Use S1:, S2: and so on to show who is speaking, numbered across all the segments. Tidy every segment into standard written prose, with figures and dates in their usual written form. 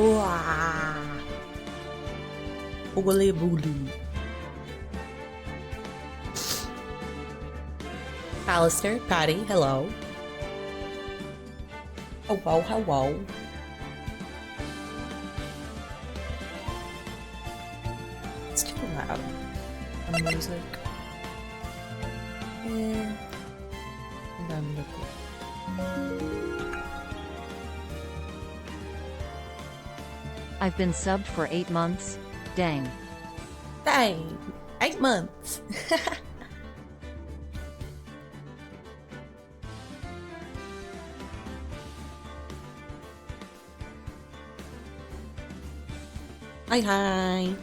S1: Ooh-ah. Boogly boogly. Alistair, Patty, hello. Hello, hello. It's too loud. The music. Yeah. And I'm looking.
S2: I've been subbed for 8 months. Dang.
S1: Dang. 8 months. Hi, hi.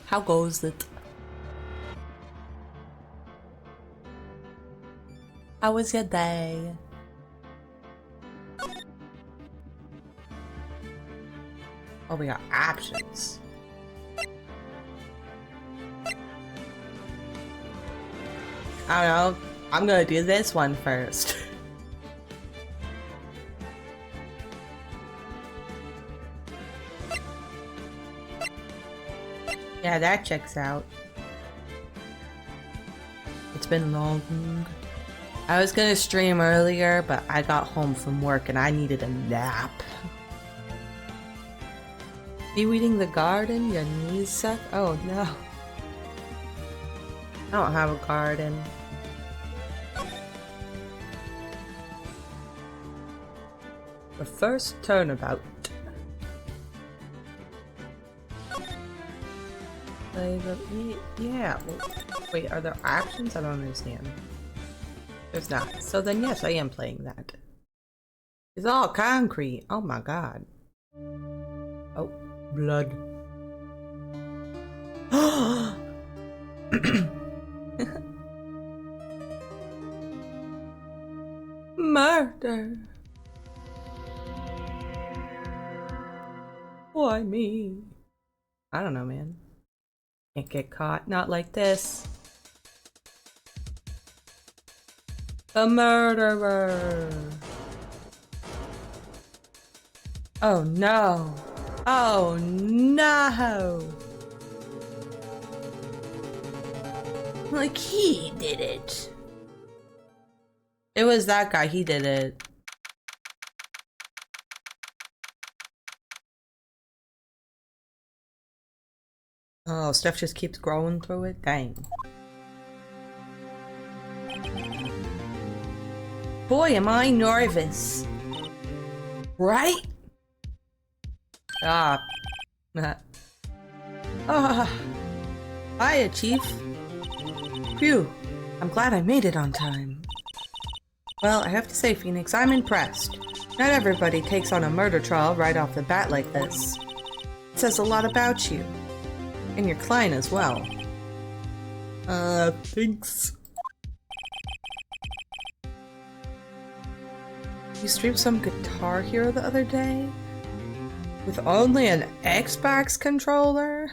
S1: How goes it? How was your day? Oh, we got options. I don't know. I'm gonna do this one first. Yeah, that checks out. It's been long. I was gonna stream earlier, but I got home from work and I needed a nap. You weeding the garden? Your knees suck? Oh no. I don't have a garden. The first turnabout. Yeah. Wait, are there options? I don't understand. There's not. So then yes, I am playing that. It's all concrete. Oh my god. Oh, blood. Murder. Why me? I don't know, man. Can't get caught. Not like this. The murderer. Oh no. Oh no. Like he did it. It was that guy. He did it. Oh, stuff just keeps growing through it? Dang. Boy, am I nervous. Right? Ah. Ah. Hiya, Chief. Phew. I'm glad I made it on time. Well, I have to say, Phoenix, I'm impressed. Not everybody takes on a murder trial right off the bat like this. It says a lot about you. And your client as well. Thanks. You streamed some Guitar Hero the other day? With only an Xbox controller?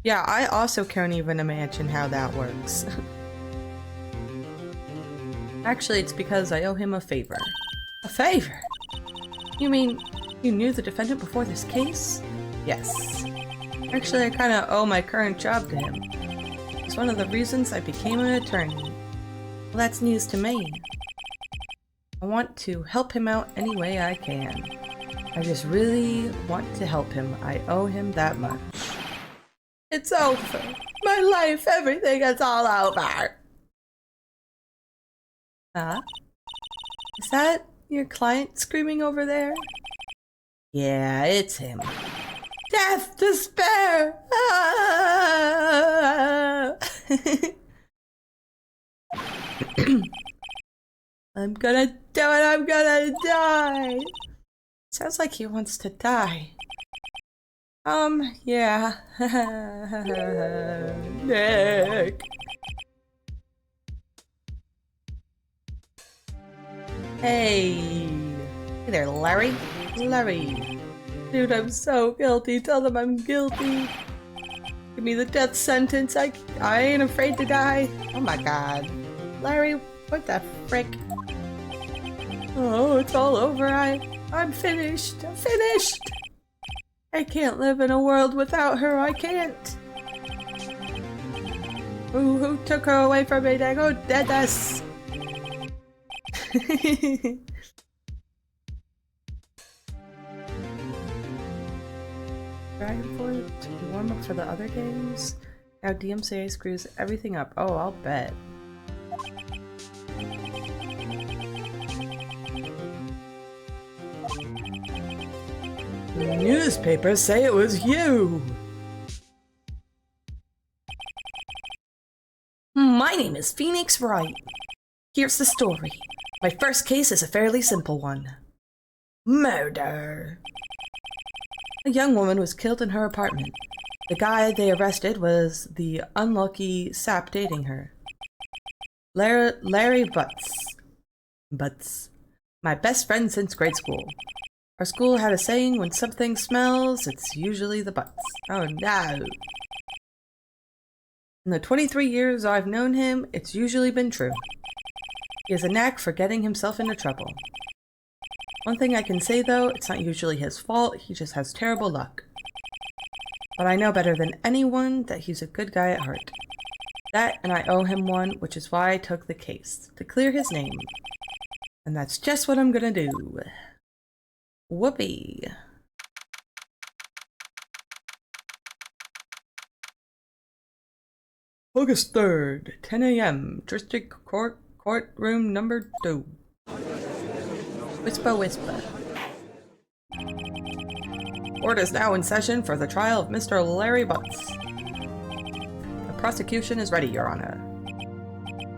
S1: Yeah, I also can't even imagine how that works. Actually, it's because I owe him a favor. A favor? You mean, you knew the defendant before this case? Yes. Actually, I kinda owe my current job to him. It's one of the reasons I became an attorney. Well, that's news to me. I want to help him out any way I can. I just really want to help him. I owe him that much. It's over. My life, everything is all over. Huh? Is that your client screaming over there? Yeah, it's him. Death, despair! Ah! I'm gonna do it, I'm gonna die! Sounds like he wants to die. Yeah. Nick. Hey. Hey there, Larry. Larry. Dude, I'm so guilty. Tell them I'm guilty. Give me the death sentence. I ain't afraid to die. Oh my god. Larry, what the frick? Oh, it's all over. I'm finished. I'm finished. I can't live in a world without her. I can't. Who took her away from me? They go dead us. Dragonfort to warm up for the other games. Now DMCA screws everything up. Oh, I'll bet. The newspapers say it was you! My name is Phoenix Wright. Here's the story. My first case is a fairly simple one. Murder. A young woman was killed in her apartment. The guy they arrested was the unlucky sap dating her. Larry Butts. My best friend since grade school. Our school had a saying, when something smells, it's usually the butts. Oh no. In the 23 years I've known him, it's usually been true. He has a knack for getting himself into trouble. One thing I can say though, it's not usually his fault, he just has terrible luck. But I know better than anyone that he's a good guy at heart. That and I owe him one, which is why I took the case, to clear his name. And that's just what I'm gonna do. Whoopee. August 3rd, 10 a.m. District Courtroom number 2. Whisper, whisper. Court is now in session for the trial of Mr. Larry Butts. The prosecution is ready, Your Honor.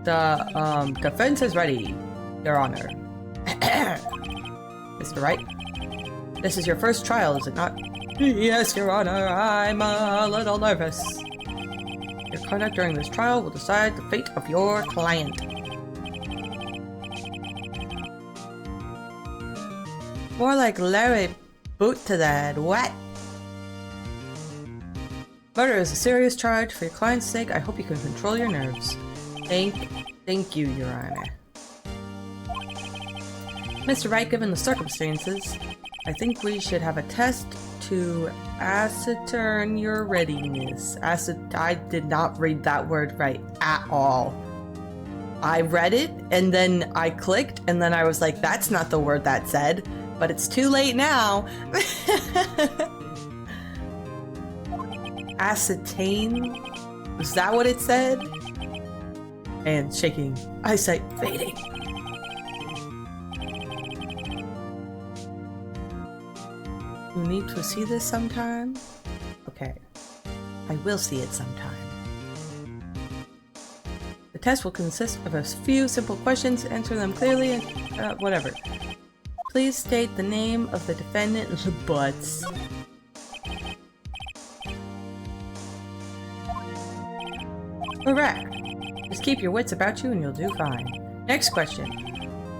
S1: The defense is ready, Your Honor. Mr. Wright? This is your first trial, is it not? Yes, Your Honor. I'm a little nervous. Your conduct during this trial will decide the fate of your client. More like Larry boot to the head. What? Murder is a serious charge. For your client's sake, I hope you can control your nerves. Thank you, Your Honor. Mr. Wright, given the circumstances, I think we should have a test to ascertain your readiness. I did not read that word right at all. I read it, and then I clicked, and then I was like, that's not the word that said, but it's too late now. Ascertain? Was that what it said? And shaking, eyesight fading. You need to see this sometime? Okay. I will see it sometime. The test will consist of a few simple questions. Answer them clearly and whatever. Please state the name of the defendant. Butts. Correct. Just keep your wits about you and you'll do fine. Next question.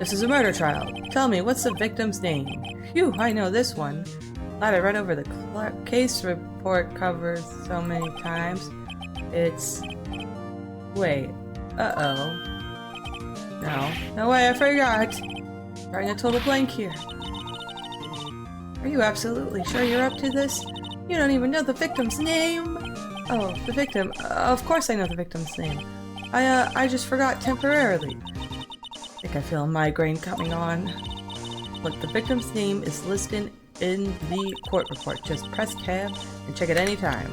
S1: This is a murder trial. Tell me, what's the victim's name? Phew, I know this one. Glad I read over the case report covers so many times. It's... Wait. Uh-oh. No way, I forgot. Drawing a total blank here. Are you absolutely sure you're up to this? You don't even know the victim's name? Oh, the victim. Of course I know the victim's name. I just forgot temporarily. I think I feel a migraine coming on. Look, the victim's name is listed in the court report. Just press tab and check it anytime.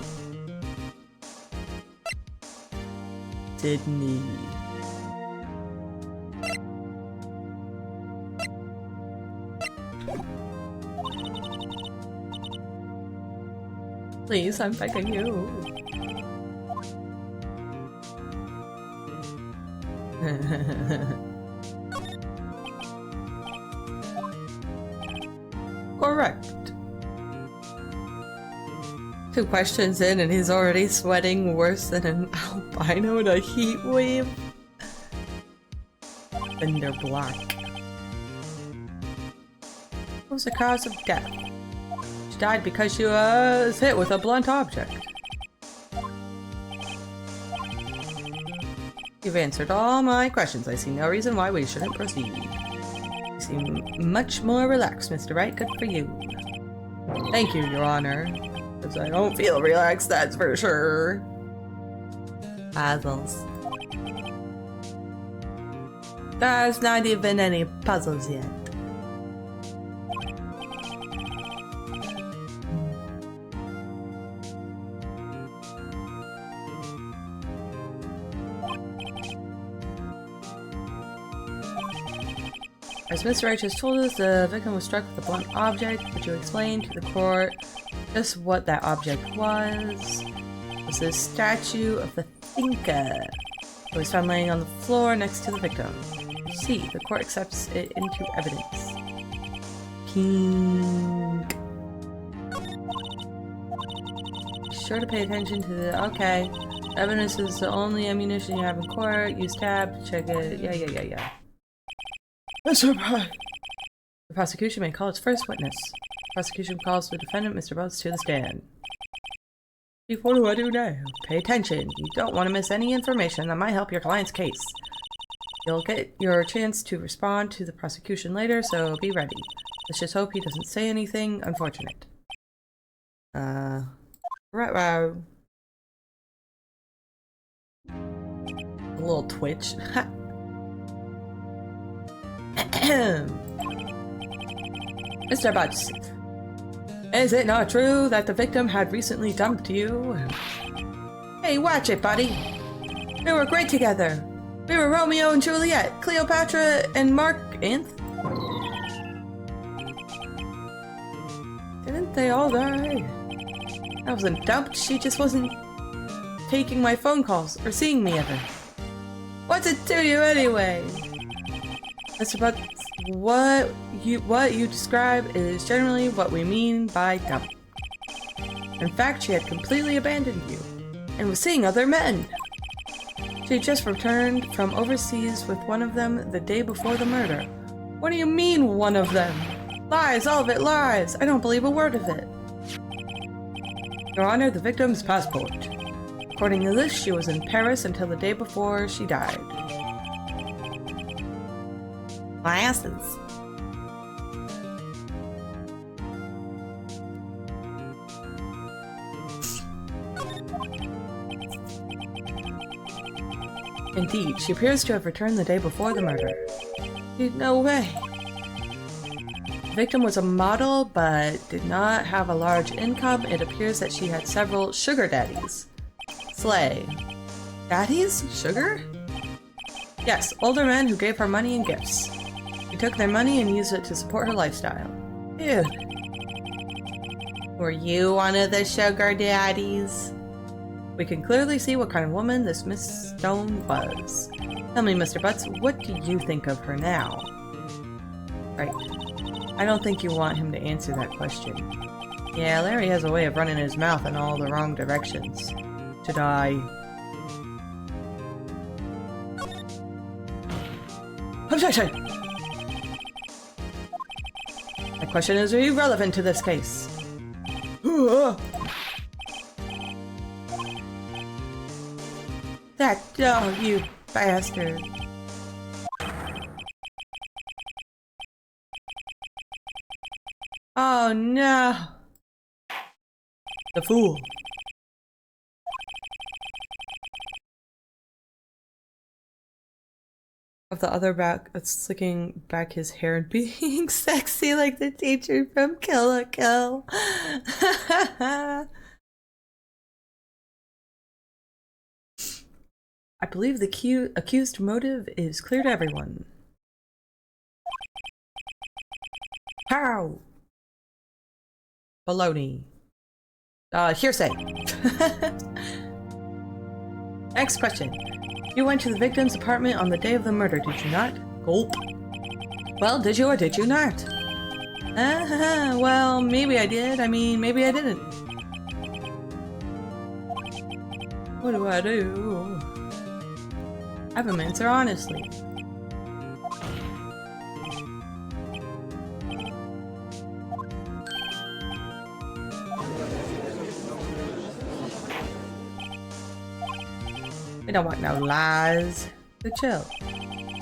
S1: Sydney. Please, I'm begging you. Correct. 2 questions in and he's already sweating worse than an albino in a heat wave. And they're black. What was the cause of death? She died because she was hit with a blunt object. You've answered all my questions. I see no reason why we shouldn't proceed. You seem much more relaxed, Mr. Wright. Good for you. Thank you, Your Honor. Because I don't feel relaxed, that's for sure. Puzzles. There's not even any puzzles yet. As Mr. Wright just told us, the victim was struck with a blunt object. Could you explain to the court just what that object was? It was the statue of the thinker. It was found laying on the floor next to the victim. You see, the court accepts it into evidence. Kink. Be sure to pay attention to the... Okay. Evidence is the only ammunition you have in court. Use tab to check it. Yeah. Mr. Wright. The prosecution may call its first witness. The prosecution calls the defendant, Mr. Boats, to the stand. What do I do now? Pay attention. You don't want to miss any information that might help your client's case. You'll get your chance to respond to the prosecution later, so be ready. Let's just hope he doesn't say anything unfortunate. Right. A little twitch. Mr. Butts, is it not true that the victim had recently dumped you? Hey, watch it, buddy. We were great together. We were Romeo and Juliet, Cleopatra and Mark Anth. Didn't they all die? I wasn't dumped, she just wasn't taking my phone calls or seeing me ever. What's it to you anyway? Mr. Butts, what you describe is generally what we mean by dump. In fact, she had completely abandoned you and was seeing other men. She had just returned from overseas with one of them the day before the murder. What do you mean, one of them? Lies, all of it lies. I don't believe a word of it. Your Honor, the victim's passport. According to this, she was in Paris until the day before she died. Glasses. Indeed, she appears to have returned the day before the murder. No way. The victim was a model, but did not have a large income. It appears that she had several sugar daddies. Slay. Daddies? Sugar? Yes, older men who gave her money and gifts. She took their money and used it to support her lifestyle. Ew. Were you one of the sugar daddies? We can clearly see what kind of woman this Miss Stone was. Tell me, Mr. Butts, what do you think of her now? Right. I don't think you want him to answer that question. Yeah, Larry has a way of running his mouth in all the wrong directions. Should I... Objection! That question is irrelevant to this case. That dog, you bastard. Oh no! The fool. Of the other back, slicking back his hair and being sexy like the teacher from Kill la Kill. I believe the accused motive is clear to everyone. Pow! Baloney. Hearsay. Next question. You went to the victim's apartment on the day of the murder, did you not? Gulp. Well, did you or did you not? Well, maybe I did. I mean, maybe I didn't. What do I do? Have him answer honestly. We don't want no lies. So chill.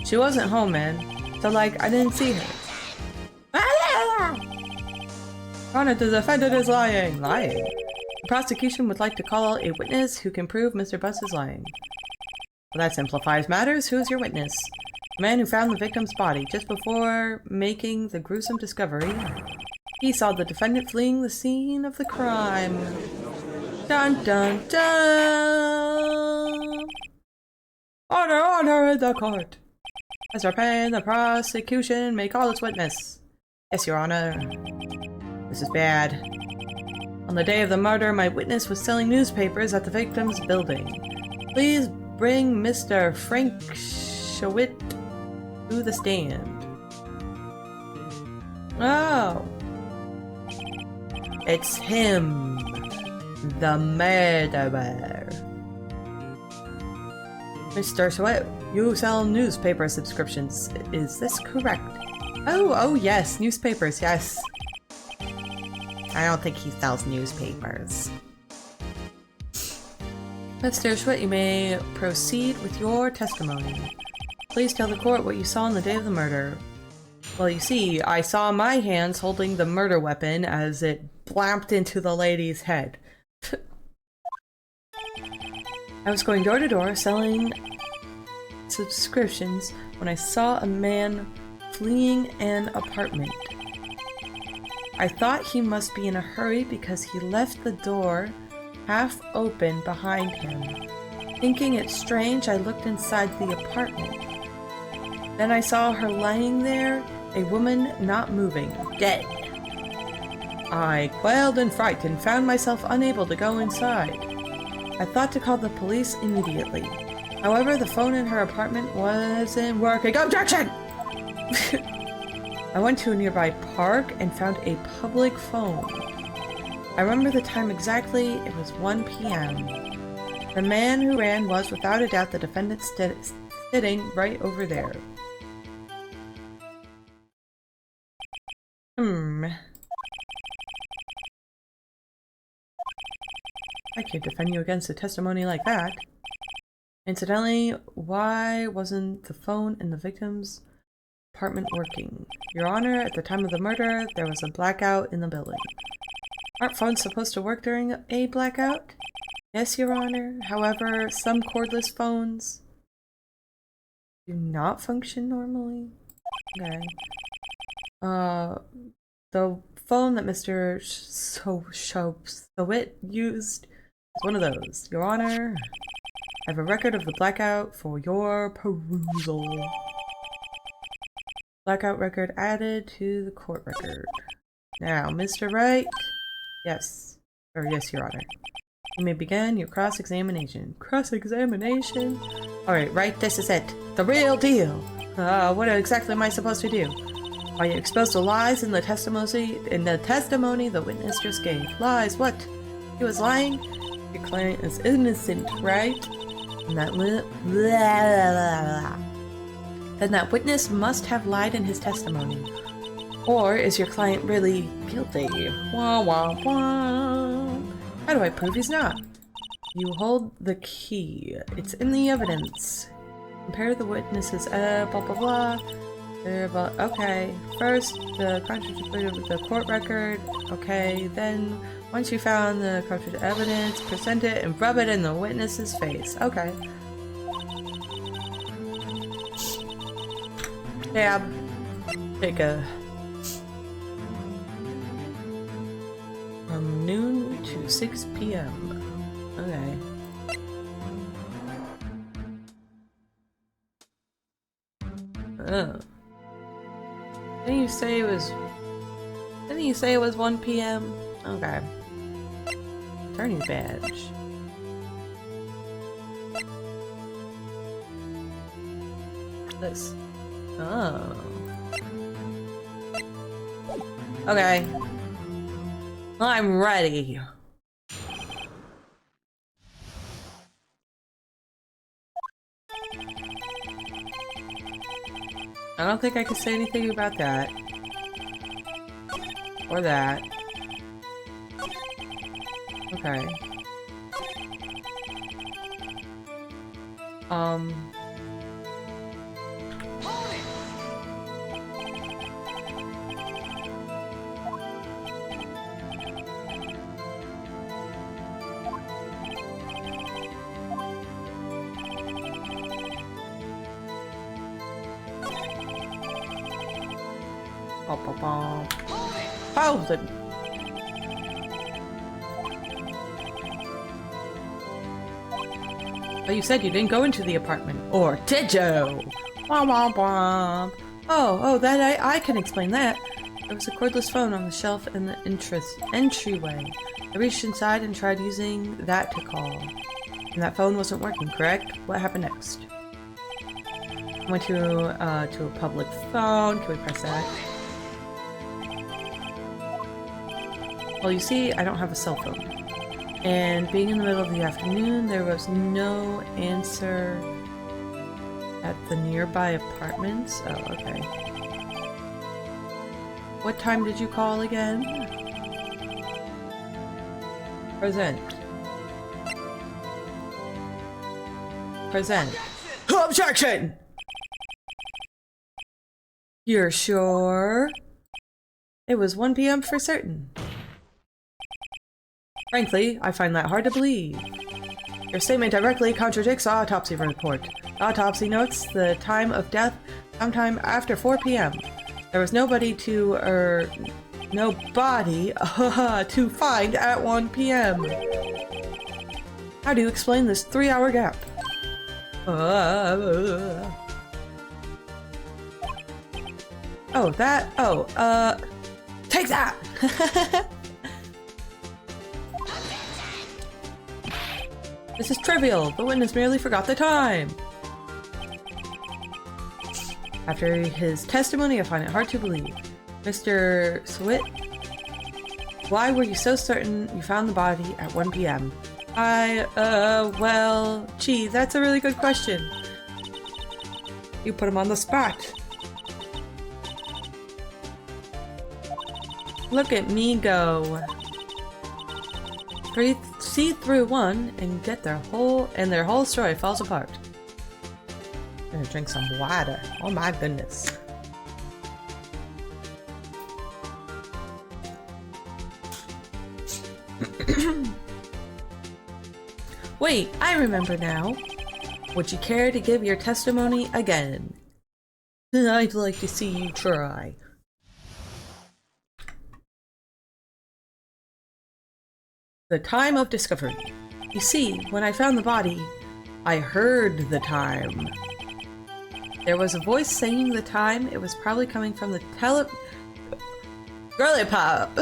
S1: She wasn't home, man. So, like, I didn't see her. Your Honor, the defendant is lying. Lying? The prosecution would like to call a witness who can prove Mr. Buss is lying. Well, that simplifies matters. Who is your witness? The man who found the victim's body just before making the gruesome discovery. He saw the defendant fleeing the scene of the crime. Dun dun dun! Order, order in the court! Mr. Payne, the prosecution may call its witness. Yes, Your Honor. This is bad. On the day of the murder, my witness was selling newspapers at the victim's building. Please bring Mr. Frank Schwitt to the stand. Oh. It's him. The murderer. Mr. Schwitt, you sell newspaper subscriptions. Is this correct? Oh yes, newspapers, yes. I don't think he sells newspapers. Mr. Schwitt, you may proceed with your testimony. Please tell the court what you saw on the day of the murder. Well, you see, I saw my hands holding the murder weapon as it blamped into the lady's head. I was going door to door selling subscriptions when I saw a man fleeing an apartment. I thought he must be in a hurry because he left the door half open behind him. Thinking it strange, I looked inside the apartment. Then I saw her lying there, a woman not moving, dead. I quailed in fright and found myself unable to go inside. I thought to call the police immediately. However, the phone in her apartment wasn't working. Objection! I went to a nearby park and found a public phone. I remember the time exactly. It was 1 p.m. The man who ran was, without a doubt, the defendant sitting right over there. I can't defend you against a testimony like that. Incidentally, why wasn't the phone in the victim's apartment working? Your Honor, at the time of the murder, there was a blackout in the building. Aren't phones supposed to work during a blackout? Yes, Your Honor. However, some cordless phones do not function normally. Okay. The phone that Mr. Schwitt used is one of those. Your Honor, I have a record of the blackout for your perusal. Blackout record added to the court record. Now, Mr. Wright. Yes. Yes, Your Honor. You may begin your cross-examination. Cross-examination? Alright, Wright, this is it. The real deal! What exactly am I supposed to do? Are you exposed to lies in the testimony the witness just gave? Lies, what? He was lying? Your client is innocent, right? And then that witness must have lied in his testimony. Or is your client really guilty? Wah wah wah. How do I prove he's not? You hold the key. It's in the evidence. Compare the witnesses, blah blah blah. Okay, first the cartridge of the court record. Okay, then once you found the cartridge evidence, present it and rub it in the witness's face. Okay. Tab. Take a from noon to 6 p.m. Okay. Oh. Didn't you say it was 1 p.m.? Okay. Attorney badge. This. Oh. Okay. I'm ready. I don't think I can say anything about that. Or that. Okay. 1,000. Oh, you said you didn't go into the apartment. Or did you? Womp womp womp. Oh, that I can explain that. There was a cordless phone on the shelf in the entryway. I reached inside and tried using that to call. And that phone wasn't working, correct? What happened next? I went to a public phone. Can we press that? Well, you see, I don't have a cell phone. And being in the middle of the afternoon, there was no answer at the nearby apartments. Oh, okay. What time did you call again? Present. Present. Objection! You're sure? It was 1 p.m. for certain. Frankly, I find that hard to believe. Your statement directly contradicts the autopsy report. The autopsy notes the time of death sometime after 4 p.m. There was nobody to find at 1 p.m. How do you explain this 3-hour gap? Take that! This is trivial. The witness merely forgot the time. After his testimony, I find it hard to believe. Mr. Swit, why were you so certain you found the body at 1 p.m.? Well, gee, that's a really good question. You put him on the spot. Look at me go. See through one and get their whole story falls apart. I'm gonna drink some water. Oh my goodness. Wait, I remember now. Would you care to give your testimony again? I'd like to see you try. The time of discovery. You see, when I found the body, I heard the time. There was a voice saying the time. It was probably coming from the Girly Pop!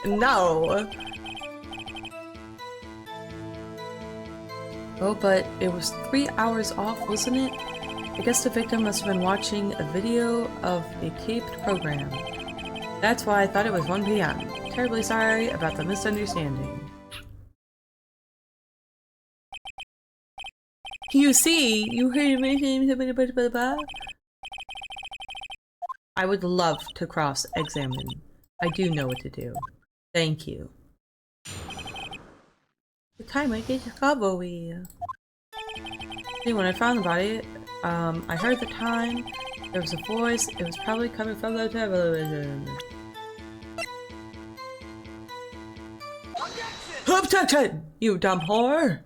S1: No! Oh, but it was 3 hours off, wasn't it? I guess the victim must have been watching a video of a taped program. That's why I thought it was 1 p.m. Terribly sorry about the misunderstanding. You see, you heard me. I would love to cross-examine. I do know what to do. Thank you. The time I get discovery. See, when I found the body, I heard the time. There was a voice. It was probably coming from the television. Objection! You dumb whore!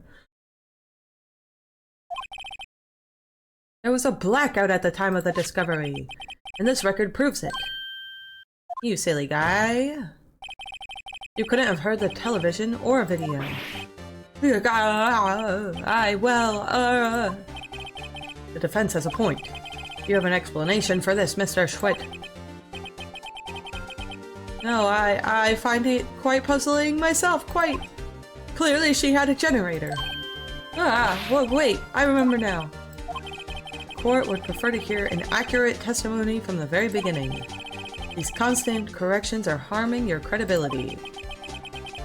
S1: There was a blackout at the time of the discovery, and this record proves it. You silly guy. You couldn't have heard the television or a video. The defense has a point. You have an explanation for this, Mr. Schwitt. No, I find it quite puzzling myself, quite. Clearly she had a generator. Well, wait, I remember now. The court would prefer to hear an accurate testimony from the very beginning. These constant corrections are harming your credibility.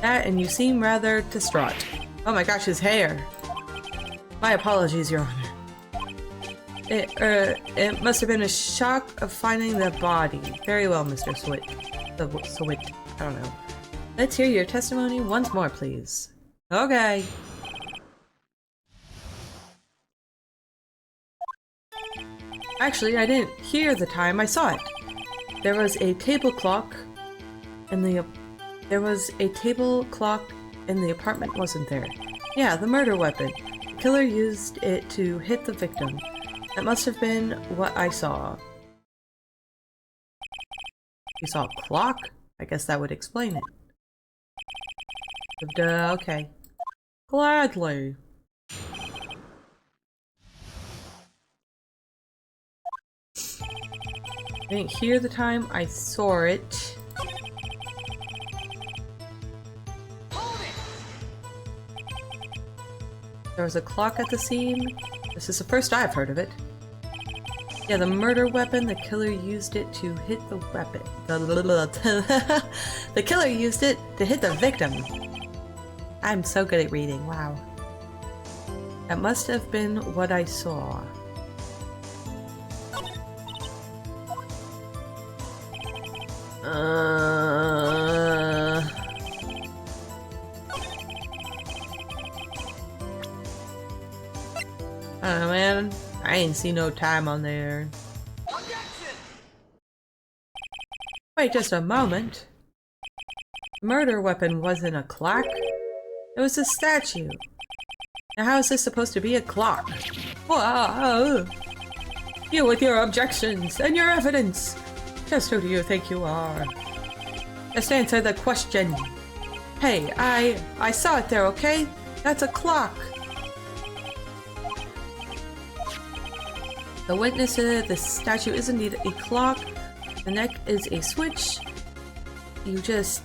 S1: That, and you seem rather distraught. Oh my gosh, his hair. My apologies, Your Honor. It must have been a shock of finding the body. Very well, Mr. Swit. Swit. I don't know. Let's hear your testimony once more, please. Okay. Actually, I didn't hear the time. I saw it. There was a table clock in the apartment, wasn't there? Yeah, the murder weapon. The killer used it to hit the victim. That must have been what I saw. You saw a clock? I guess that would explain it. Okay. Gladly. I didn't hear the time, I saw it. There was a clock at the scene. This is the first I've heard of it. Yeah, the murder weapon, the killer used it to hit the weapon. The killer used it to hit the victim. I'm so good at reading, wow. That must have been what I saw. I don't know, man. I ain't see no time on there. Wait just a moment. The murder weapon wasn't a clock. It was a statue. Now how is this supposed to be a clock? Whoa! You with your objections and your evidence! Just who do you think you are? Just answer the question. Hey, I saw it there, okay? That's a clock. The witness said the statue is indeed a clock. The neck is a switch. You just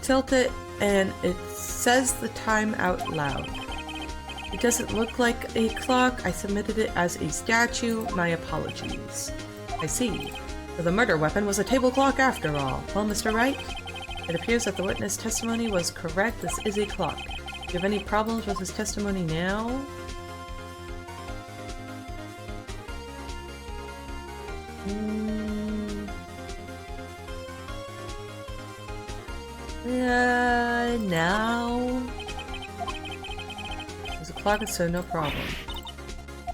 S1: tilt it and it says the time out loud. It doesn't look like a clock. I submitted it as a statue. My apologies. I see. So the murder weapon was a table clock after all. Well, Mr. Wright, it appears that the witness testimony was correct. This is a clock. Do you have any problems with his testimony now? Now? There's a clock, so no problem.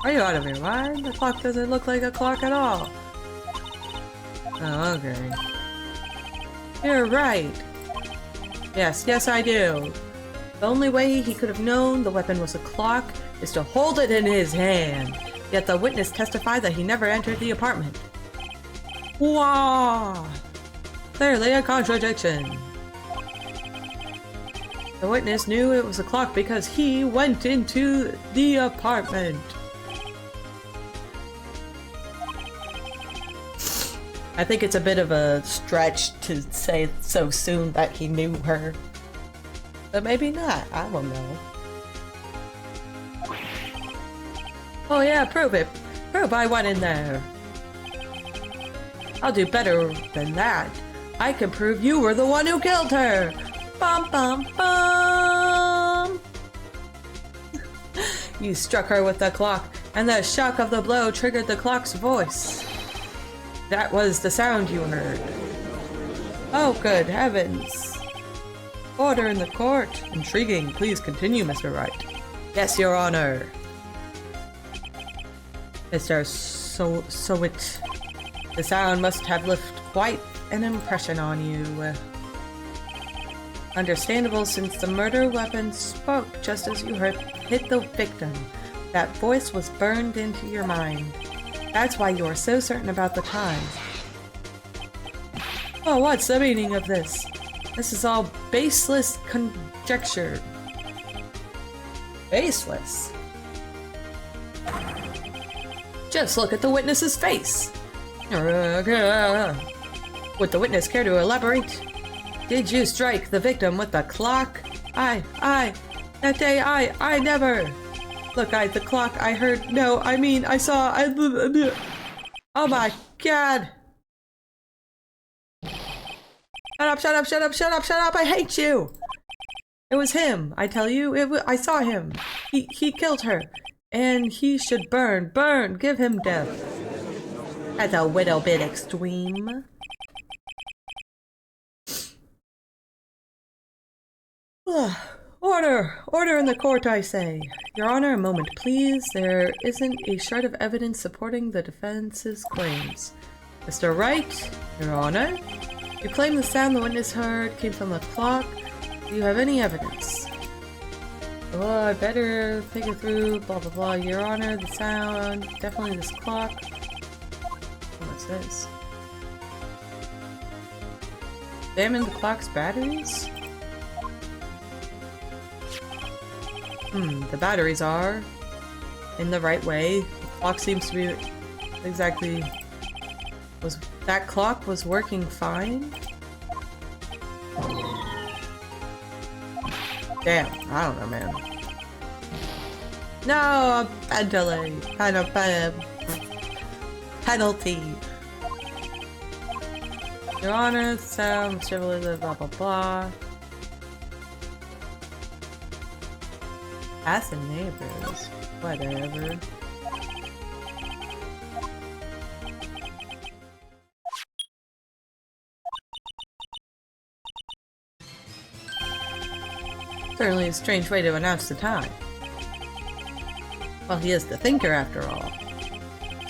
S1: Are you out of your mind? The clock doesn't look like a clock at all. Oh, okay. You're right. Yes, I do. The only way he could have known the weapon was a clock is to hold it in his hand. Yet the witness testified that he never entered the apartment. Wow! Clearly a contradiction. The witness knew it was a clock because he went into the apartment. I think it's a bit of a stretch to say so soon that he knew her. But maybe not, I don't know. Oh yeah, prove it. Prove I went in there. I'll do better than that. I can prove you were the one who killed her. Bum bum bum! You struck her with the clock, and the shock of the blow triggered the clock's voice. That was the sound you heard. Oh, good heavens. Order in the court. Intriguing. Please continue, Mr. Wright. Yes, Your Honor. Mr. The sound must have left quite an impression on you. Understandable, since the murder weapon spoke just as you heard hit the victim. That voice was burned into your mind. That's why you are so certain about the time. Oh, what's the meaning of this? This is all baseless conjecture. Baseless? Just look at the witness's face. Would the witness care to elaborate? Did you strike the victim with the clock? That day I never. Look, the clock, I heard, no, I mean, I saw, oh my god. Shut up, I hate you. It was him, I tell you, I saw him. He killed her. And he should burn, give him death. That's a little bit extreme. Order in the court, I say. Your Honor, a moment, please. There isn't a shred of evidence supporting the defense's claims. Mr. Wright, Your Honor, you claim the sound the witness heard came from the clock. Do you have any evidence? Oh, I better figure through, blah blah blah. Your Honor, the sound, definitely this clock. What's this? Examine the clock's batteries? The batteries are in the right way. The clock seems to be exactly... That clock was working fine? Damn, I don't know, man. No, penalty. Penalty. Your Honor, sound, blah blah blah. Ask the neighbors. Whatever. Certainly a strange way to announce the time. Well, he is the thinker after all.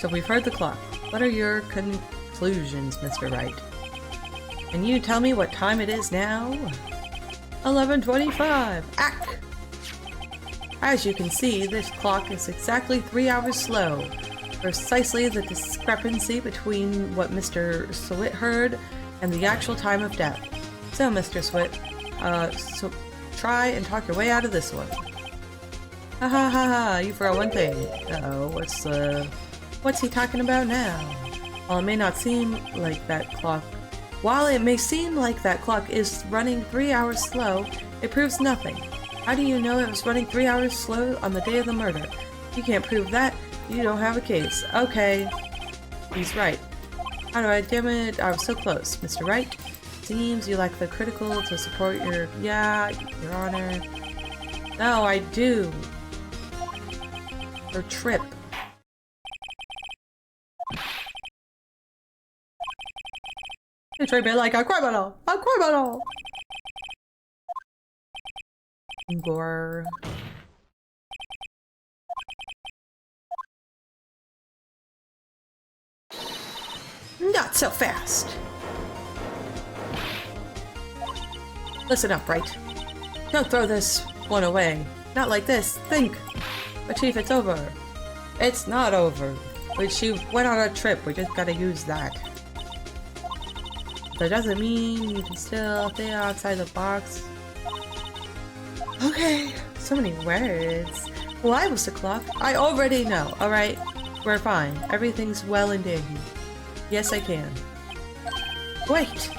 S1: So we've heard the clock. What are your conclusions, Mr. Wright? Can you tell me what time it is now? 11:25. Ack! As you can see, this clock is exactly 3 hours slow. Precisely the discrepancy between what Mr. Swit heard and the actual time of death. So, Mr. Swit, so try and talk your way out of this one. Ha ha ha ha, you forgot one thing. Uh-oh, what's he talking about now? While it may seem like that clock is running 3 hours slow, it proves nothing. How do you know it was running 3 hours slow on the day of the murder? If you can't prove that, you don't have a case. Okay. He's right. How do I, damn it, I was so close. Mr. Wright, seems you lack the critical to support your, yeah, Your Honor. No, I do. Or trip. You treat me like a criminal! A criminal! Gore. Not so fast! Listen up, Wright. Don't throw this one away. Not like this. Think! But Chief, it's over. It's not over. She went on a trip. We just gotta use that. That doesn't mean you can still stay outside the box. Okay, so many words. Why was the clock? I already know, alright? We're fine. Everything's well and dandy. Yes, I can. Wait!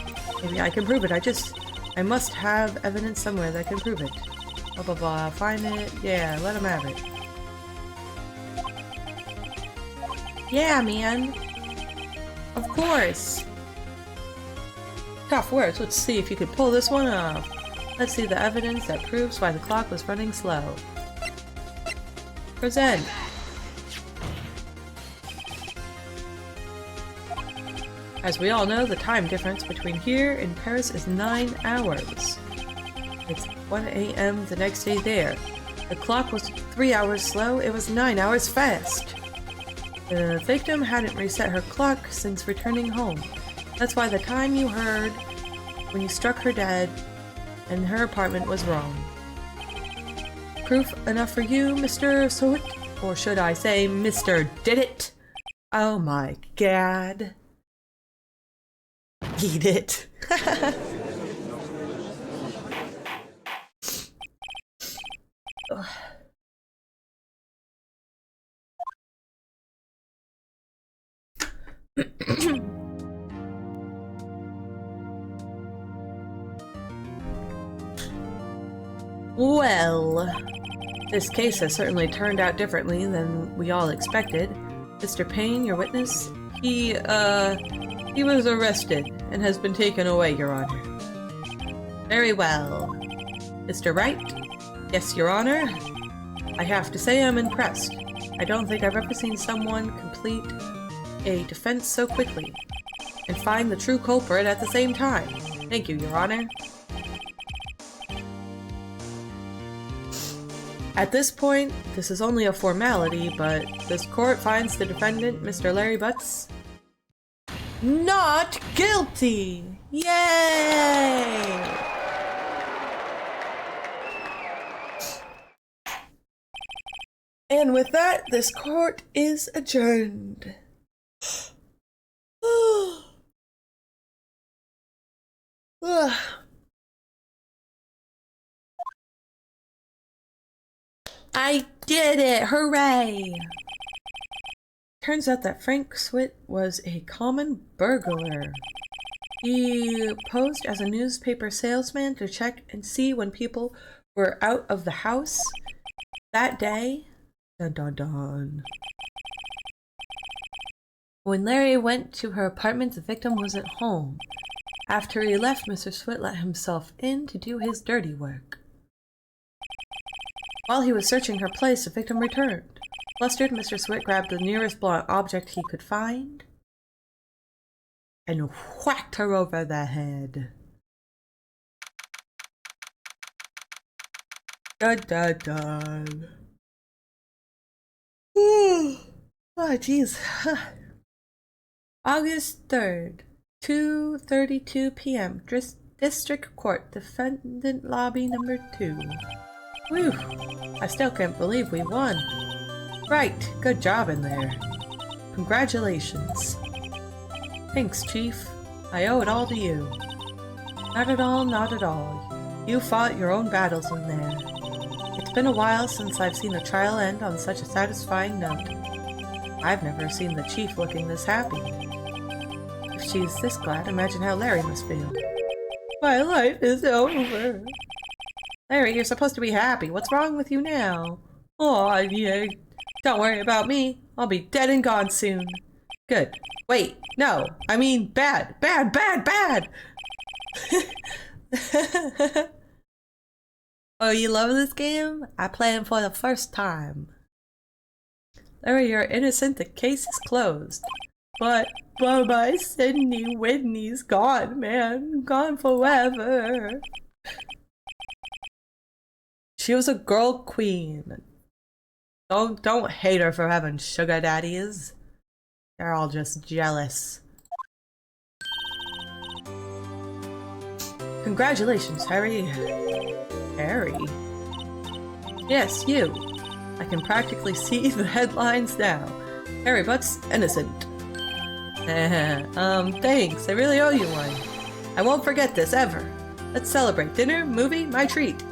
S1: Maybe I can prove it. I must have evidence somewhere that can prove it. Blah blah blah. Find it. Yeah, let him have it. Yeah, man! Of course! Tough words. Let's see if you could pull this one off. Let's see the evidence that proves why the clock was running slow. Present. As we all know, the time difference between here and Paris is 9 hours. It's 1 a.m. the next day there. The clock was 3 hours slow, it was 9 hours fast. The victim hadn't reset her clock since returning home. That's why the time you heard when you struck her dead in her apartment was wrong. Proof enough for you, Mr. Sowit? Or should I say, Mr. Did It? Oh my god. Eat it. Well, this case has certainly turned out differently than we all expected. Mr. Payne, your witness, he was arrested and has been taken away, Your Honor. Very well. Mr. Wright? Yes, Your Honor? I have to say I'm impressed. I don't think I've ever seen someone complete a defense so quickly and find the true culprit at the same time. Thank you, Your Honor. At this point, this is only a formality, but this court finds the defendant, Mr. Larry Butts, not guilty! Yay! And with that, this court is adjourned. Ugh. I did it! Hooray! Turns out that Frank Swit was a common burglar. He posed as a newspaper salesman to check and see when people were out of the house that day. Dun dun dun. When Larry went to her apartment, the victim wasn't home. After he left, Mr. Swit let himself in to do his dirty work. While he was searching her place, the victim returned. Flustered, Mr. Swit grabbed the nearest blunt object he could find and whacked her over the head. Dun dun dun. Oh, jeez. August 3rd, 2:32 p.m. District Court, Defendant Lobby number 2. Whew. I still can't believe we won. Right, good job in there. Congratulations. Thanks, Chief. I owe it all to you. Not at all, not at all. You fought your own battles in there. It's been a while since I've seen a trial end on such a satisfying note. I've never seen the Chief looking this happy. If she's this glad, imagine how Larry must feel. My life is over. Larry, you're supposed to be happy. What's wrong with you now? Aw, yeah. Don't worry about me. I'll be dead and gone soon. Good. Wait, no. I mean bad. Bad, bad, bad! Oh, you love this game? I play it for the first time. Larry, you're innocent. The case is closed. But my Sydney Whitney's gone, man. Gone forever. She was a girl queen. Don't hate her for having sugar daddies. They're all just jealous. Congratulations, Harry. Harry? Yes, you. I can practically see the headlines now. Harry Butt's innocent. Thanks. I really owe you one. I won't forget this, ever. Let's celebrate. Dinner? Movie? My treat.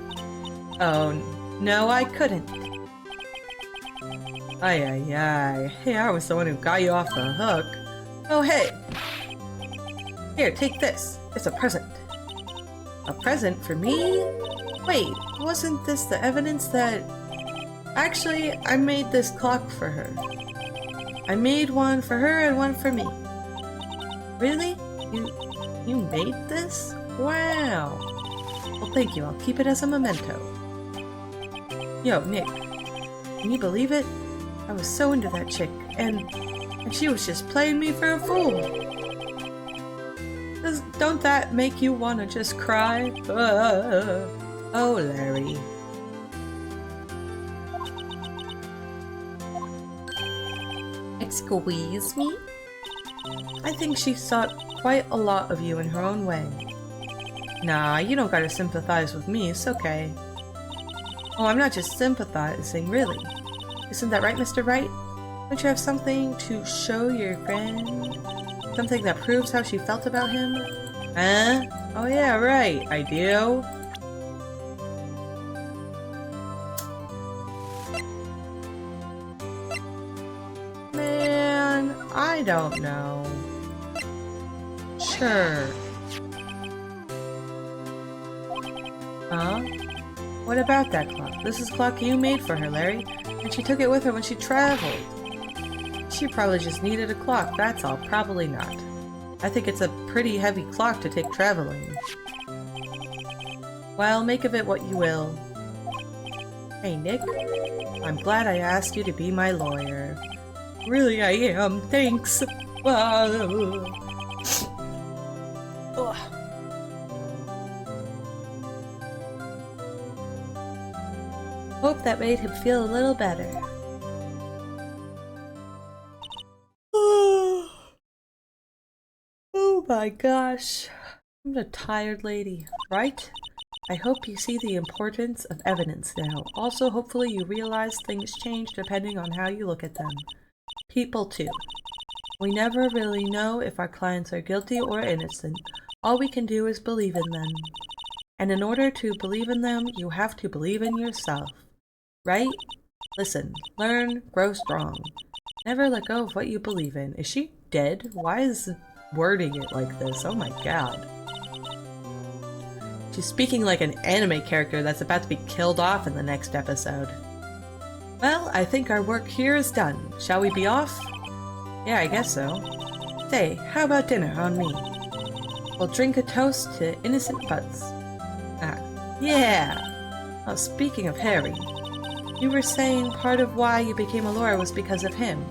S1: Oh, no, I couldn't. Ay, ay, ay. Hey, I was the one who got you off the hook. Oh, hey. Here, take this. It's a present. A present for me? Wait, wasn't this the evidence that... Actually, I made this clock for her. I made one for her and one for me. Really? You made this? Wow. Well, thank you. I'll keep it as a memento. Yo, Nick. Can you believe it? I was so into that chick, and she was just playing me for a fool. Don't that make you want to just cry? Oh, Larry. Excuse me? I think she thought quite a lot of you in her own way. Nah, you don't gotta sympathize with me, it's okay. Oh, I'm not just sympathizing, really. Isn't that right, Mr. Wright? Don't you have something to show your friend? Something that proves how she felt about him? Huh? Oh yeah, right, I do. Man, I don't know. Sure. Huh? What about that clock? This is a clock you made for her, Larry. And she took it with her when she traveled. She probably just needed a clock, that's all. Probably not. I think it's a pretty heavy clock to take traveling. Well, make of it what you will. Hey, Nick. I'm glad I asked you to be my lawyer. Really, I am. Thanks. Hope that made him feel a little better. Oh my gosh. I'm a tired lady, right? I hope you see the importance of evidence now. Also, hopefully you realize things change depending on how you look at them. People too. We never really know if our clients are guilty or innocent. All we can do is believe in them. And in order to believe in them, you have to believe in yourself. Right? Listen, learn, grow strong. Never let go of what you believe in. Is she dead? Why is wording it like this? Oh my god. She's speaking like an anime character that's about to be killed off in the next episode. Well, I think our work here is done. Shall we be off? Yeah, I guess so. Say, how about dinner on me? We'll drink a toast to innocent buds. Ah, yeah! Oh, speaking of Harry, you were saying part of why you became a lawyer was because of him.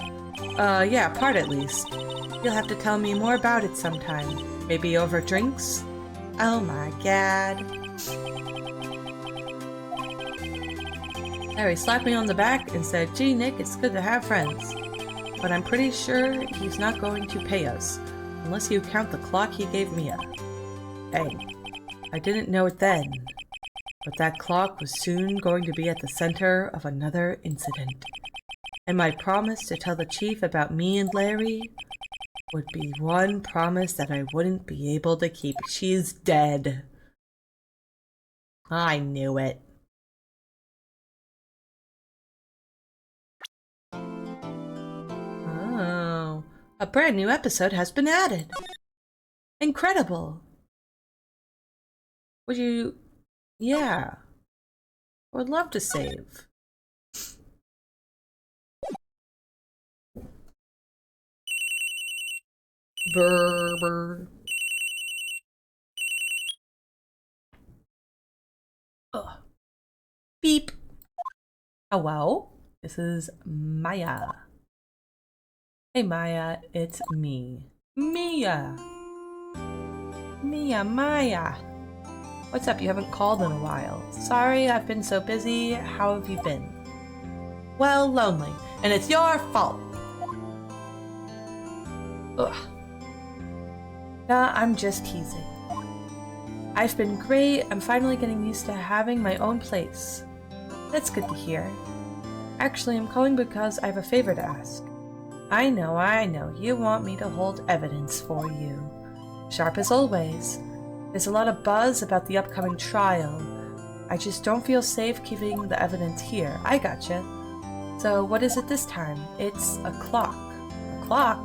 S1: Yeah, part at least. You'll have to tell me more about it sometime. Maybe over drinks? Oh my god. Harry slapped me on the back and said, "Gee, Nick, it's good to have friends. But I'm pretty sure he's not going to pay us, unless you count the clock he gave Mia." Hey, I didn't know it then, but that clock was soon going to be at the center of another incident. And my promise to tell the chief about me and Larry would be one promise that I wouldn't be able to keep. She's dead. I knew it. Oh, a brand new episode has been added. Incredible. Would you... Yeah. I would love to save. Brr. Ugh. Beep. Hello? This is Maya. Hey Maya, it's me. Mia! Maya. What's up? You haven't called in a while. Sorry, I've been so busy. How have you been? Well, lonely. And it's your fault! Ugh. Nah, I'm just teasing. I've been great. I'm finally getting used to having my own place. That's good to hear. Actually, I'm calling because I have a favor to ask. I know. You want me to hold evidence for you. Sharp as always. There's a lot of buzz about the upcoming trial. I just don't feel safe keeping the evidence here. I gotcha. So what is it this time? It's a clock. A clock?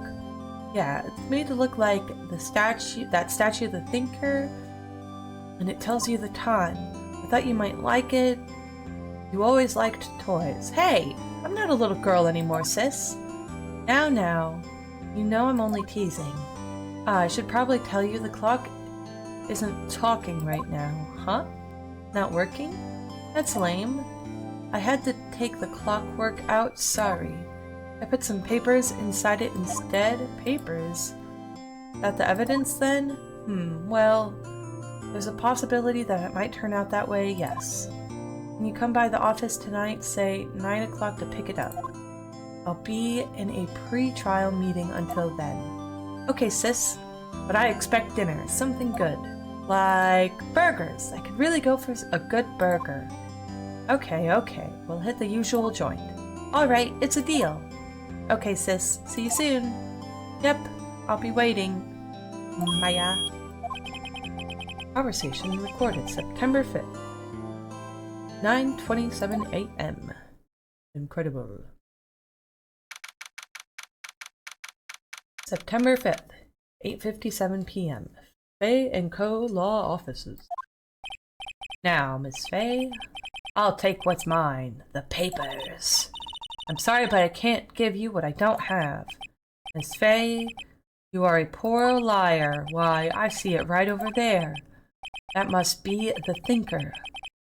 S1: Yeah, it's made to look like the statue, that statue of the thinker, and it tells you the time. I thought you might like it. You always liked toys. Hey, I'm not a little girl anymore, sis. Now. You know I'm only teasing. I should probably tell you the clock isn't talking right now. Huh? Not working? That's lame. I had to take the clockwork out, sorry. I put some papers inside it instead. Papers? That the evidence then? Well, there's a possibility that it might turn out that way, yes. When you come by the office tonight, say 9 o'clock to pick it up. I'll be in a pre-trial meeting until then. Okay, sis, but I expect dinner, something good. Like burgers. I could really go for a good burger. Okay, we'll hit the usual joint. Alright, it's a deal. Okay, sis, see you soon. Yep, I'll be waiting. Maya. Conversation recorded September 5th. 9:27 a.m. Incredible. September 5th, 8:57 p.m. Faye & Co. Law Offices. Now, Miss Faye, I'll take what's mine, the papers. I'm sorry, but I can't give you what I don't have. Miss Faye, you are a poor liar. Why, I see it right over there. That must be the thinker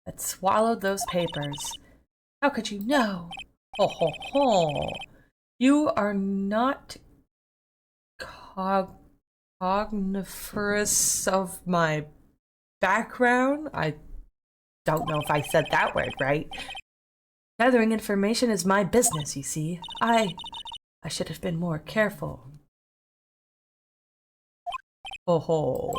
S1: that swallowed those papers. How could you know? Ho ho ho. You are not cogniferous of my background? I don't know if I said that word right. Gathering information is my business, you see. I should have been more careful. Ho ho.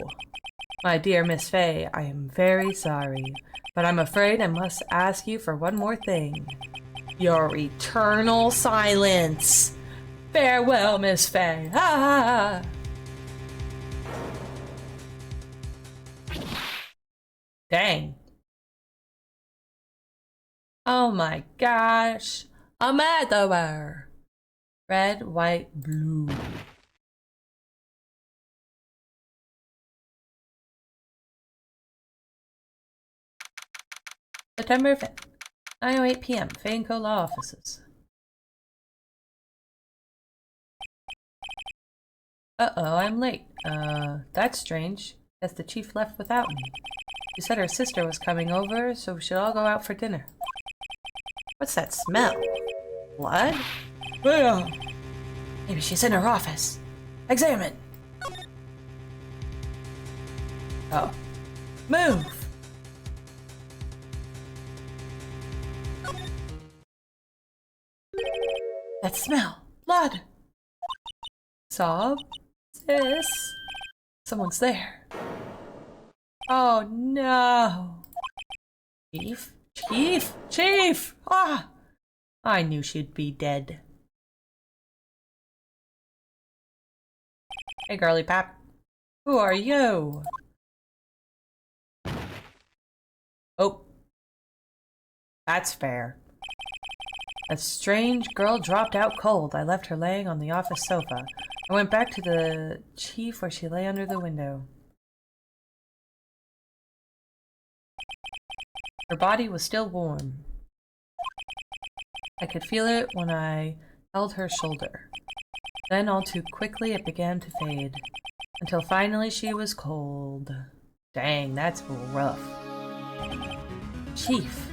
S1: My dear Miss Faye, I am very sorry, but I'm afraid I must ask you for one more thing. Your eternal silence. Farewell, Miss Faye. Ah! Dang. Oh my gosh. A murderer. Red, white, blue. September 5th, 9:08 p.m. Fayeco Law Offices. Uh-oh, I'm late. That's strange. Guess the chief left without me. She said her sister was coming over, so we should all go out for dinner. What's that smell? Blood? Yeah. Maybe she's in her office. Examine! Oh. Move! That smell! Blood! Sob? Sis? Someone's there. Oh no! Chief? Chief? Chief! Ah! I knew she'd be dead. Hey, girly pap. Who are you? Oh. That's fair. A strange girl dropped out cold. I left her laying on the office sofa. I went back to the chief where she lay under the window. Her body was still warm. I could feel it when I held her shoulder. Then all too quickly it began to fade, until finally she was cold. Dang, that's rough. Chief.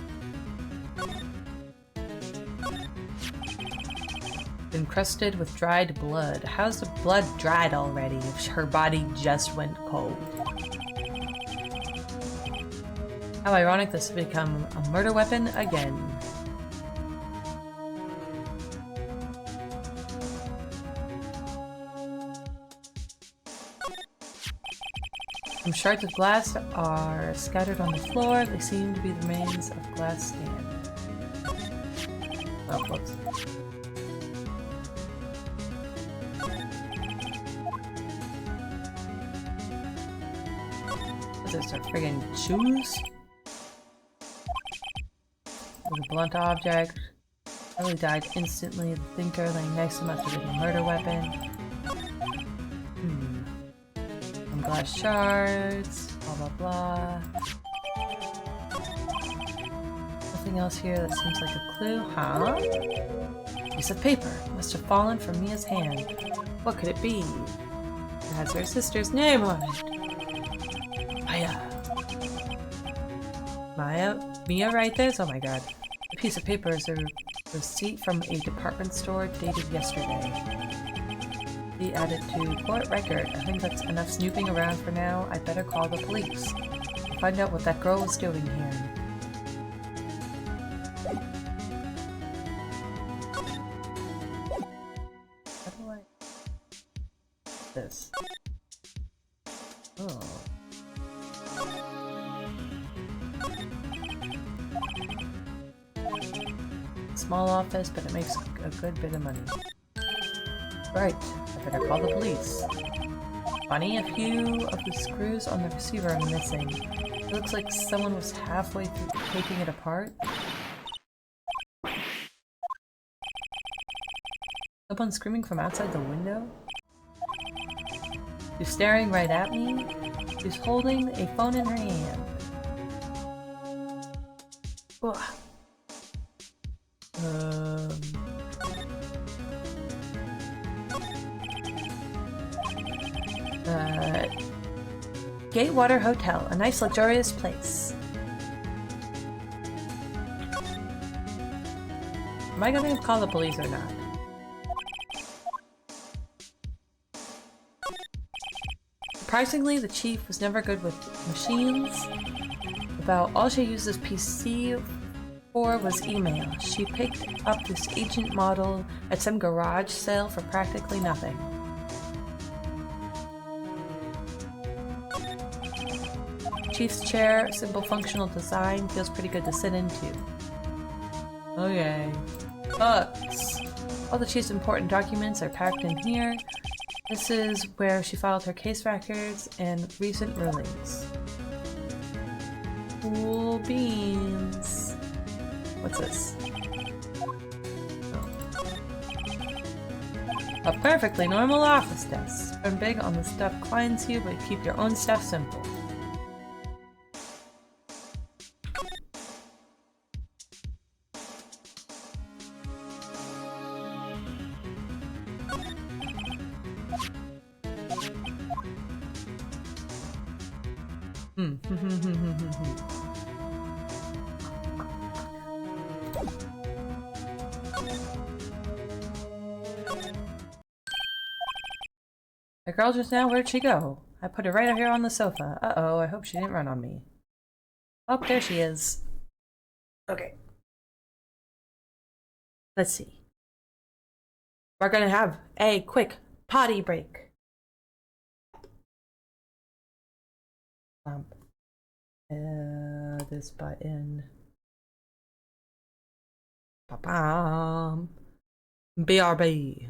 S1: Encrusted with dried blood. How's the blood dried already if her body just went cold? How ironic this has become a murder weapon again. Some shards of glass are scattered on the floor. They seem to be the remains of glass stand. Oh, whoops. What is this, her friggin' shoes? With a blunt object. Ellie died instantly. The thinker laying next to him must have been a murder weapon. Some glass shards. Blah blah blah. Nothing else here that seems like a clue, huh? Piece of paper. Must have fallen from Mia's hand. What could it be? It has her sister's name on it. Mia write this? Oh my god. The piece of paper is a receipt from a department store dated yesterday. Be added to court record. I think that's enough snooping around for now. I'd better call the police. Find out what that girl was doing here. How do I... this? Oh. Small office, but it makes a good bit of money. Right, I better call the police. Funny, a few of the screws on the receiver are missing. It looks like someone was halfway through taking it apart. Someone screaming from outside the window? She's staring right at me. She's holding a phone in her hand. Ugh. Gatewater Hotel, a nice luxurious place. Am I gonna call the police or not? Surprisingly, the chief was never good with machines. About all she used this PC for was email. She picked up this ancient model at some garage sale for practically nothing. Chief's chair, simple functional design, feels pretty good to sit into. Okay. Books. All the chief's important documents are packed in here. This is where she filed her case records and recent rulings. Cool beans. What's this? A perfectly normal office desk. Spend big on the stuff clients you, but keep your own stuff simple. The girl just now, where'd she go? I put her right out here on the sofa. Uh-oh, I hope she didn't run on me. Oh, there she is. Okay. Let's see. We're gonna have a quick potty break. This button. Ba-bam. BRB.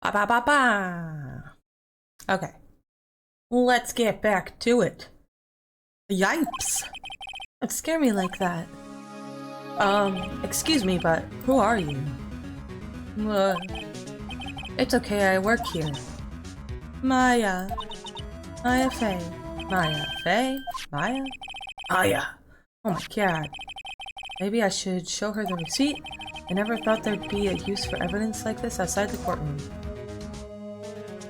S1: Ba ba ba ba. Okay. Let's get back to it. Yipes! Don't scare me like that. Excuse me, but who are you? It's okay, I work here. Maya. Maya Faye. Maya Faye? Maya? Maya. Oh my god. Maybe I should show her the receipt? I never thought there'd be a use for evidence like this outside the courtroom.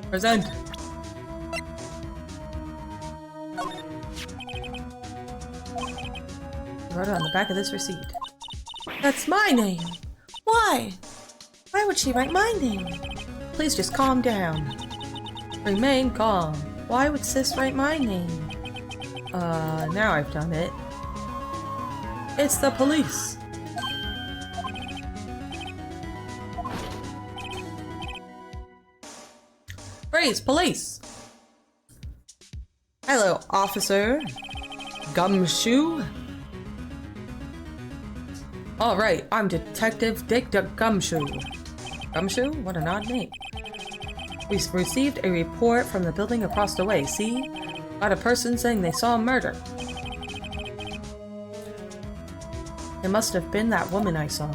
S1: Present! Wrote it on the back of this receipt. That's my name! Why? Why would she write my name? Please just calm down. Remain calm. Why would sis write my name? Now I've done it. It's the police! Freeze, police! Hello, officer. Gumshoe? Alright, I'm Detective Dick Gumshoe. Gumshoe? What an odd name. We received a report from the building across the way, see? About a person saying they saw a murder. It must have been that woman I saw.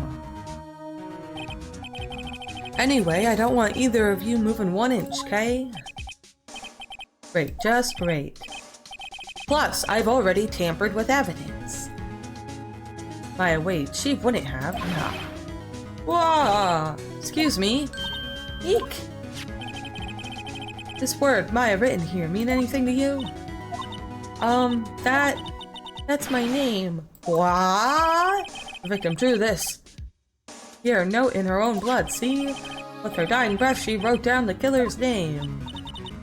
S1: Anyway, I don't want either of you moving 1 inch, okay? Great, just great. Plus, I've already tampered with evidence. Maya, wait, she wouldn't have. No. Whoa! Excuse me. Eek! This word, Maya, written here, mean anything to you? That's my name. What? The victim drew this. Here, note in her own blood, see? With her dying breath, she wrote down the killer's name.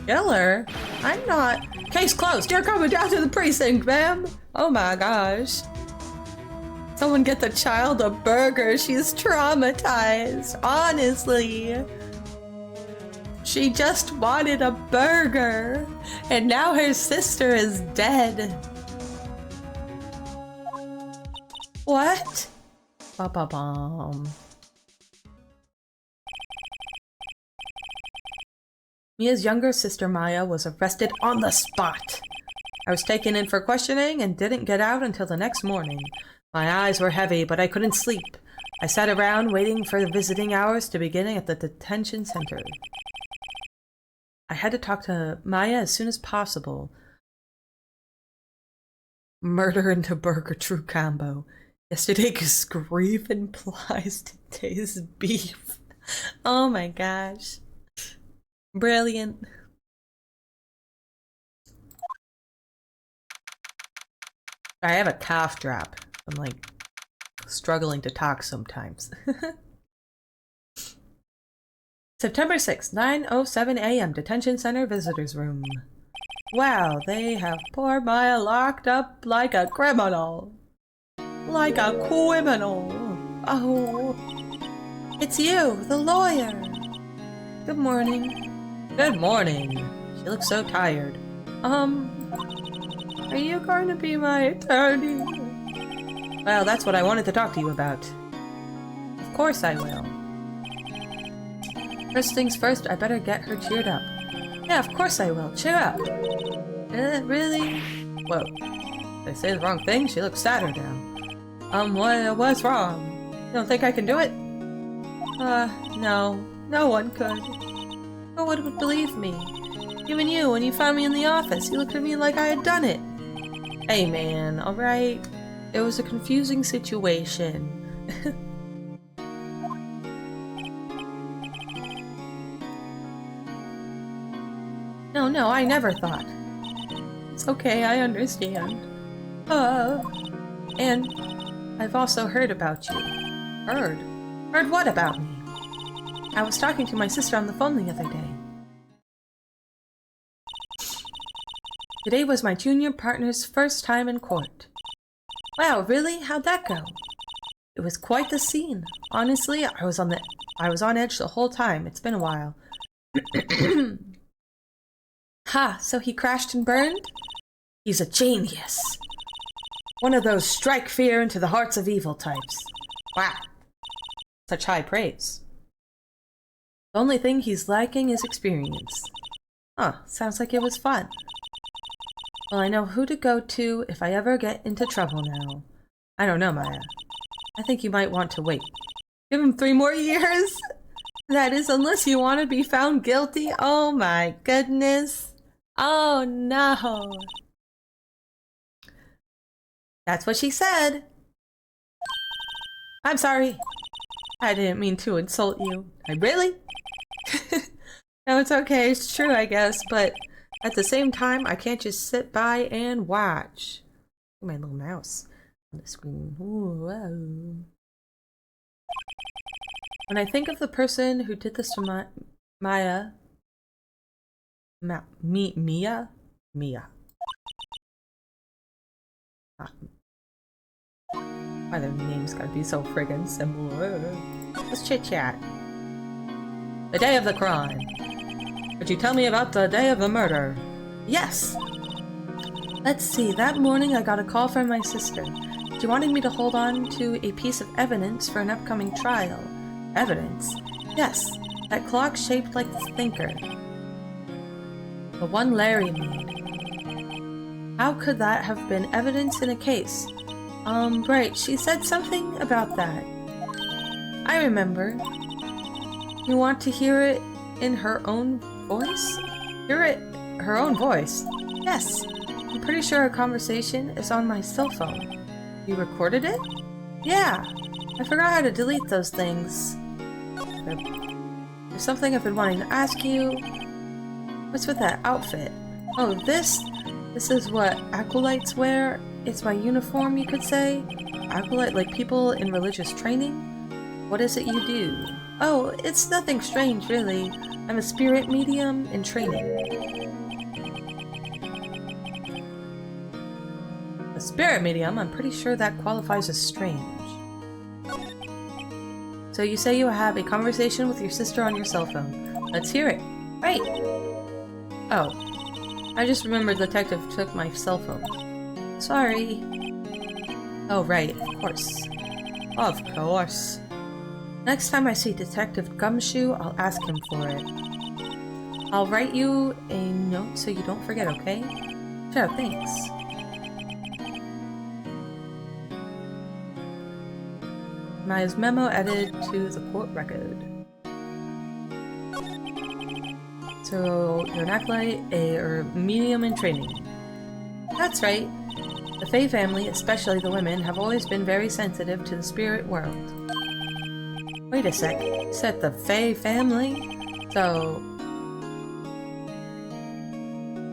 S1: Killer? I'm not. Case closed. You're coming down to the precinct, ma'am. Oh my gosh. Someone get the child a burger. She's traumatized. Honestly. She just wanted a burger. And now her sister is dead. What? Ba-ba-bum. Mia's younger sister Maya was arrested on the spot. I was taken in for questioning and didn't get out until the next morning. My eyes were heavy, but I couldn't sleep. I sat around waiting for the visiting hours to begin at the detention center. I had to talk to Maya as soon as possible. Murder and a burger true combo. Yesterday's grief implies today's beef. Oh my gosh. Brilliant. I have a cough drop. I'm like struggling to talk sometimes. September 6th, 9:07 a.m. Detention Center Visitors Room. Wow, they have poor Maya locked up like a criminal. Like a criminal. Oh. It's you, the lawyer. Good morning. Good morning. She looks so tired. Are you going to be my attorney? Well, that's what I wanted to talk to you about. Of course I will. First things first, I better get her cheered up. Yeah, of course I will. Cheer up. Really? Whoa. Did I say the wrong thing? She looks sadder now. What's wrong? You don't think I can do it? No. No one could. No one would believe me. Even you, when you found me in the office, you looked at me like I had done it. Hey man, alright? It was a confusing situation. No, I never thought. It's okay, I understand. And I've also heard about you. Heard? Heard what about me? I was talking to my sister on the phone the other day. Today was my junior partner's first time in court. Wow, really? How'd that go? It was quite the scene. Honestly, I was on edge the whole time. It's been a while. Ha, so he crashed and burned? He's a genius. One of those strike fear into the hearts of evil types. Wow. Such high praise. The only thing he's lacking is experience. Huh, sounds like it was fun. Well, I know who to go to if I ever get into trouble now. I don't know, Maya. I think you might want to wait. Give him 3 more years? That is, unless you want to be found guilty. Oh my goodness. Oh no. That's what she said. I'm sorry. I didn't mean to insult you. I really? No, it's okay. It's true, I guess, but at the same time, I can't just sit by and watch. My little mouse on the screen. Ooh, whoa. When I think of the person who did this to Mia. Why their names gotta be so friggin' similar? Let's chit chat. The day of the crime. Could you tell me about the day of the murder? Yes. Let's see, that morning I got a call from my sister. She wanted me to hold on to a piece of evidence for an upcoming trial. Evidence? Yes, that clock shaped like the thinker. The one Larry made. How could that have been evidence in a case? Right, she said something about that. I remember. You want to hear it in her own voice? Hear it her own voice? Yes. I'm pretty sure our conversation is on my cell phone. You recorded it? Yeah. I forgot how to delete those things. There's something I've been wanting to ask you. What's with that outfit? Oh, this is what acolytes wear. It's my uniform, you could say. Acolyte, like people in religious training? What is it you do? Oh, it's nothing strange, really. I'm a spirit medium in training. A spirit medium? I'm pretty sure that qualifies as strange. So you say you have a conversation with your sister on your cell phone. Let's hear it. Right. Oh. I just remembered the detective took my cell phone. Sorry. Oh, right. Of course. Of course. Next time I see Detective Gumshoe, I'll ask him for it. I'll write you a note so you don't forget, okay? Sure, thanks. Maya's memo added to the court record. So, you're an acolyte, or medium in training. That's right. The Fae family, especially the women, have always been very sensitive to the spirit world. Wait a sec. You said the Fae family? So...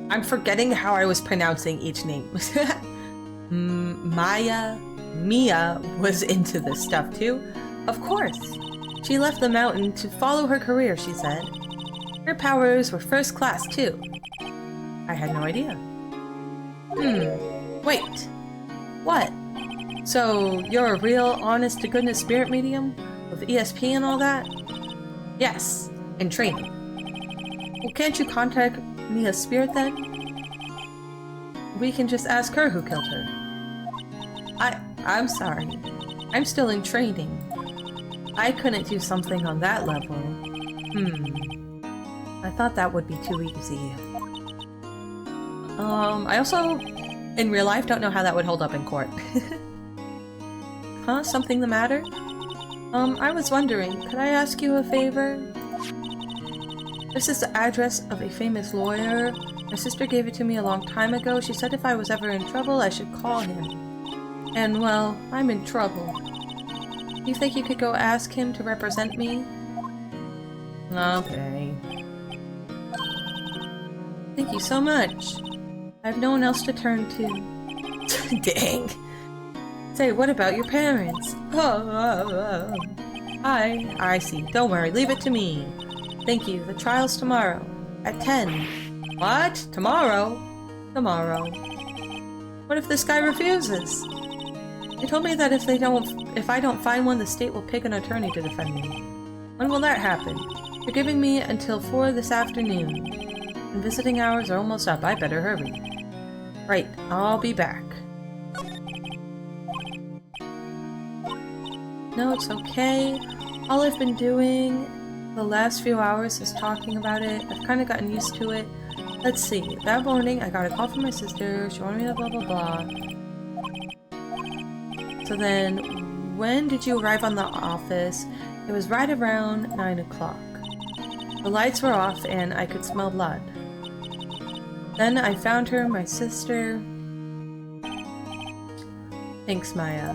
S1: I'm forgetting how I was pronouncing each name. Mia was into this stuff too. Of course. She left the mountain to follow her career, she said. Her powers were first class too. I had no idea. Wait. What? So, you're a real, honest-to-goodness spirit medium? With ESP and all that? Yes, in training. Well, can't you contact Mia's spirit then? We can just ask her who killed her. I'm sorry. I'm still in training. I couldn't do something on that level. I thought that would be too easy. I also, in real life, don't know how that would hold up in court. Huh? Something the matter? I was wondering, could I ask you a favor? This is the address of a famous lawyer. My sister gave it to me a long time ago. She said if I was ever in trouble, I should call him. And, well, I'm in trouble. You think you could go ask him to represent me? Okay. Thank you so much. I have no one else to turn to. Dang. Say, what about your parents? I see. Don't worry, leave it to me. Thank you. The trial's tomorrow. At 10. What? Tomorrow? Tomorrow. What if this guy refuses? They told me that if I don't find one, the state will pick an attorney to defend me. When will that happen? They're giving me until 4 this afternoon. And visiting hours are almost up. I better hurry. Right, I'll be back. No, it's okay. All I've been doing the last few hours is talking about it. I've kind of gotten used to it. Let's see. That morning, I got a call from my sister. She wanted me to blah blah blah. So then, when did you arrive on the office? It was right around 9 o'clock. The lights were off and I could smell blood. Then I found her, my sister. Thanks, Maya.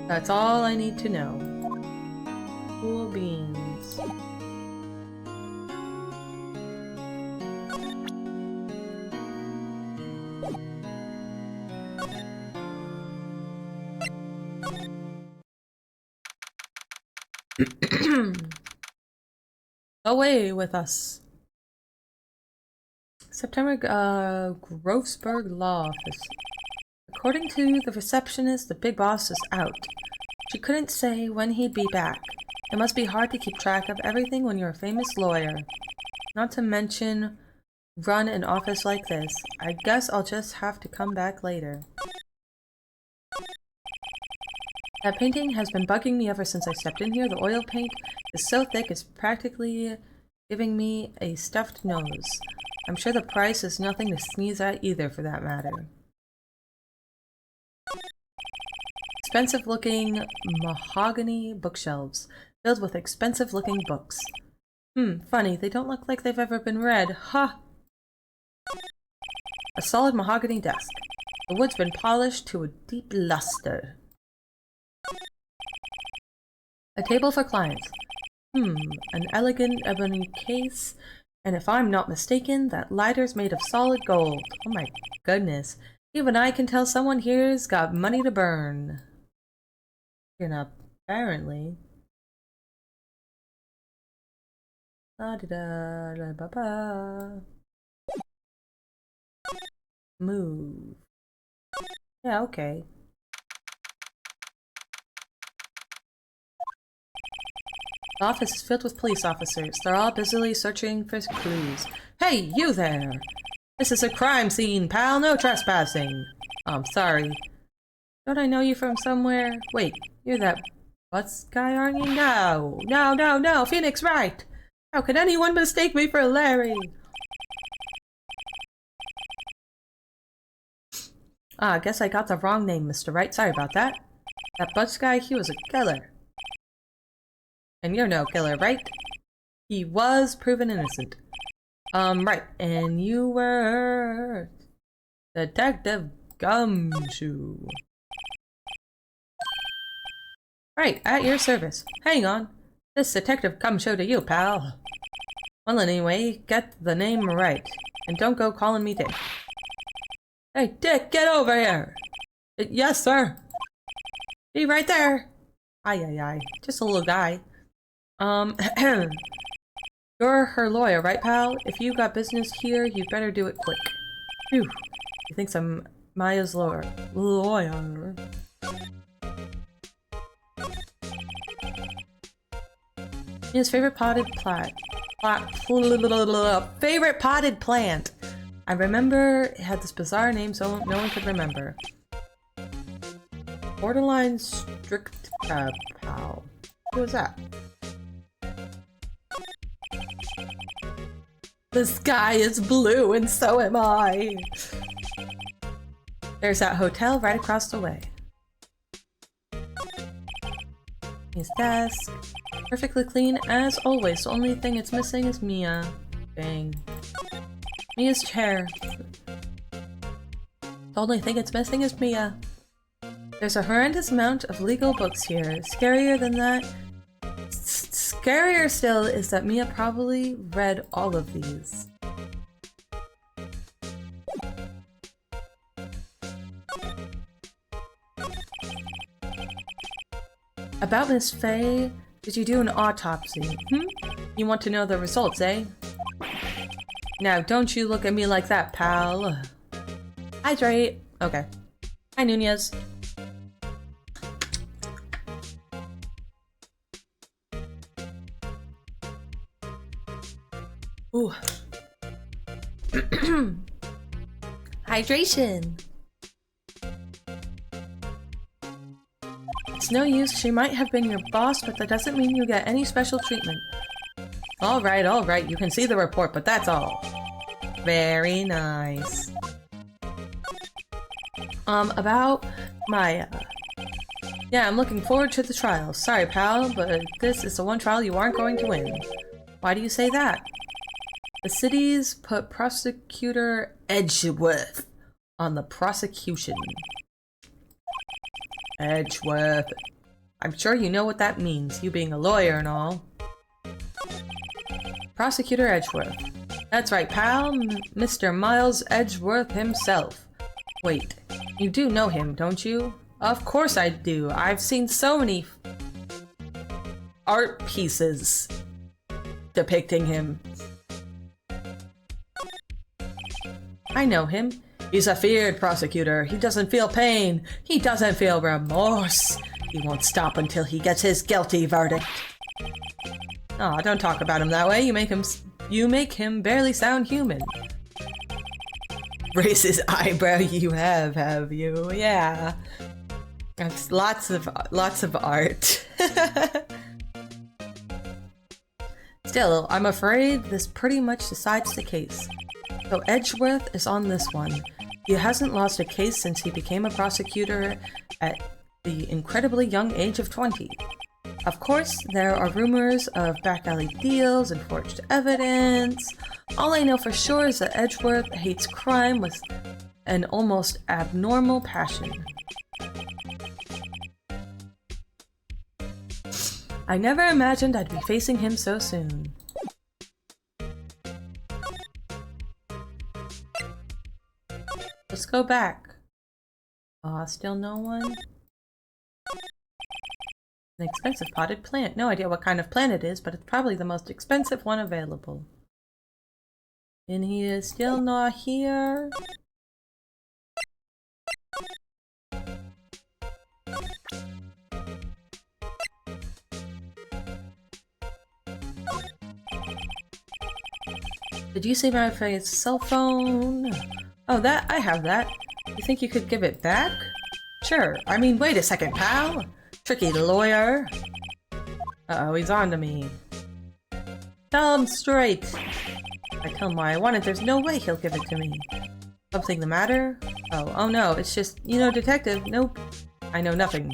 S1: That's all I need to know. Cool beans. Away with us. September, Grossberg Law Office. According to the receptionist, the big boss is out. She couldn't say when he'd be back. It must be hard to keep track of everything when you're a famous lawyer. Not to mention, run an office like this. I guess I'll just have to come back later. That painting has been bugging me ever since I stepped in here. The oil paint is so thick it's practically giving me a stuffed nose. I'm sure the price is nothing to sneeze at either, for that matter. Expensive-looking mahogany bookshelves, filled with expensive-looking books. Funny, they don't look like they've ever been read. Ha! A solid mahogany desk. The wood's been polished to a deep luster. A table for clients. An elegant ebony case. And if I'm not mistaken, that lighter's made of solid gold. Oh my goodness. Even I can tell someone here's got money to burn. Apparently. La-da-da-da-ba-ba. Move. Yeah, okay. The office is filled with police officers. They're all busily searching for clues. Hey, you there! This is a crime scene, pal. No trespassing. Oh, I'm sorry. Don't I know you from somewhere? Wait, you're that butts guy, aren't you? No! No, no, no! Phoenix Wright! How could anyone mistake me for Larry? Ah, I guess I got the wrong name, Mr. Wright. Sorry about that. That butts guy, he was a killer. And you're no killer, right? He was proven innocent. Right. And you were... Detective Gumshoe. Right, at your service. Hang on. This Detective Gumshoe to you, pal. Well, anyway, get the name right. And don't go calling me Dick. Hey, Dick, get over here! Yes, sir. Be right there. Aye. Just a little guy. You're her lawyer, right, pal? If you got business here, you'd better do it quick. Phew. He thinks I'm Maya's lawyer. His favorite potted plant. Favorite potted plant! I remember it had this bizarre name so no one could remember. Borderline strict pal. Who was that? The sky is blue and so am I. There's that hotel right across the way. His desk. Perfectly clean as always. The only thing it's missing is Mia. Dang. Mia's chair. The only thing it's missing is Mia. There's a horrendous amount of legal books here. Scarier than that. Scarier still is that Mia probably read all of these. About Miss Faye, did you do an autopsy? You want to know the results, eh? Now, don't you look at me like that, pal. Hydrate. Okay. Hi, Nunez. Ooh. Hydration. It's no use. She might have been your boss, but that doesn't mean you get any special treatment. Alright, you can see the report, but that's all. Very nice. About Maya. Yeah, I'm looking forward to the trial. Sorry, pal, but this is the one trial you aren't going to win. Why do you say that? The city's put Prosecutor Edgeworth on the prosecution. Edgeworth. I'm sure you know what that means, you being a lawyer and all. Prosecutor Edgeworth. That's right, pal. Mr. Miles Edgeworth himself. Wait, you do know him, don't you? Of course I do. I've seen so many art pieces depicting him. I know him. He's a feared prosecutor. He doesn't feel pain. He doesn't feel remorse. He won't stop until he gets his guilty verdict. Aw, don't talk about him that way. You make him barely sound human. Raise his eyebrow. You have you? Yeah. That's lots of art. Still, I'm afraid this pretty much decides the case. So Edgeworth is on this one. He hasn't lost a case since he became a prosecutor at the incredibly young age of 20. Of course, there are rumors of back alley deals and forged evidence. All I know for sure is that Edgeworth hates crime with an almost abnormal passion. I never imagined I'd be facing him so soon. Let's go back. Aw, still no one? An expensive potted plant. No idea what kind of plant it is, but it's probably the most expensive one available. And he is still not here. Did you see my friend's cell phone? Oh, that? I have that. You think you could give it back? Sure. I mean, wait a second, pal. Tricky lawyer. Uh-oh, he's on to me. Tell him straight. I tell him why I want it. There's no way he'll give it to me. Something the matter? Oh no, it's just, you know, detective. Nope. I know nothing.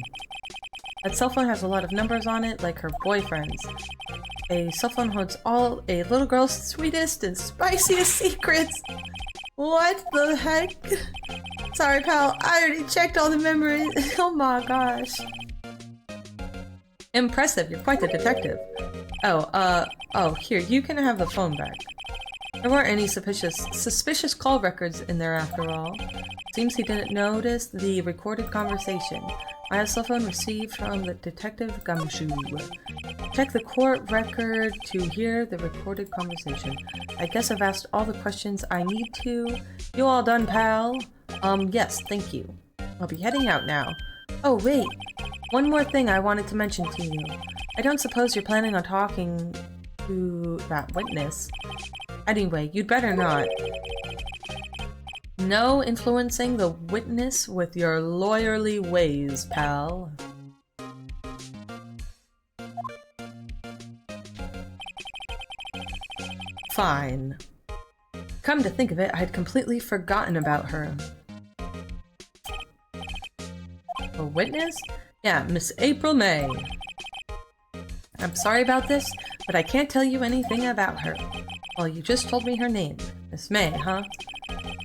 S1: That cell phone has a lot of numbers on it, like her boyfriend's. A cell phone holds all a little girl's sweetest and spiciest secrets. What the heck? Sorry, pal. I already checked all the memories. Oh my gosh. Impressive. You're quite the detective. Oh, here. You can have the phone back. There weren't any suspicious call records in there after all. Seems he didn't notice the recorded conversation. My cell phone received from the Detective Gumshoe. Check the court record to hear the recorded conversation. I guess I've asked all the questions I need to. You all done, pal? Yes, thank you. I'll be heading out now. Oh, wait. One more thing I wanted to mention to you. I don't suppose you're planning on talking to that witness. Anyway, you'd better not. No influencing the witness with your lawyerly ways, pal. Fine. Come to think of it, I had completely forgotten about her. A witness? Yeah, Miss April May. I'm sorry about this, but I can't tell you anything about her. Well, you just told me her name. Miss May, huh?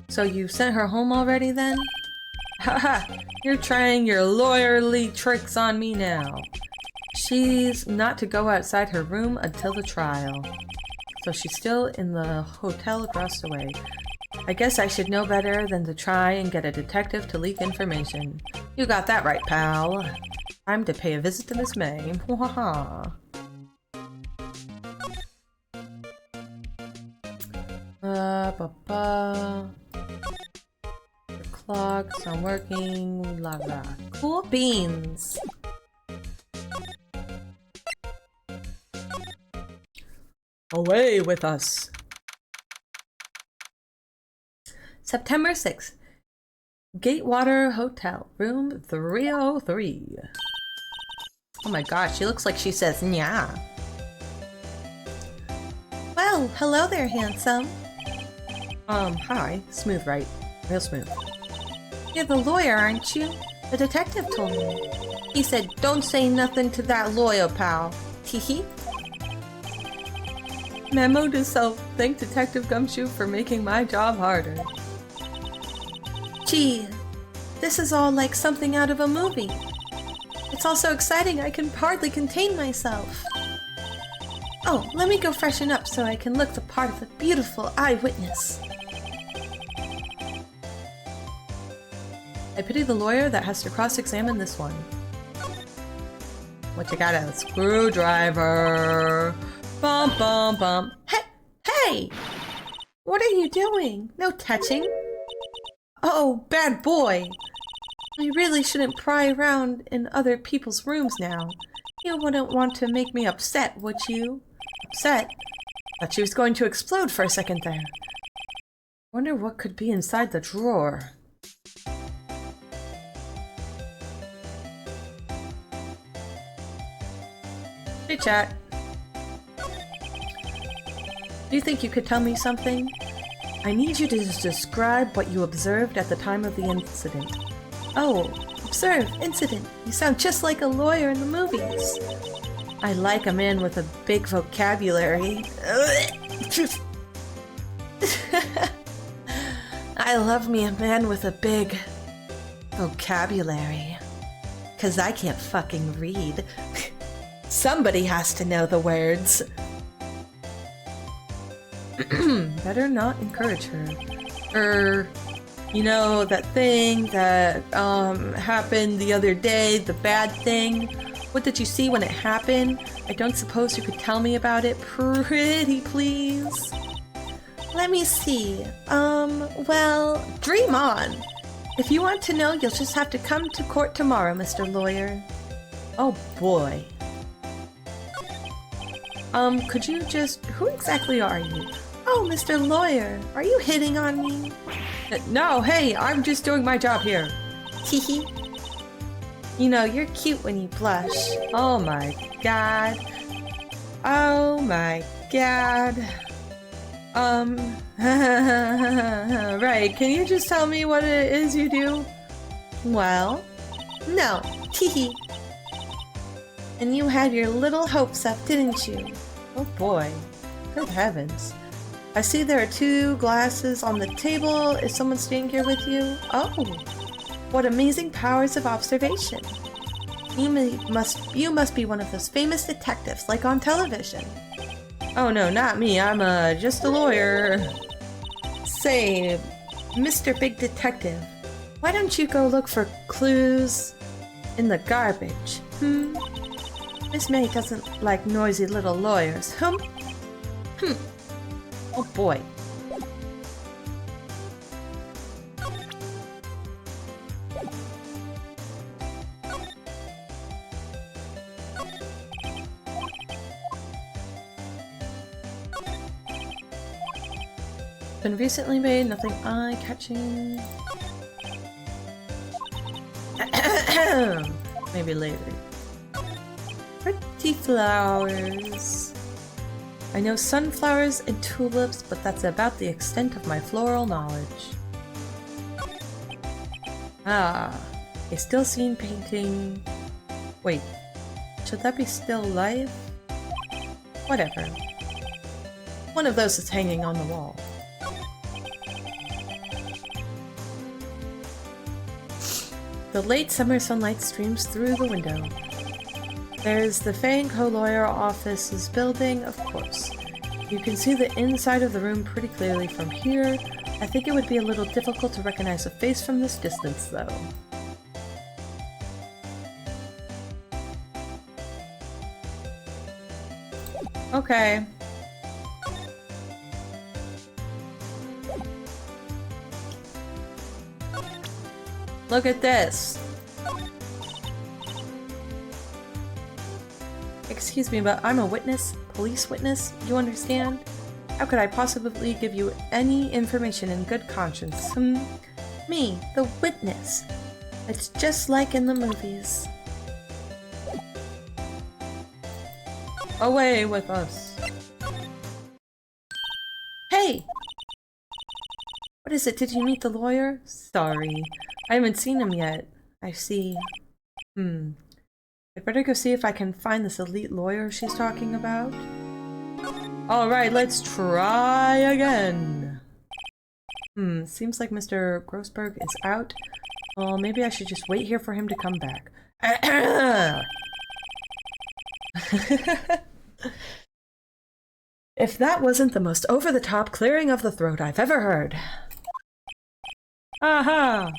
S1: So you sent her home already then? Haha, you're trying your lawyerly tricks on me now. She's not to go outside her room until the trial. So she's still in the hotel across the way. I guess I should know better than to try and get a detective to leak information. You got that right, pal. Time to pay a visit to Miss May. Mwahaha. The clock's not working. La la. Cool beans. Away with us. September 6th. Gatewater Hotel, room 303. Oh my gosh, she looks like she says nya.
S3: Well, hello there, handsome.
S1: Hi. Smooth, right? Real smooth.
S3: You're the lawyer, aren't you? The detective told me. He said, don't say nothing to that lawyer, pal. Teehee.
S1: Memo to self. Thank Detective Gumshoe for making my job harder.
S3: Gee, this is all like something out of a movie. It's all so exciting I can hardly contain myself. Oh, let me go freshen up so I can look the part of a beautiful eyewitness.
S1: I pity the lawyer that has to cross-examine this one. What you got? A screwdriver. Bum bum bum.
S3: Hey! What are you doing? No touching. Oh, bad boy. I really shouldn't pry around in other people's rooms now. You wouldn't want to make me upset, would you?
S1: Upset? Thought she was going to explode for a second there. Wonder what could be inside the drawer. Hey, chat. Do you think you could tell me something? I need you to just describe what you observed at the time of the incident.
S3: Oh, observe, incident. You sound just like a lawyer in the movies.
S1: I like a man with a big vocabulary.
S3: I love me a man with a big vocabulary. 'Cause I can't fucking read. Somebody has to know the words.
S1: Better not encourage her. You know, that thing that, happened the other day, the bad thing? What did you see when it happened? I don't suppose you could tell me about it pretty please?
S3: Let me see. Well, dream on. If you want to know, you'll just have to come to court tomorrow, Mr. Lawyer.
S1: Oh boy. Could you just... Who exactly are you?
S3: Oh, Mr. Lawyer, are you hitting on me?
S1: No, hey, I'm just doing my job here.
S3: Hehe. You know, you're cute when you blush.
S1: Oh my god. Oh my god. Right, can you just tell me what it is you do?
S3: Well, no. Teehee. And you had your little hopes up, didn't you?
S1: Oh boy. Good heavens. I see there are 2 glasses on the table. Is someone staying here with you?
S3: Oh, what amazing powers of observation. You must be one of those famous detectives, like on television.
S1: Oh no, not me. I'm just a lawyer.
S3: Say, Mr. Big Detective, why don't you go look for clues in the garbage? Miss May doesn't like noisy little lawyers.
S1: Oh boy. Been recently made, nothing eye-catching. Maybe later. Pretty flowers. I know sunflowers and tulips, but that's about the extent of my floral knowledge. Ah, a still scene painting. Wait, should that be still life? Whatever. One of those is hanging on the wall. The late summer sunlight streams through the window. There's the Fang Co-Lawyer office's building, of course. You can see the inside of the room pretty clearly from here. I think it would be a little difficult to recognize a face from this distance, though. Okay. Look at this. Excuse me, but I'm a witness, police witness, you understand? How could I possibly give you any information in good conscience?
S3: Me, the witness. It's just like in the movies.
S1: Away with us.
S3: Hey! What is it? Did you meet the lawyer?
S1: Sorry.
S3: I haven't seen him yet. I see.
S1: I'd better go see if I can find this elite lawyer she's talking about. Alright, let's try again. Seems like Mr. Grossberg is out. Well, maybe I should just wait here for him to come back. If that wasn't the most over-the-top clearing of the throat I've ever heard. Aha!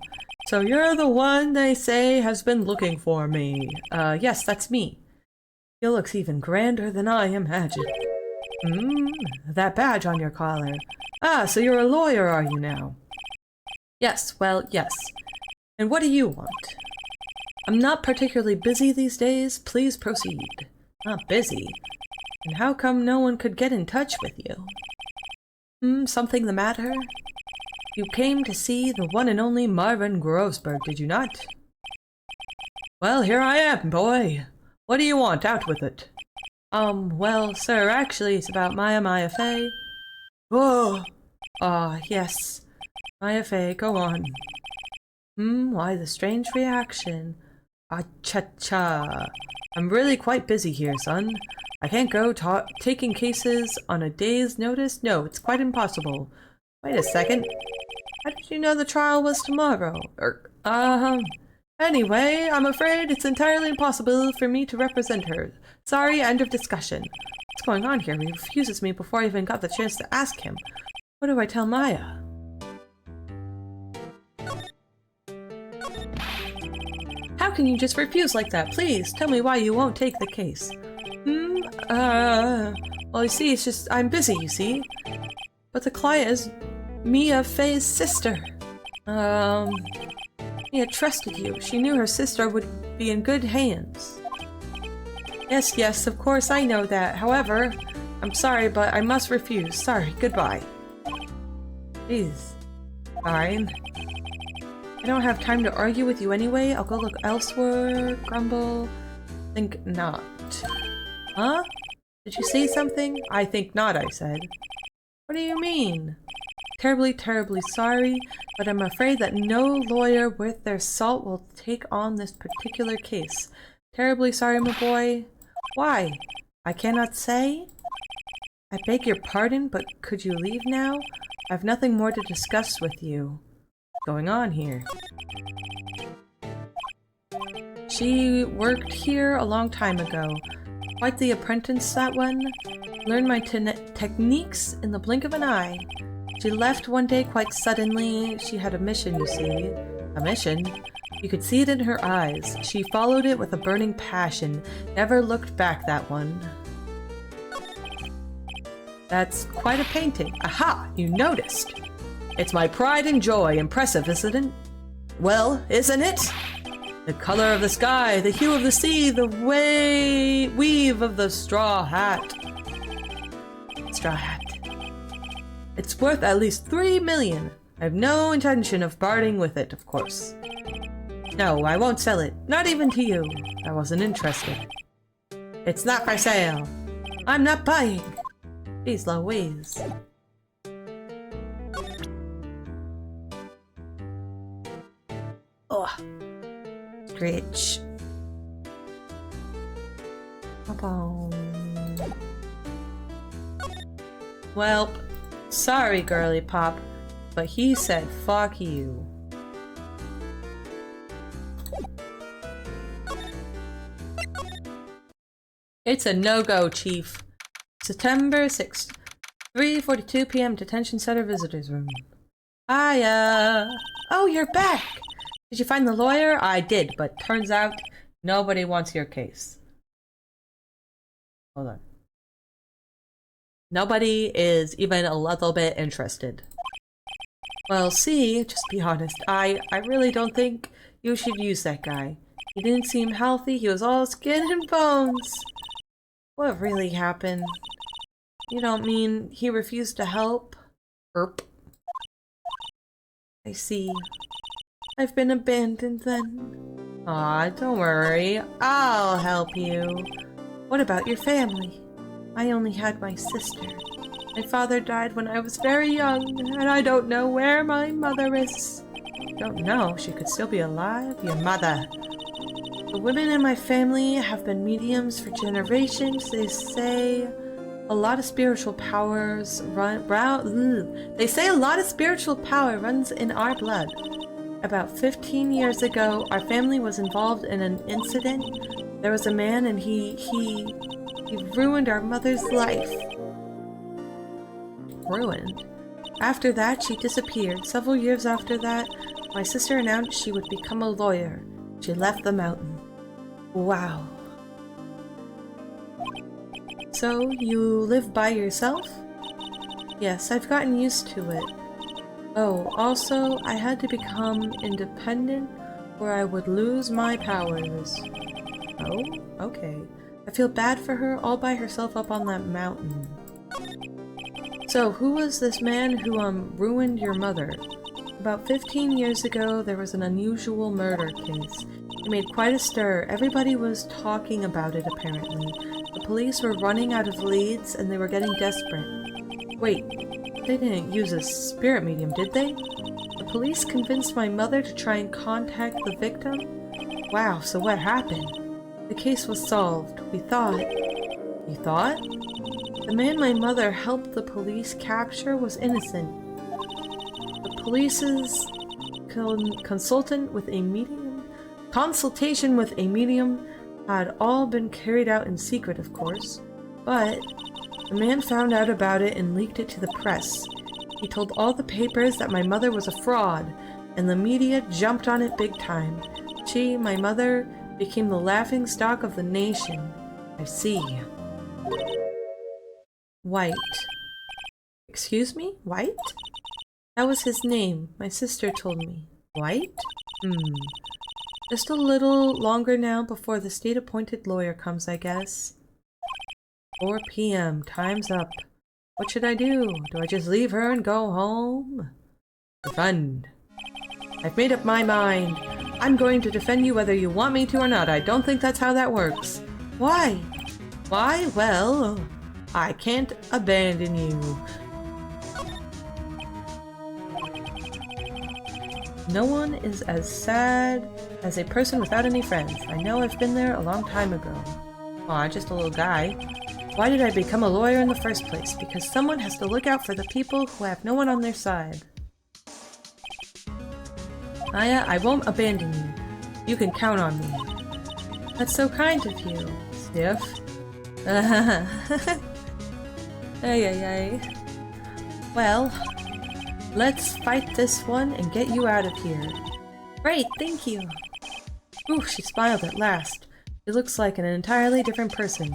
S1: So you're the one they say has been looking for me. Yes, that's me. He looks even grander than I imagined. That badge on your collar. Ah, so you're a lawyer, are you now? Yes, well, yes. And what do you want? I'm not particularly busy these days. Please proceed. Not busy? And how come no one could get in touch with you? Something the matter? You came to see the one and only Marvin Grossberg, did you not? Well, here I am, boy. What do you want? Out with it. Well, sir, actually, it's about Maya Fey. Whoa! Yes. Maya Fey, go on. Why the strange reaction? Cha-cha. I'm really quite busy here, son. I can't go taking cases on a day's notice. No, it's quite impossible. Wait a second. How did you know the trial was tomorrow? Anyway, I'm afraid it's entirely impossible for me to represent her. Sorry, end of discussion. What's going on here? He refuses me before I even got the chance to ask him. What do I tell Maya? How can you just refuse like that? Please, tell me why you won't take the case. Well, you see, it's just, I'm busy, you see. But the client is Mia Fey's sister. Mia trusted you. She knew her sister would be in good hands. Yes, of course, I know that. However, I'm sorry, but I must refuse. Sorry, goodbye. Jeez. Fine. I don't have time to argue with you anyway. I'll go look elsewhere. Grumble. Think not. Huh? Did you say something? I think not, I said. What do you mean? Terribly, terribly sorry, but I'm afraid that no lawyer worth their salt will take on this particular case. Terribly sorry, my boy. Why? I cannot say? I beg your pardon, but could you leave now? I have nothing more to discuss with you. What's going on here? She worked here a long time ago. Quite the apprentice, that one. Learned my techniques in the blink of an eye. She left one day quite suddenly. She had a mission, you see. A mission? You could see it in her eyes. She followed it with a burning passion. Never looked back, that one. That's quite a painting. Aha! You noticed! It's my pride and joy. Impressive, isn't it? Well, isn't it? The color of the sky, the hue of the sea, the weave of the straw hat. Straw hat. It's worth at least 3 million. I have no intention of parting with it, of course. No, I won't sell it. Not even to you. I wasn't interested. It's not for sale. I'm not buying. Jeez Louise. Ugh. Scritch. Well, sorry, girly pop, but he said fuck you. It's a no-go, Chief. September 6th, 3:42 p.m. Detention Center Visitors Room. Hiya! Oh, you're back! Did you find the lawyer? I did, but turns out nobody wants your case. Hold on. Nobody is even a little bit interested. Well, see, just be honest. I really don't think you should use that guy. He didn't seem healthy. He was all skin and bones. What really happened? You don't mean he refused to help? Erp. I see. I've been abandoned then. Aw, don't worry. I'll help you. What about your family?
S3: I only had my sister. My father died when I was very young, and I don't know where my mother is.
S1: Don't know. She could still be alive. Your mother.
S3: The women in my family have been mediums for generations. They say a lot of spiritual powers They say a lot of spiritual power runs in our blood. About 15 years ago, our family was involved in an incident. There was a man and he ruined our mother's life.
S1: Ruined?
S3: After that, she disappeared. Several years after that, my sister announced she would become a lawyer. She left the mountain.
S1: Wow.
S3: So, you live by yourself? Yes, I've gotten used to it. Oh, also, I had to become independent or I would lose my powers.
S1: Oh, okay.
S3: I feel bad for her all by herself up on that mountain. So, who was this man who, ruined your mother? About 15 years ago, there was an unusual murder case. It made quite a stir. Everybody was talking about it, apparently. The police were running out of leads, and they were getting desperate.
S1: Wait, they didn't use a spirit medium, did they?
S3: The police convinced my mother to try and contact the victim.
S1: Wow, so what happened?
S3: The case was solved. We thought.
S1: You thought?
S3: The man my mother helped the police capture was innocent. The police's consultation with a medium had all been carried out in secret, of course. But the man found out about it and leaked it to the press. He told all the papers that my mother was a fraud, and the media jumped on it big time. She, my mother, became the laughingstock of the nation.
S1: I see.
S3: White.
S1: Excuse me? White?
S3: That was his name. My sister told me.
S1: White?
S3: Just a little longer now before the state-appointed lawyer comes, I guess.
S1: 4 p.m. Time's up. What should I do? Do I just leave her and go home? Defend. I've made up my mind. I'm going to defend you whether you want me to or not. I don't think that's how that works.
S3: Why?
S1: Why? Well, I can't abandon you. No one is as sad as a person without any friends. I know, I've been there a long time ago. Aw, just a little guy. Why did I become a lawyer in the first place? Because someone has to look out for the people who have no one on their side. Aya, I won't abandon you. You can count on me.
S3: That's so kind of you.
S1: Stiff.
S3: Ay.
S1: Well, let's fight this one and get you out of here.
S3: Great, thank you.
S1: Ooh, she smiled at last. She looks like an entirely different person.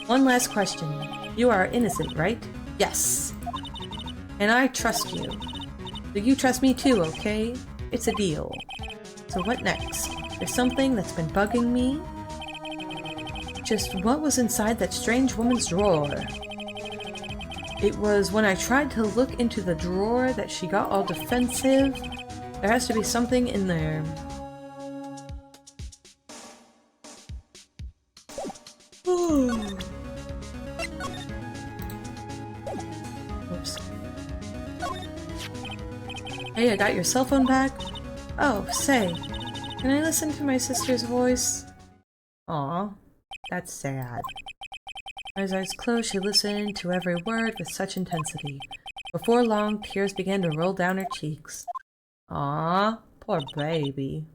S1: One last question. You are innocent, right?
S3: Yes.
S1: And I trust you. So you trust me too, okay? It's a deal. So what next? There's something that's been bugging me. Just what was inside that strange woman's drawer? It was when I tried to look into the drawer that she got all defensive. There has to be something in there. Oops. Hey, I got your cell phone back?
S3: Oh, say, can I listen to my sister's voice?
S1: Aw, that's sad.
S3: As eyes closed, she listened to every word with such intensity.
S1: Before long, tears began to roll down her cheeks. Aw, poor baby.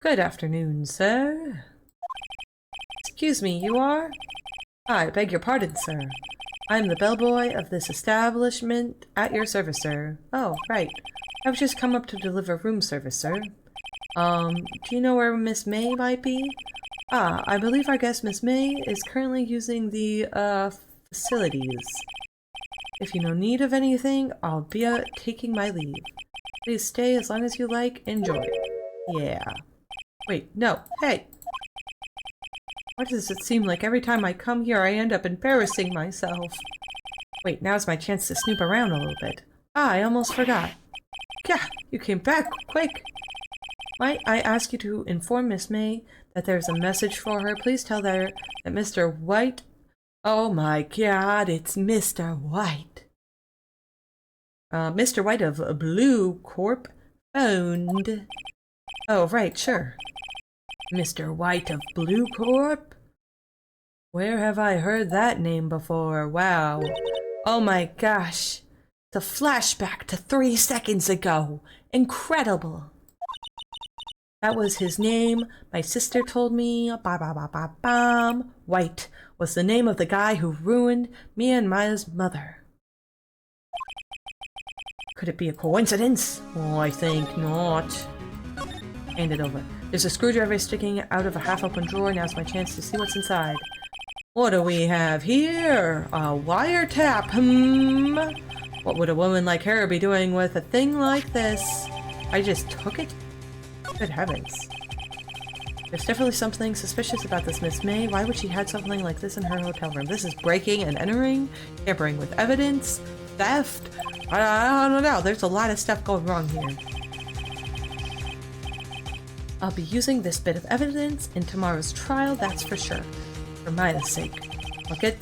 S1: Good afternoon, sir.
S3: Excuse me, you are?
S1: I beg your pardon, sir. I'm the bellboy of this establishment at your service, sir. Oh, right. I've just come up to deliver room service, sir. Do you know where Miss May might be? Ah, I believe our guest Miss May is currently using the, facilities. If you know need of anything, I'll be taking my leave. Please stay as long as you like. Enjoy. Yeah. Wait, no. Hey! Why does it seem like every time I come here I end up embarrassing myself? Wait, now's my chance to snoop around a little bit. Ah, I almost forgot. Yeah, you came back quick. Might I ask you to inform Miss May that there's a message for her? Please tell her that Mr. White... Oh my god, it's Mr. White. Mr. White of Blue Corp phoned. Oh, right, sure. Mr. White of Blue Corp? Where have I heard that name before? Wow. Oh my gosh. The flashback to 3 seconds ago. Incredible. That was his name. My sister told me. Ba-ba-ba-ba-bam. White was the name of the guy who ruined me and Maya's mother. Could it be a coincidence? Oh, I think not. Hand it over. There's a screwdriver sticking out of a half-open drawer. Now's my chance to see what's inside. What do we have here? A wiretap. What would a woman like her be doing with a thing like this? I just took it? Good heavens. There's definitely something suspicious about this Miss May. Why would she have something like this in her hotel room? This is breaking and entering, tampering with evidence, theft. I don't know. There's a lot of stuff going wrong here. I'll be using this bit of evidence in tomorrow's trial, that's for sure. For Maya's sake. I'll get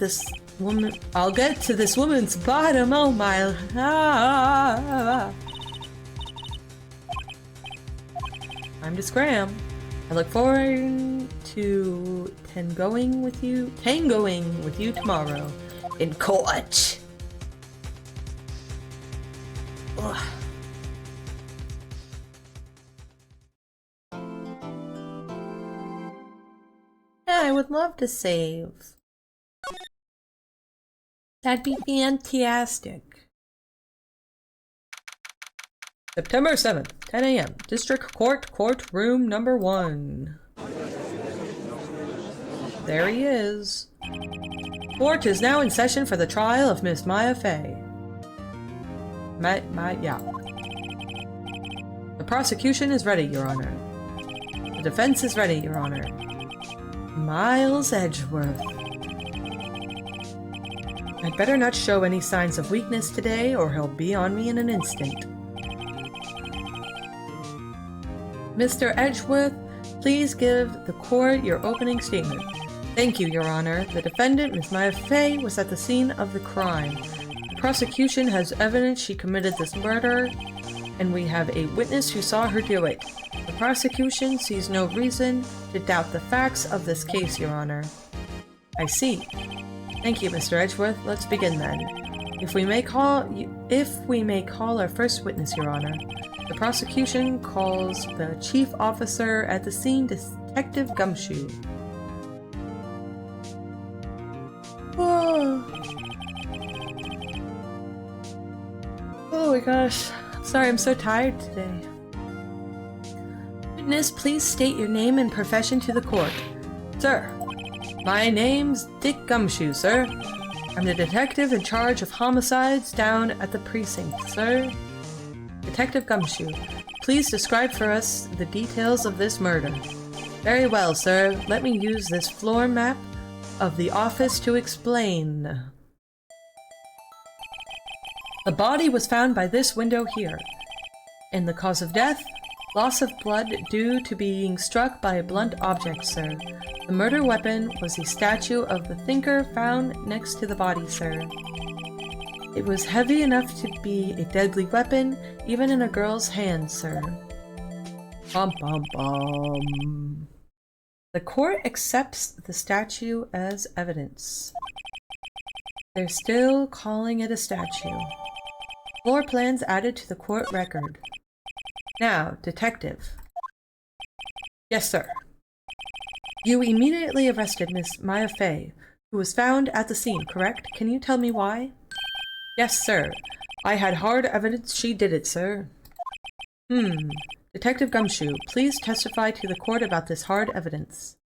S1: to this woman's bottom, oh my... Time to scram. I look forward to tangoing with you tomorrow in court. Ugh. Yeah, I would love to save. That'd be fantastic. September 7th, 10 a.m. District Court, courtroom number 1. There he is. Court is now in session for the trial of Miss Maya Fey. Yeah. The prosecution is ready, Your Honor. The defense is ready, Your Honor. Miles Edgeworth. I'd better not show any signs of weakness today, or he'll be on me in an instant. Mr. Edgeworth, please give the court your opening statement. Thank you, Your Honor. The defendant, Miss Maya Fey, was at the scene of the crime. The prosecution has evidence she committed this murder, and we have a witness who saw her do it. The prosecution sees no reason to doubt the facts of this case, Your Honor. I see. Thank you, Mr. Edgeworth. Let's begin then. If we may call our first witness, Your Honor. The prosecution calls the chief officer at the scene, Detective Gumshoe. Oh my gosh. Sorry, I'm so tired today. Witness, please state your name and profession to the court. Sir, my name's Dick Gumshoe, sir. I'm the detective in charge of homicides down at the precinct, sir. Detective Gumshoe, please describe for us the details of this murder. Very well, sir. Let me use this floor map of the office to explain. The body was found by this window here. And the cause of death? Loss of blood due to being struck by a blunt object, sir. The murder weapon was a statue of the thinker found next to the body, sir. It was heavy enough to be a deadly weapon, even in a girl's hand, sir. Bum bum bum. The court accepts the statue as evidence. They're still calling it a statue. Floor plans added to the court record. Now, detective. Yes, sir. You immediately arrested Miss Maya Fey, who was found at the scene, correct? Can you tell me why? Yes, sir. I had hard evidence she did it, sir. Detective Gumshoe, please testify to the court about this hard evidence.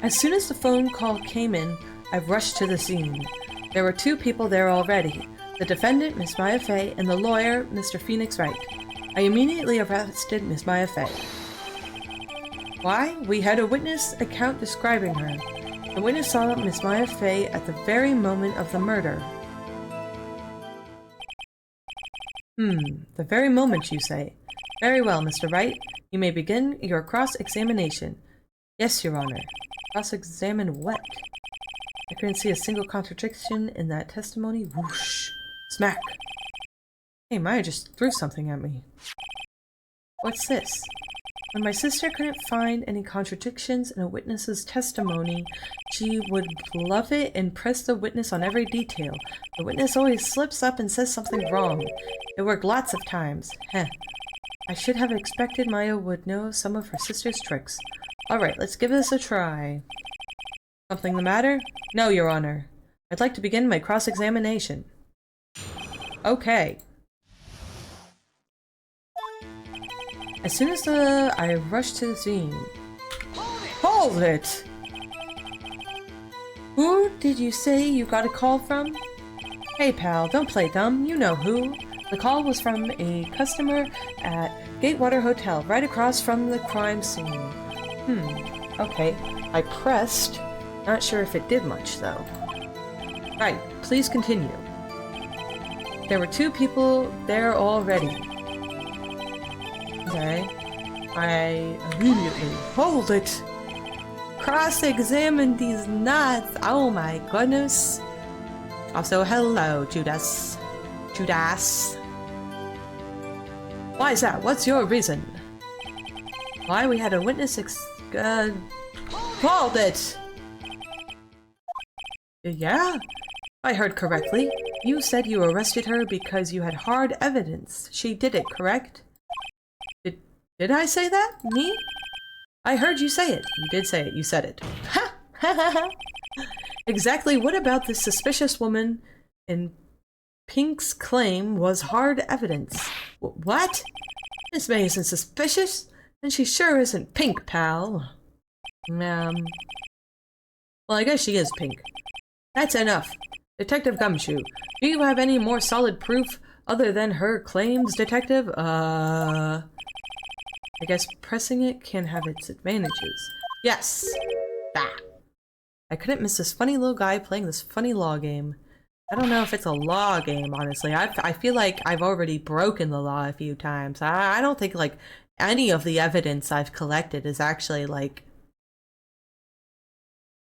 S1: As soon as the phone call came in, I rushed to the scene. There were 2 people there already, the defendant, Miss Maya Fey, and the lawyer, Mr. Phoenix Wright. I immediately arrested Miss Maya Fey. Why? We had a witness account describing her. The witness saw Miss Maya Fey at the very moment of the murder. The very moment, you say. Very well, Mr. Wright. You may begin your cross-examination. Yes, Your Honor. Cross-examine what? I couldn't see a single contradiction in that testimony. Whoosh. Smack. Hey, Maya just threw something at me. What's this? When my sister couldn't find any contradictions in a witness's testimony, she would bluff it and press the witness on every detail. The witness always slips up and says something wrong. It worked lots of times. Heh. I should have expected Maya would know some of her sister's tricks. Alright, let's give this a try. Something the matter? No, Your Honor. I'd like to begin my cross-examination. Okay. As soon as I rushed to the scene... Hold it! Who did you say you got a call from? Hey pal, don't play dumb, you know who. The call was from a customer at Gatewater Hotel, right across from the crime scene. Okay. I pressed. Not sure if it did much, though. Right, please continue. There were 2 people there already. Okay. I immediately... Hold it! Cross-examine these nuts! Oh my goodness! Also, hello, Judas. Judas. Why is that? What's your reason? Why we had a witness Hold it! Yeah? I heard correctly. You said you arrested her because you had hard evidence. She did it, correct? Did I say that? Me? I heard you say it. You did say it. You said it. Ha! Ha ha ha! Exactly what about this suspicious woman in Pink's claim was hard evidence? What? Miss May isn't suspicious? And she sure isn't Pink, pal. Well, I guess she is Pink. That's enough. Detective Gumshoe, do you have any more solid proof other than her claims, Detective? I guess pressing it can have its advantages. Yes! That. I couldn't miss this funny little guy playing this funny law game. I don't know if it's a law game, honestly. I feel like I've already broken the law a few times. I don't think, like, any of the evidence I've collected is actually, like,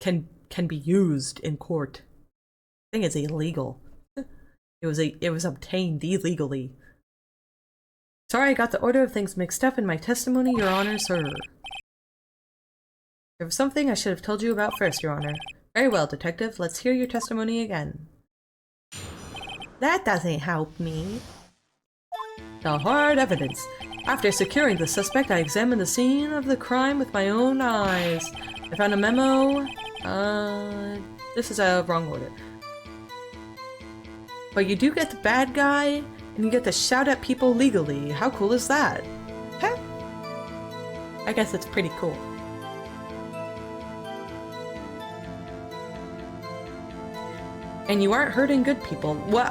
S1: can be used in court. I think it's illegal. It was obtained illegally. Sorry I got the order of things mixed up in my testimony, Your Honor, sir. There was something I should have told you about first, Your Honor. Very well, Detective. Let's hear your testimony again. That doesn't help me. The hard evidence. After securing the suspect, I examined the scene of the crime with my own eyes. I found a memo. This is a wrong order. But you do get the bad guy, and you get to shout at people legally. How cool is that? Huh? I guess it's pretty cool. And you aren't hurting good people. Well,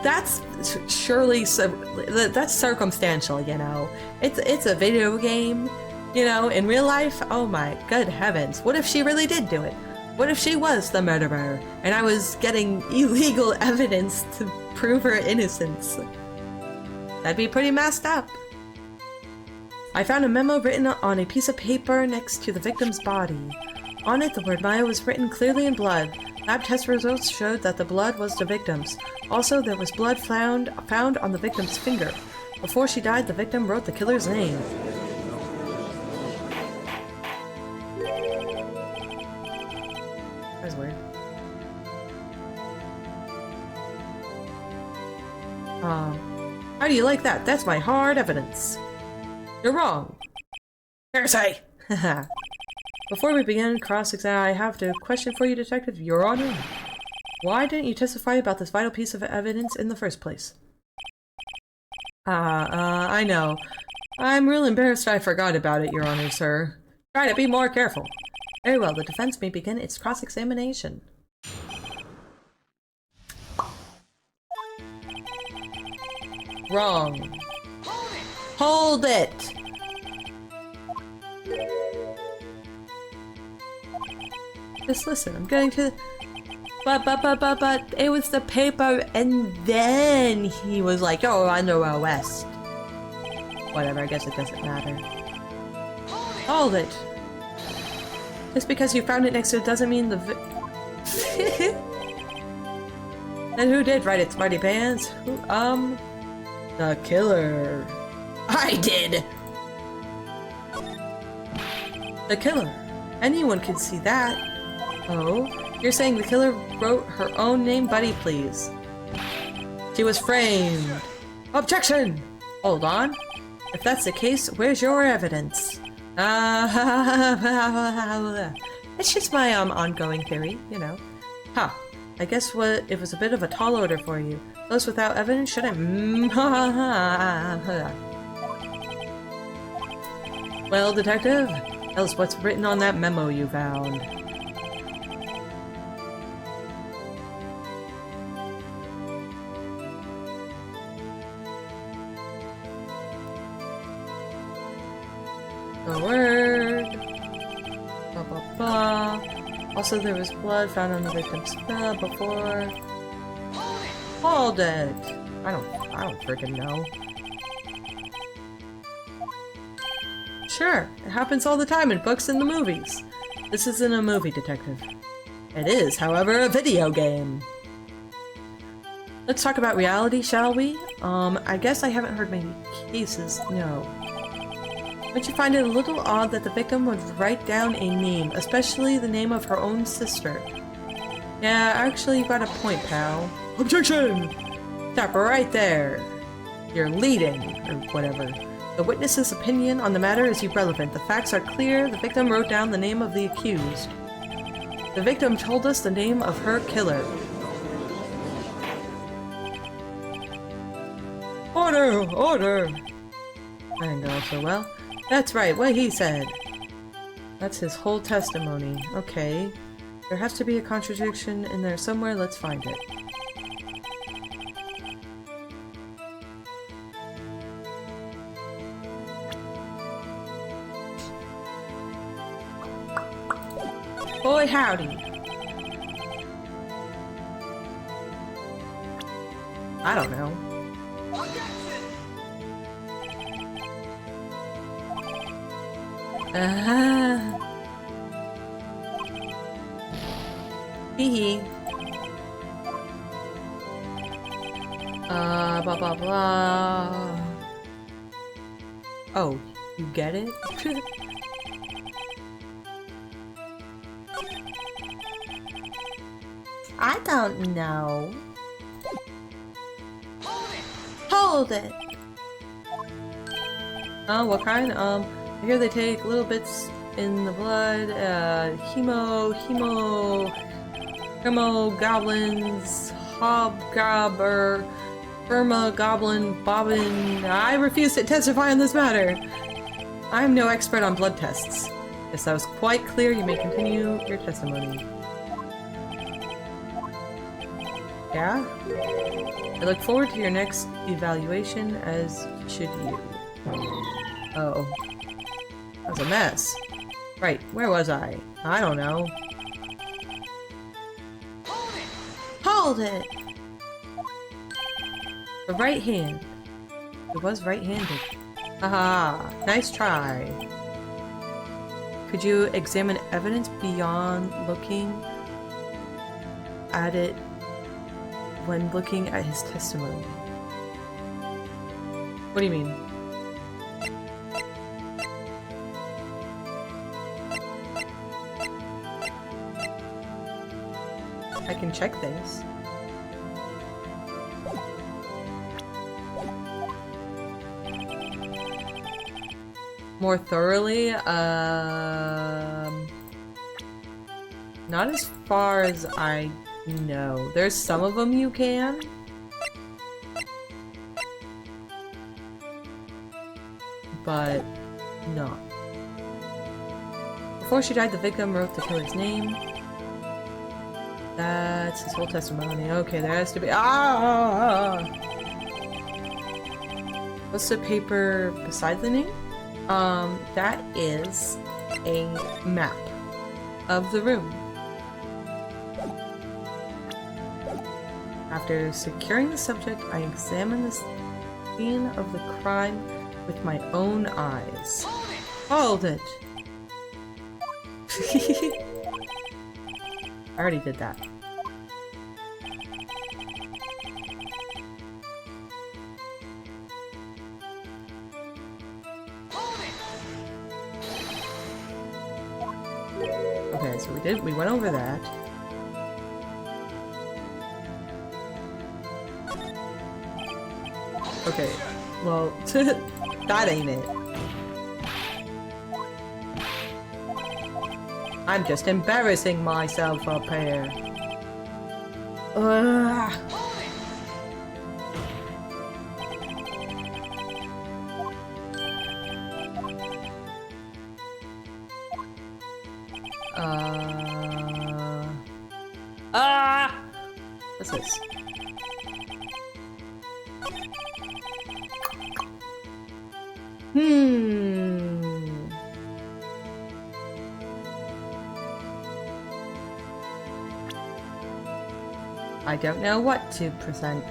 S1: that's surely that's circumstantial, you know. It's a video game, you know. In real life, oh my good heavens! What if she really did do it? What if she was the murderer, and I was getting illegal evidence to prove her innocence? That'd be pretty messed up. I found a memo written on a piece of paper next to the victim's body. On it, the word Maya was written clearly in blood. Lab test results showed that the blood was the victim's. Also, there was blood found on the victim's finger. Before she died, the victim wrote the killer's name. That's weird. How do you like that? That's my hard evidence. You're wrong. Hearsay! Haha. Before we begin cross-exam, I have a question for you, Detective. Your Honor. Why didn't you testify about this vital piece of evidence in the first place? I know. I'm real embarrassed I forgot about it, Your Honor, sir. Try to be more careful. Very well, the defense may begin its cross-examination. Wrong. Hold it! Just listen, I'm getting to the... But, it was the paper, and then he was like, oh, under arrest. Whatever, I guess it doesn't matter. Hold it! Just because you found it next to it doesn't mean the And who did write it, Smarty Pants? Who, the killer. I did! The killer. Anyone can see that. Oh? You're saying the killer wrote her own name? Buddy, please. She was framed. Objection! Hold on. If that's the case, where's your evidence? It's just my, ongoing theory, you know. Huh. I guess it was a bit of a tall order for you. Those without evidence shouldn't... Well, detective, tell us what's written on that memo you found. The word. Blah blah blah. Also, there was blood found on the victim's bed before. Hold it. I don't freaking know. Sure, it happens all the time in books and the movies. This isn't a movie, detective. It is, however, a video game. Let's talk about reality, shall we? I guess I haven't heard many cases, no. Don't you find it a little odd that the victim would write down a name, especially the name of her own sister? Yeah, actually, you got a point, pal. Objection! Stop right there. You're leading, or whatever. The witness's opinion on the matter is irrelevant. The facts are clear. The victim wrote down the name of the accused. The victim told us the name of her killer. Order! Order! I didn't go so well. That's right, what he said. That's his whole testimony. Okay. There has to be a contradiction in there somewhere. Let's find it. Boy, howdy. I don't know. Hee blah blah blah. Oh, you get it? I don't know. Hold it! What kind? I hear they take little bits in the blood, goblins, hobgobber, goblin, bobbin. I refuse to testify on this matter. I am no expert on blood tests. Yes, that was quite clear. You may continue your testimony. Yeah? I look forward to your next evaluation, as should you. Oh. That was a mess. Right, where was I? I don't know. Hold it! The right hand. It was right-handed. Haha, nice try. Could you examine evidence beyond looking at it when looking at his testimony? What do you mean? I can check things. More thoroughly? Not as far as I know. There's some of them you can. But no. Before she died, the victim wrote the killer's name. That's his whole testimony. Okay, there has to be. Ah! What's the paper beside the name? That is a map of the room. After securing the subject, I examined the scene of the crime with my own eyes. Hold it! I already did that. Okay, so we went over that. Okay, well, that ain't it. I'm just embarrassing myself up here. Ugh. What's this? I don't know what to present.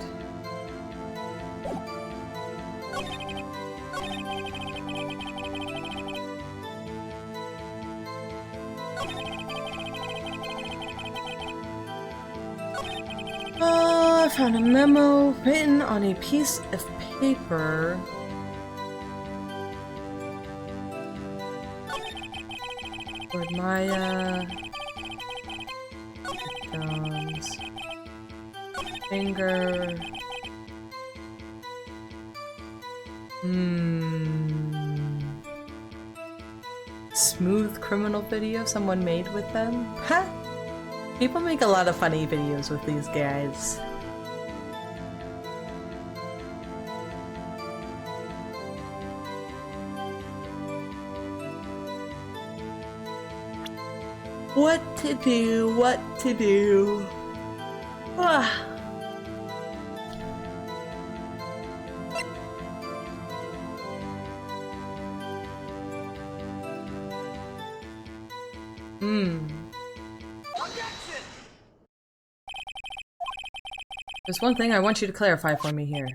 S1: I found a memo written on a piece of paper. Lord Maya. Victims. Finger. Smooth criminal video someone made with them? Ha! People make a lot of funny videos with these guys. What to do? What to do? Ah. There's one thing I want you to clarify for me here.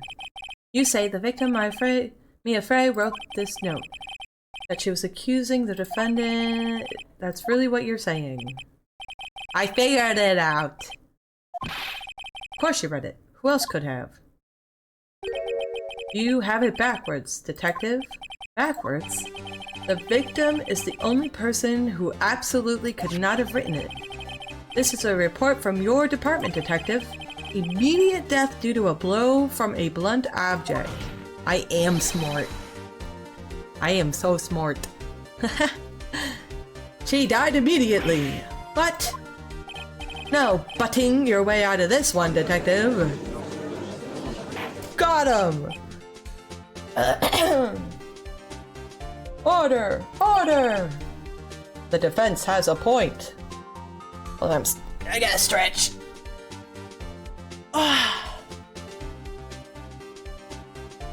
S1: You say the victim, Mia Frey, wrote this note. That she was accusing the defendant. That's really what you're saying. I figured it out. Of course you read it. Who else could have? You have it backwards, detective. Backwards? The victim is the only person who absolutely could not have written it. This is a report from your department, detective. Immediate death due to a blow from a blunt object. I am smart. I am so smart. She died immediately. But no butting your way out of this one, detective. Got him! Order! Order! The defense has a point. Well, I gotta stretch.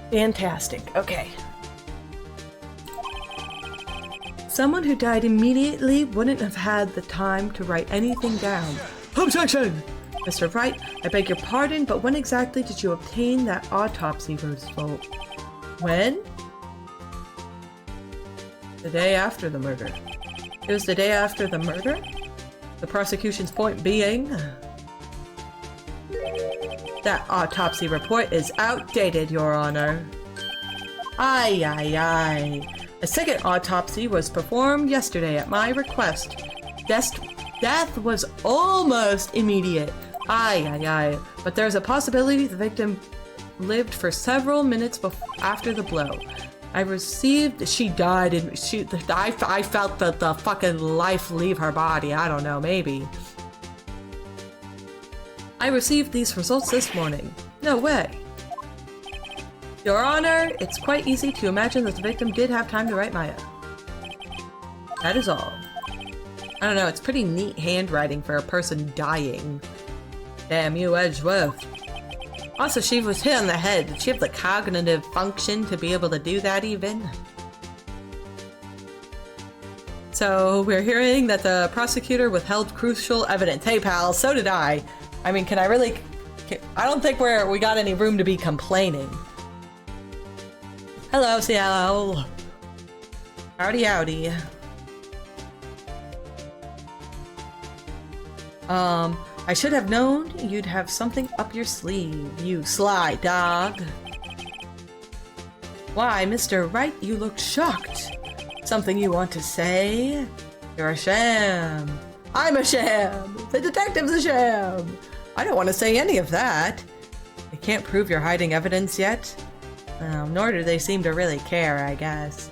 S1: Fantastic. Okay. Someone who died immediately wouldn't have had the time to write anything down. Objection! Mr. Wright, I beg your pardon, but when exactly did you obtain that autopsy result? When? The day after the murder. It was the day after the murder? The prosecution's point being... That autopsy report is outdated, Your Honor. Aye, aye, aye. A second autopsy was performed yesterday at my request. Death was almost immediate. Aye, aye, aye. But there's a possibility the victim lived for several minutes after the blow. She died and I felt the fucking life leave her body. I don't know, maybe. I received these results this morning. No way. Your Honor, it's quite easy to imagine that the victim did have time to write Maya. That is all. I don't know, it's pretty neat handwriting for a person dying. Damn you, Edgeworth. Also, she was hit on the head. Did she have the cognitive function to be able to do that even? So, we're hearing that the prosecutor withheld crucial evidence. Hey pal, so did I. I mean, can I really I don't think we got any room to be complaining. Hello, Seattle. Howdy, howdy. I should have known you'd have something up your sleeve, you sly dog. Why, Mr. Wright, you look shocked. Something you want to say? You're a sham. I'm a sham. The detective's a sham. I don't want to say any of that. They can't prove you're hiding evidence yet. Nor do they seem to really care, I guess.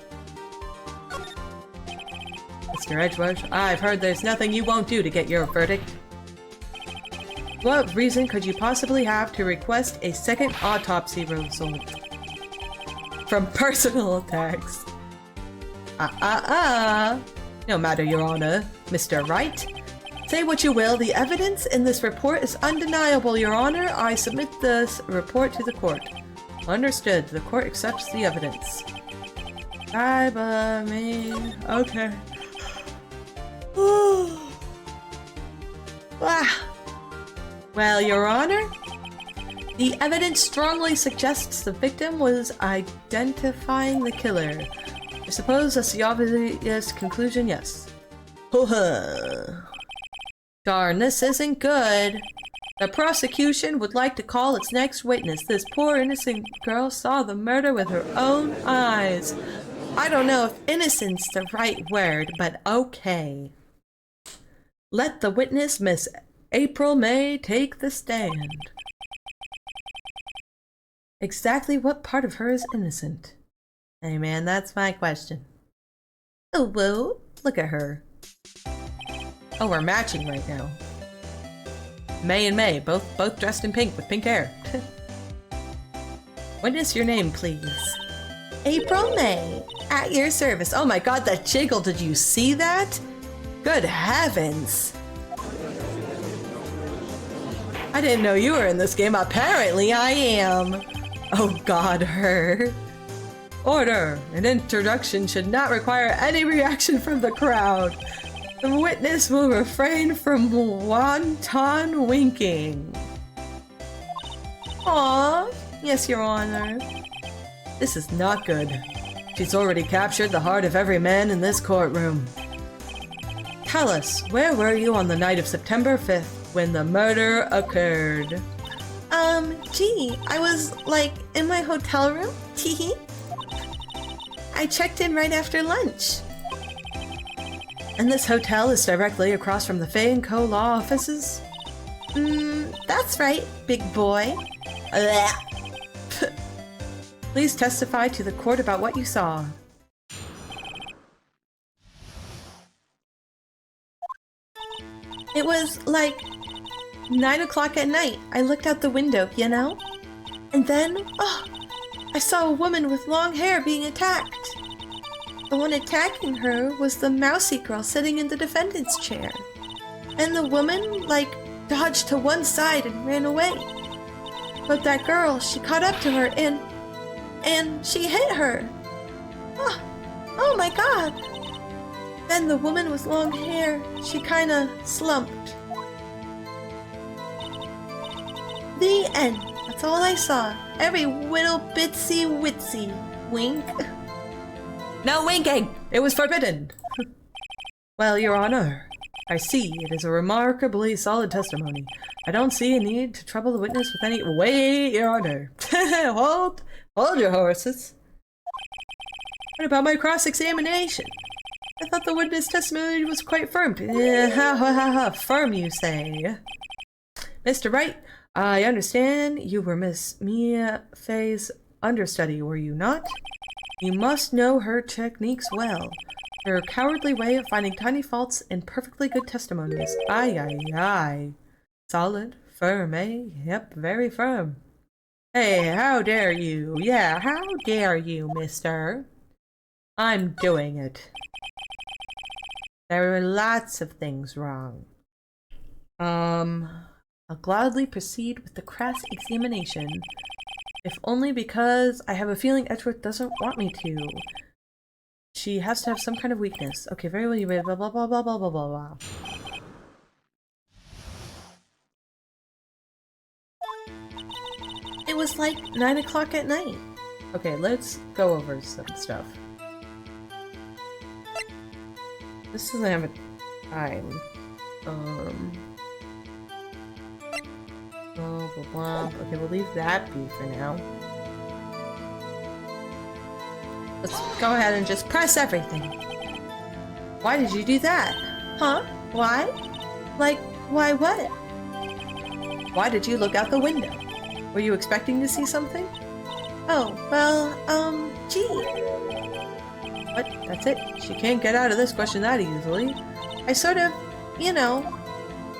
S1: Mr. Edgeworth, I've heard there's nothing you won't do to get your verdict. What reason could you possibly have to request a second autopsy result? From personal attacks. No matter, Your Honor. Mr. Wright. Say what you will, the evidence in this report is undeniable, Your Honor. I submit this report to the court. Understood. The court accepts the evidence. Bye bye me. Okay. Well, Your Honor, the evidence strongly suggests the victim was identifying the killer. I suppose that's the obvious conclusion, yes. Darn, this isn't good. The prosecution would like to call its next witness. This poor innocent girl saw the murder with her own eyes. I don't know if innocent's the right word, but okay. Let the witness, Miss AllyMae, take the stand. Exactly what part of her is innocent? Hey man, that's my question. Oh, whoa, look at her. Oh, we're matching right now. May and May, both dressed in pink with pink hair. Witness, your name, please. AllyMae, at your service. Oh my god, that jiggle, did you see that? Good heavens. I didn't know you were in this game. Apparently I am. Oh god, her. Order. An introduction should not require any reaction from the crowd. The witness will refrain from wanton winking. Aww. Yes, Your Honor. This is not good. She's already captured the heart of every man in this courtroom. Tell us, where were you on the night of September 5th when the murder occurred?
S3: Gee, I was, like, in my hotel room. Teehee. I checked in right after lunch.
S1: And this hotel is directly across from the Fay & Co. law offices?
S3: That's right, big boy.
S1: Please testify to the court about what you saw.
S3: It was, like, 9 o'clock at night. I looked out the window, you know? And then, I saw a woman with long hair being attacked. The one attacking her was the mousy girl sitting in the defendant's chair. And the woman, like, dodged to one side and ran away. But that girl, she caught up to her and she hit her. Oh my god. Then the woman with long hair, she kinda slumped. The end. That's all I saw. Every little bitsy witsy wink.
S1: No winking! It was forbidden! Well, Your Honor, I see it is a remarkably solid testimony. I don't see a need to trouble the witness with any— Wait, Your Honor. Hold your horses. What about my cross-examination? I thought the witness testimony was quite firm. Firm, you say? Mr. Wright, I understand you were Miss Mia Fay's understudy, were you not? You must know her techniques well. Her cowardly way of finding tiny faults in perfectly good testimonies. Aye. Solid, firm, eh? Yep, very firm. Hey, how dare you? Yeah, how dare you, mister? I'm doing it. There are lots of things wrong. I'll gladly proceed with the crass examination. If only because I have a feeling Edgeworth doesn't want me to. She has to have some kind of weakness. Okay, very well, you blah blah blah blah blah blah blah.
S3: was like 9 o'clock at night.
S1: Okay, let's go over some stuff. This doesn't have a time. Blah, blah, blah. Okay, we'll leave that be for now. Let's go ahead and just press everything. Why did you do that?
S3: Huh? Why? Like, why what?
S1: Why did you look out the window? Were you expecting to see something?
S3: Oh, well, gee.
S1: What? That's it? She can't get out of this question that easily.
S3: I sort of, you know,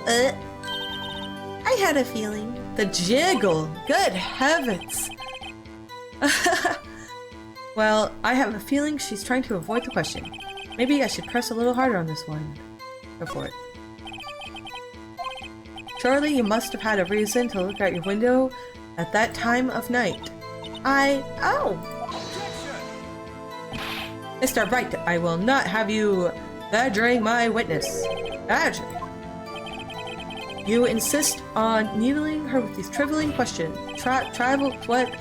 S3: I had a feeling.
S1: The jiggle! Good heavens! Well, I have a feeling she's trying to avoid the question. Maybe I should press a little harder on this one. Go for it. Surely you must have had a reason to look out your window at that time of night.
S3: Oh!
S1: Mr. Wright, I will not have you badgering my witness. Badger! You insist on needling her with these trivial questions. Tribal, what?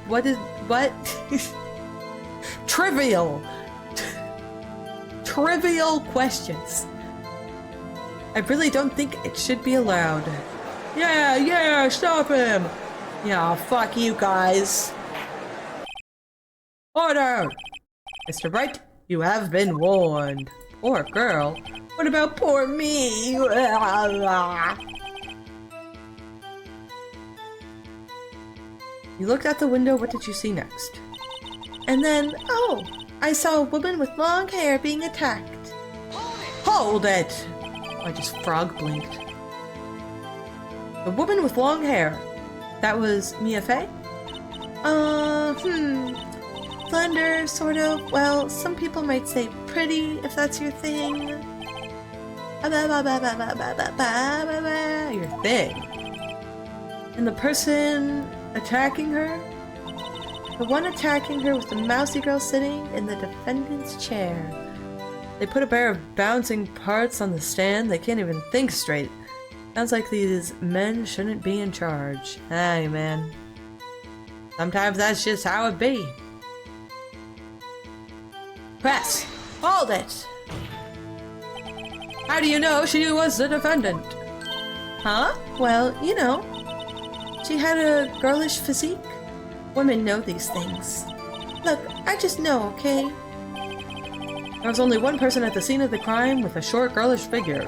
S1: What is, what? Trivial! Trivial questions. I really don't think it should be allowed. Yeah, stop him! Yeah, fuck you guys. Order! Mr. Wright, you have been warned. Poor girl. What about poor me? You looked out the window, what did you see next?
S3: And then, oh, I saw a woman with long hair being attacked.
S1: Hold it! I just frog blinked. The woman with long hair. That was Mia Fey?
S3: Slender, sort of. Well, some people might say pretty, if that's your thing.
S1: Your thing. And the person attacking her?
S3: The one attacking her was the mousy girl sitting in the defendant's chair.
S1: They put a pair of bouncing parts on the stand. They can't even think straight. Sounds like these men shouldn't be in charge. Hey, man. Sometimes that's just how it be. Press! Hold it! How do you know she was the defendant?
S3: Huh? Well, you know. She had a girlish physique. Women know these things. Look, I just know, okay?
S1: There was only one person at the scene of the crime with a short, girlish figure.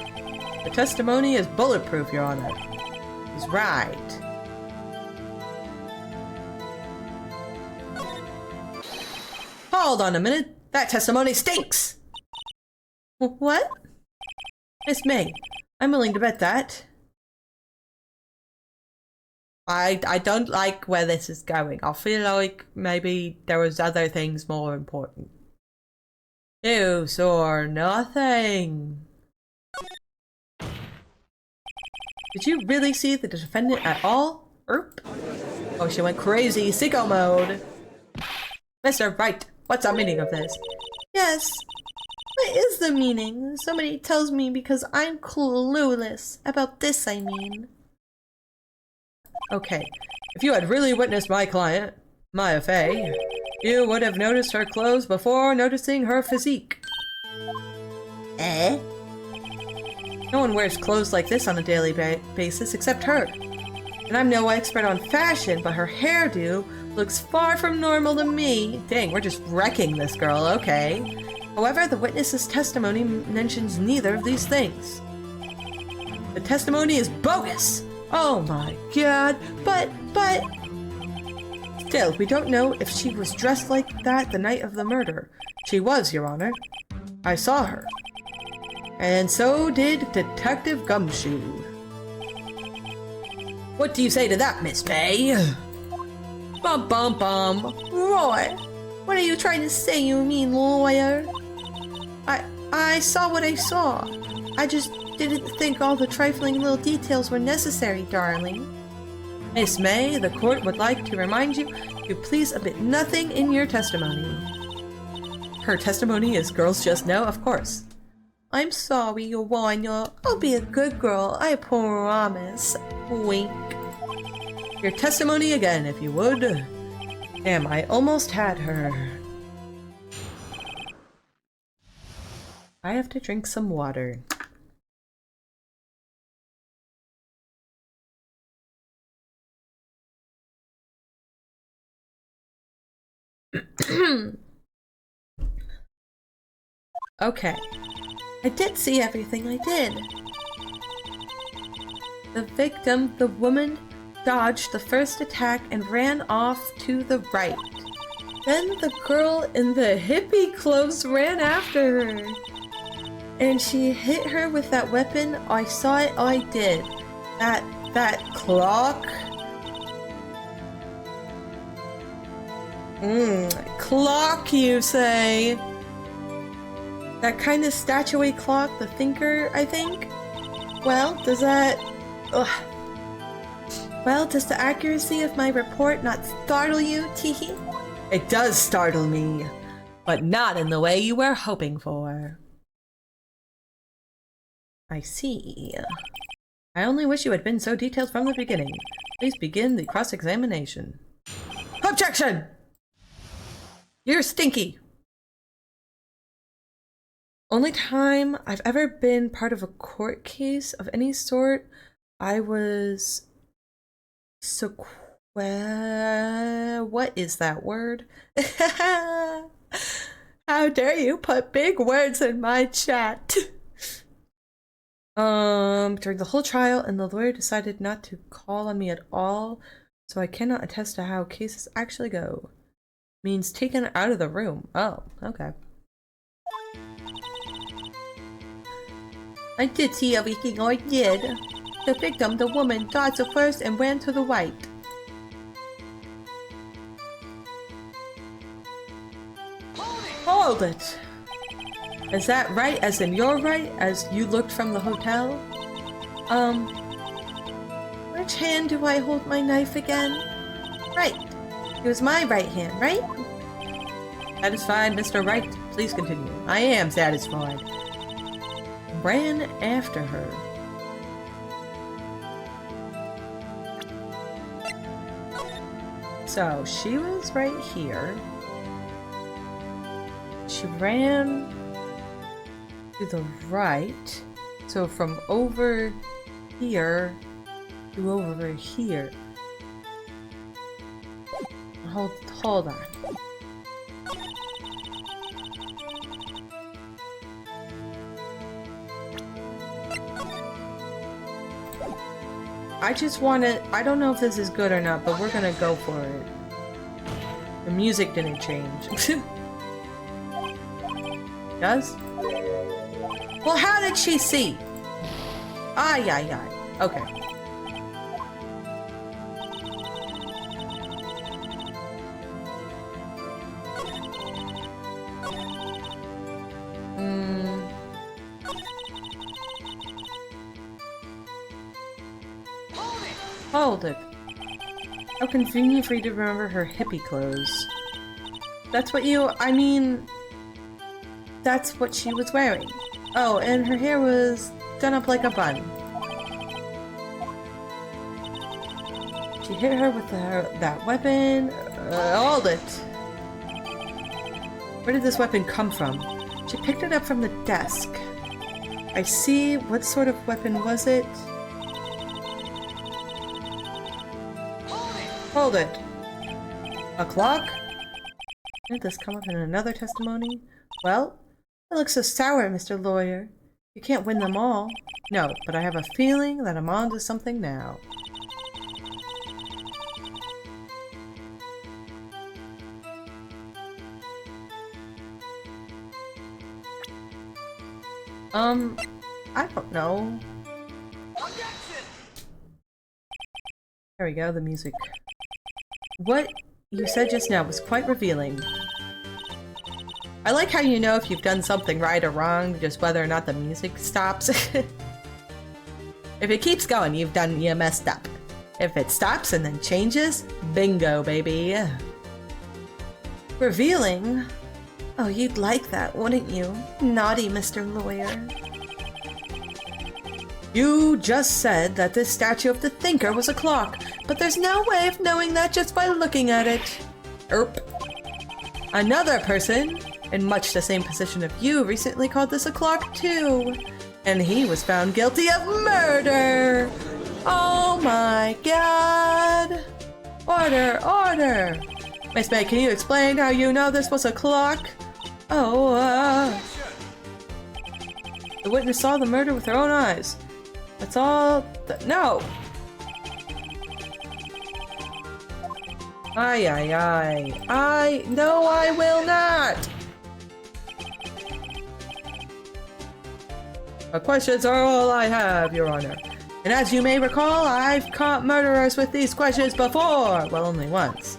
S1: The testimony is bulletproof, Your Honor. He's right. Hold on a minute. That testimony stinks!
S3: What?
S1: Miss May, I'm willing to bet that. I don't like where this is going. I feel like maybe there was other things more important. You saw nothing. Did you really see the defendant at all? Erp. Oh, she went crazy. Sicko mode. Mr. Wright, what's the meaning of this?
S3: Yes. What is the meaning? Somebody tells me because I'm clueless. About this, I mean.
S1: Okay, if you had really witnessed my client, Maya Fey, you would have noticed her clothes before noticing her physique.
S3: Eh?
S1: No one wears clothes like this on a daily basis except her. And I'm no expert on fashion, but her hairdo looks far from normal to me. Dang, we're just wrecking this girl, okay. However, the witness's testimony mentions neither of these things. The testimony is bogus! Oh my god, but... Still, we don't know if she was dressed like that the night of the murder. She was, Your Honor. I saw her. And so did Detective Gumshoe. What do you say to that, Miss May? Bum bum bum.
S3: Roy, what are you trying to say, you mean lawyer? I saw what I saw. I just didn't think all the trifling little details were necessary, darling.
S1: Miss May, the court would like to remind you to please omit nothing in your testimony. Her testimony is girls just know, of course.
S3: I'm sorry, Your Honor. I'll be a good girl, I promise. Wink.
S1: Your testimony again, if you would. Damn, I almost had her. I have to drink some water. Okay. I did see everything, I did. The victim, the woman, dodged the first attack and ran off to the right. Then the girl in the hippie clothes ran after her. And she hit her with that weapon. I saw it, I did. That clock? Clock, you say? That kind of statuary clock, the thinker, I think? Well, does that... Ugh. Well, does the accuracy of my report not startle you, Teehee? It does startle me, but not in the way you were hoping for. I see. I only wish you had been so detailed from the beginning. Please begin the cross-examination. Objection! You're stinky! Only time I've ever been part of a court case of any sort, I was... What is that word? How dare you put big words in my chat? During the whole trial, and the lawyer decided not to call on me at all, so I cannot attest to how cases actually go. Means taken out of the room. Oh, okay. I did see everything, I did. The victim, the woman, dodged the first and ran to the right. Hold it! Is that right as in your right, as you looked from the hotel? Which hand do I hold my knife again? Right. It was my right hand, right? Satisfied, Mr. Wright? Please continue. I am satisfied. Ran after her. So, she was right here. She ran to the right. So from over here to over here. Hold on. I just want to... I don't know if this is good or not, but we're gonna go for it. The music didn't change. Does? Well, how did she see? Ay, ay, ay. Okay. Hold it. How convenient for you to remember her hippie clothes. That's what you... I mean... That's what she was wearing. Oh, and her hair was done up like a bun. She hit her with that weapon. Hold it. Where did this weapon come from? She picked it up from the desk. I see. What sort of weapon was it? Hold it. A clock? Did this come up in another testimony? Well, it looks so sour, Mr. Lawyer. You can't win them all. No, but I have a feeling that I'm on to something now. I don't know. There we go, the music. What you said just now was quite revealing. I like how you know if you've done something right or wrong, just whether or not the music stops. If it keeps going, you messed up. If it stops and then changes, bingo, baby. Revealing? Oh, you'd like that, wouldn't you? Naughty Mr. Lawyer. You just said that this statue of the thinker was a clock, but there's no way of knowing that just by looking at it. Erp. Another person, in much the same position of you, recently called this a clock too. And he was found guilty of murder! Oh my god! Order, order! Miss May, can you explain how you know this was a clock? Oh, the witness saw the murder with her own eyes. That's all. No! Aye, aye, aye. No, I will not! Questions are all I have, Your Honor. And as you may recall, I've caught murderers with these questions before! Well, only once.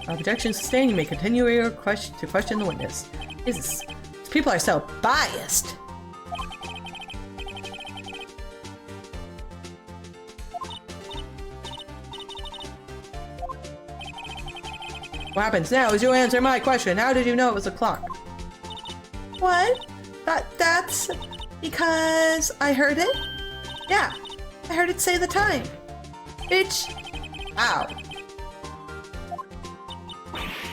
S1: Objection sustained. You may continue your question to question the witness. Jesus, these people are so biased! What happens now is you answer my question. How did you know it was a clock?
S3: What? That's because I heard it? Yeah, I heard it say the time. Bitch.
S1: Ow.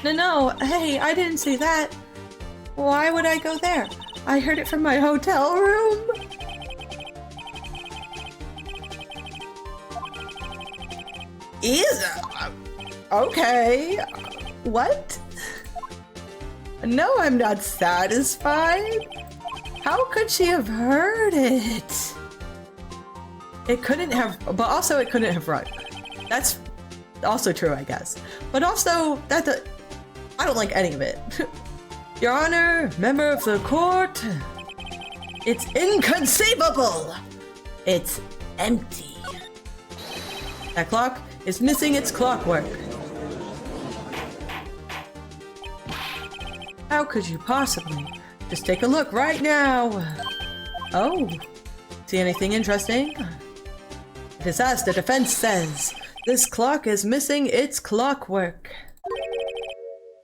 S3: No, hey, I didn't say that. Why would I go there? I heard it from my hotel room.
S1: Okay. What? No, I'm not satisfied. How could she have heard it? It couldn't have, but also it couldn't have run. That's also true, I guess. But also, I don't like any of it. Your Honor, member of the court, it's inconceivable. It's empty. That clock is missing its clockwork. How could you possibly? Just take a look right now. Oh, see anything interesting? It is as the defense says. This clock is missing its clockwork.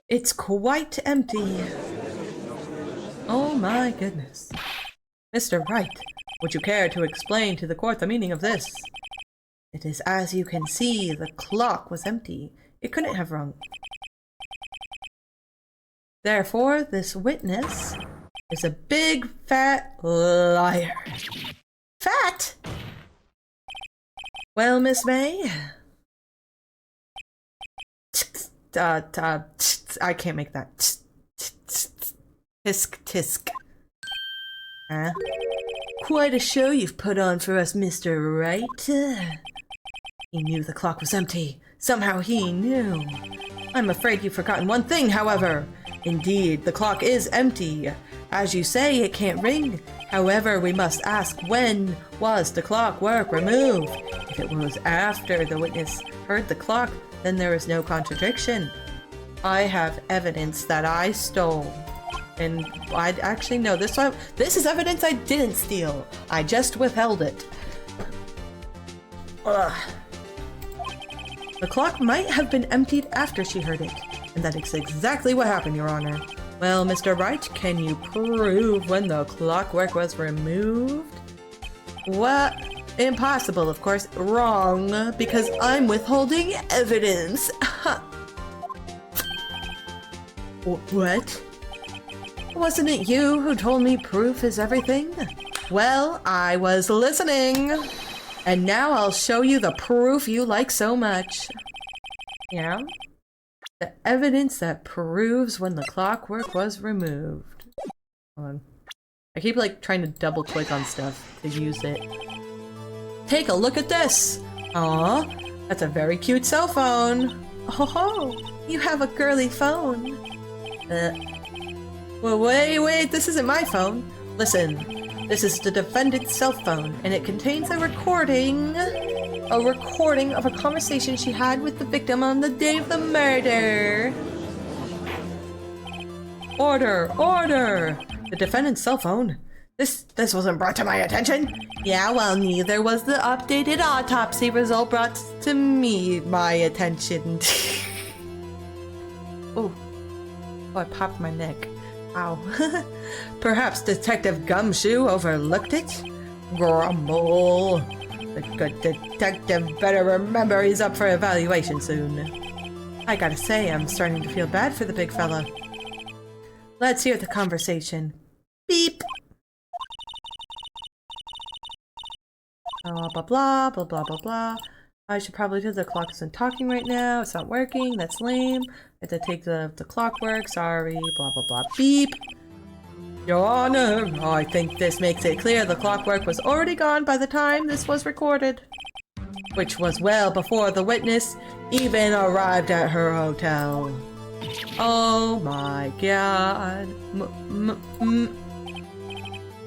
S1: It's quite empty. Oh my goodness. Mr. Wright, would you care to explain to the court the meaning of this? It is as you can see, the clock was empty. It couldn't have rung. Therefore, this witness is a big fat liar. Fat? Well, Miss May? I can't make that. Tisk tisk. Huh? Quite a show you've put on for us, Mr. Wright. He knew the clock was empty. Somehow he knew. I'm afraid you've forgotten one thing, however. Indeed, the clock is empty. As you say, it can't ring. However, we must ask, when was the clockwork removed? If it was after the witness heard the clock, then there is no contradiction. I have evidence that I stole. And I actually know this one. This is evidence I didn't steal. I just withheld it. Ugh. The clock might have been emptied after she heard it. And that is exactly what happened, Your Honor. Well, Mr. Wright, can you prove when the clockwork was removed? What? Impossible, of course. Wrong, because I'm withholding evidence. What? Wasn't it you who told me proof is everything? Well, I was listening. And now I'll show you the proof you like so much. Yeah? The evidence that proves when the clockwork was removed. Hold on. I keep like trying to double click on stuff to use it. Take a look at this! Aw, that's a very cute cell phone!
S3: Oh, you have a girly phone.
S1: Well, wait, this isn't my phone. Listen, this is the defendant's cell phone, and it contains a recording of a conversation she had with the victim on the day of the murder. Order! Order! The defendant's cell phone? This wasn't brought to my attention? Yeah, well, neither was the updated autopsy result brought to my attention. Oh, I popped my neck. Wow. Perhaps Detective Gumshoe overlooked it? Grumble. The good detective better remember he's up for evaluation soon. I gotta say, I'm starting to feel bad for the big fella. Let's hear the conversation. Beep! Blah, blah, blah, blah, blah, blah, blah. I should probably do the clock isn't talking right now. It's not working. That's lame. I have to take the clockwork. Sorry. Blah, blah, blah. Beep! Your Honor, I think this makes it clear the clockwork was already gone by the time this was recorded. Which was well before the witness even arrived at her hotel. Oh my god.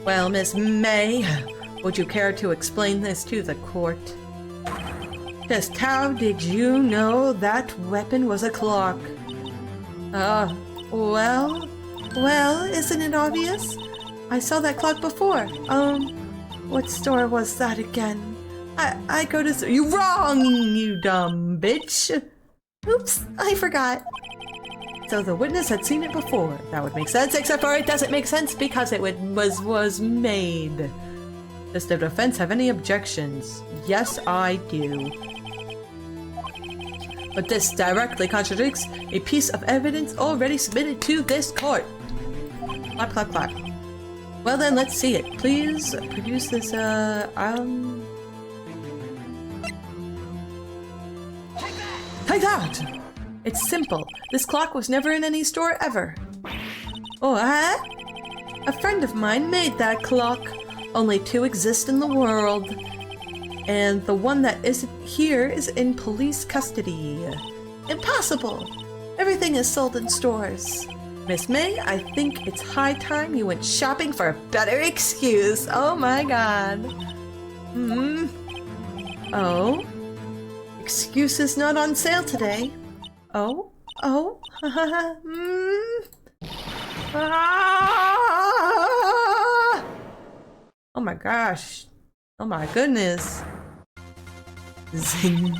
S1: Well, Miss May, would you care to explain this to the court? Just how did you know that weapon was a clock? Well, isn't it obvious? I saw that clock before. What store was that again? I go to... You wrong, you dumb bitch! Oops, I forgot. So the witness had seen it before. That would make sense, except for it doesn't make sense because it was made. Does the defense have any objections? Yes, I do. But this directly contradicts a piece of evidence already submitted to this court. Clap, clap, clap. Well then, let's see it. Please produce this, Take that! It's simple. This clock was never in any store ever. Oh, huh? A friend of mine made that clock. Only 2 exist in the world. And the one that isn't here is in police custody. Impossible! Everything is sold in stores. Miss May, I think it's high time you went shopping for a better excuse. Oh my god. Oh? Excuses not on sale today. Oh? Oh? Oh my gosh. Oh my goodness. Zing.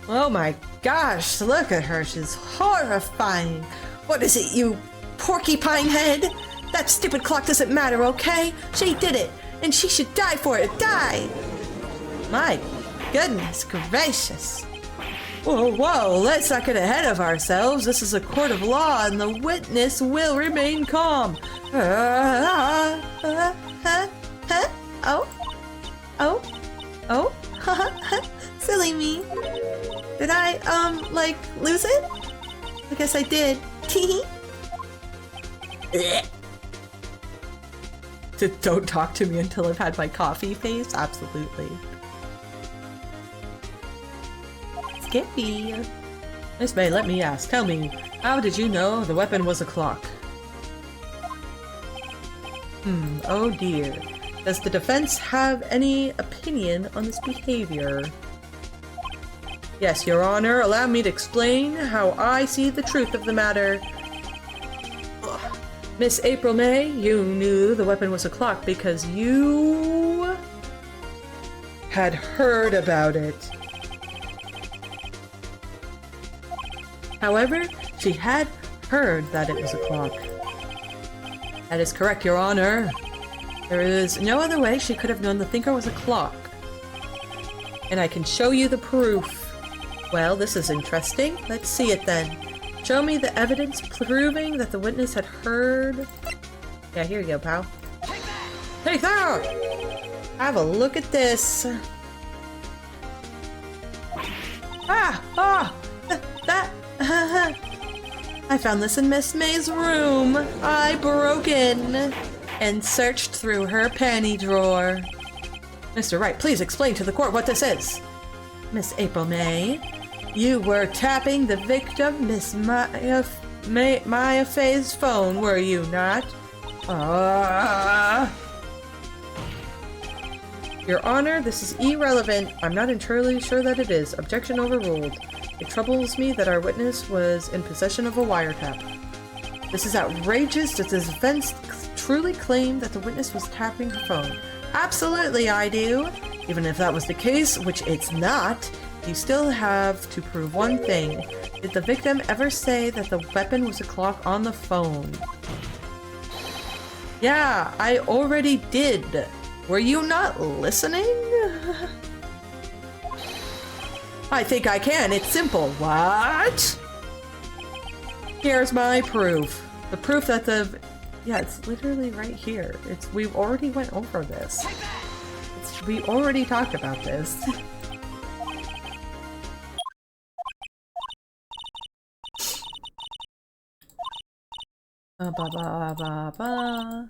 S1: Oh my gosh, look at her. She's horrifying. What is it, you porcupine head? That stupid clock doesn't matter, okay? She did it, and she should die for it. Die! My goodness gracious. Whoa, let's not get ahead of ourselves. This is a court of law, and the witness will remain calm. Silly me. Did I, lose it? I guess I did. Don't talk to me until I've had my coffee face? Absolutely. Skippy. Miss May, let me ask. Tell me, how did you know the weapon was a clock? Oh dear. Does the defense have any opinion on this behavior? Yes, Your Honor, allow me to explain how I see the truth of the matter. Miss April May, you knew the weapon was a clock because you had heard about it. However, she had heard that it was a clock. That is correct, Your Honor. There is no other way she could have known the thinker was a clock. And I can show you the proof. Well, this is interesting. Let's see it then. Show me the evidence proving that the witness had heard... Yeah, here you go, pal. Take that! Have a look at this. I found this in Miss May's room. I broke in and searched through her panty drawer. Mr. Wright, please explain to the court what this is. Miss April May, you were tapping the victim, Miss Maya Faye's phone, were you not? Your Honor, this is irrelevant. I'm not entirely sure that it is. Objection overruled. It troubles me that our witness was in possession of a wiretap. This is outrageous. Does the defense truly claim that the witness was tapping her phone? Absolutely, I do. Even if that was the case, which it's not, You still have to prove one thing. Did the victim ever say that the weapon was a clock on the phone? Yeah, I already did. Were you not listening? I think I can. It's simple. What? Here's my proof. The proof that the... Yeah, it's literally right here. We already went over this. We already talked about this. Ba ba ba ba.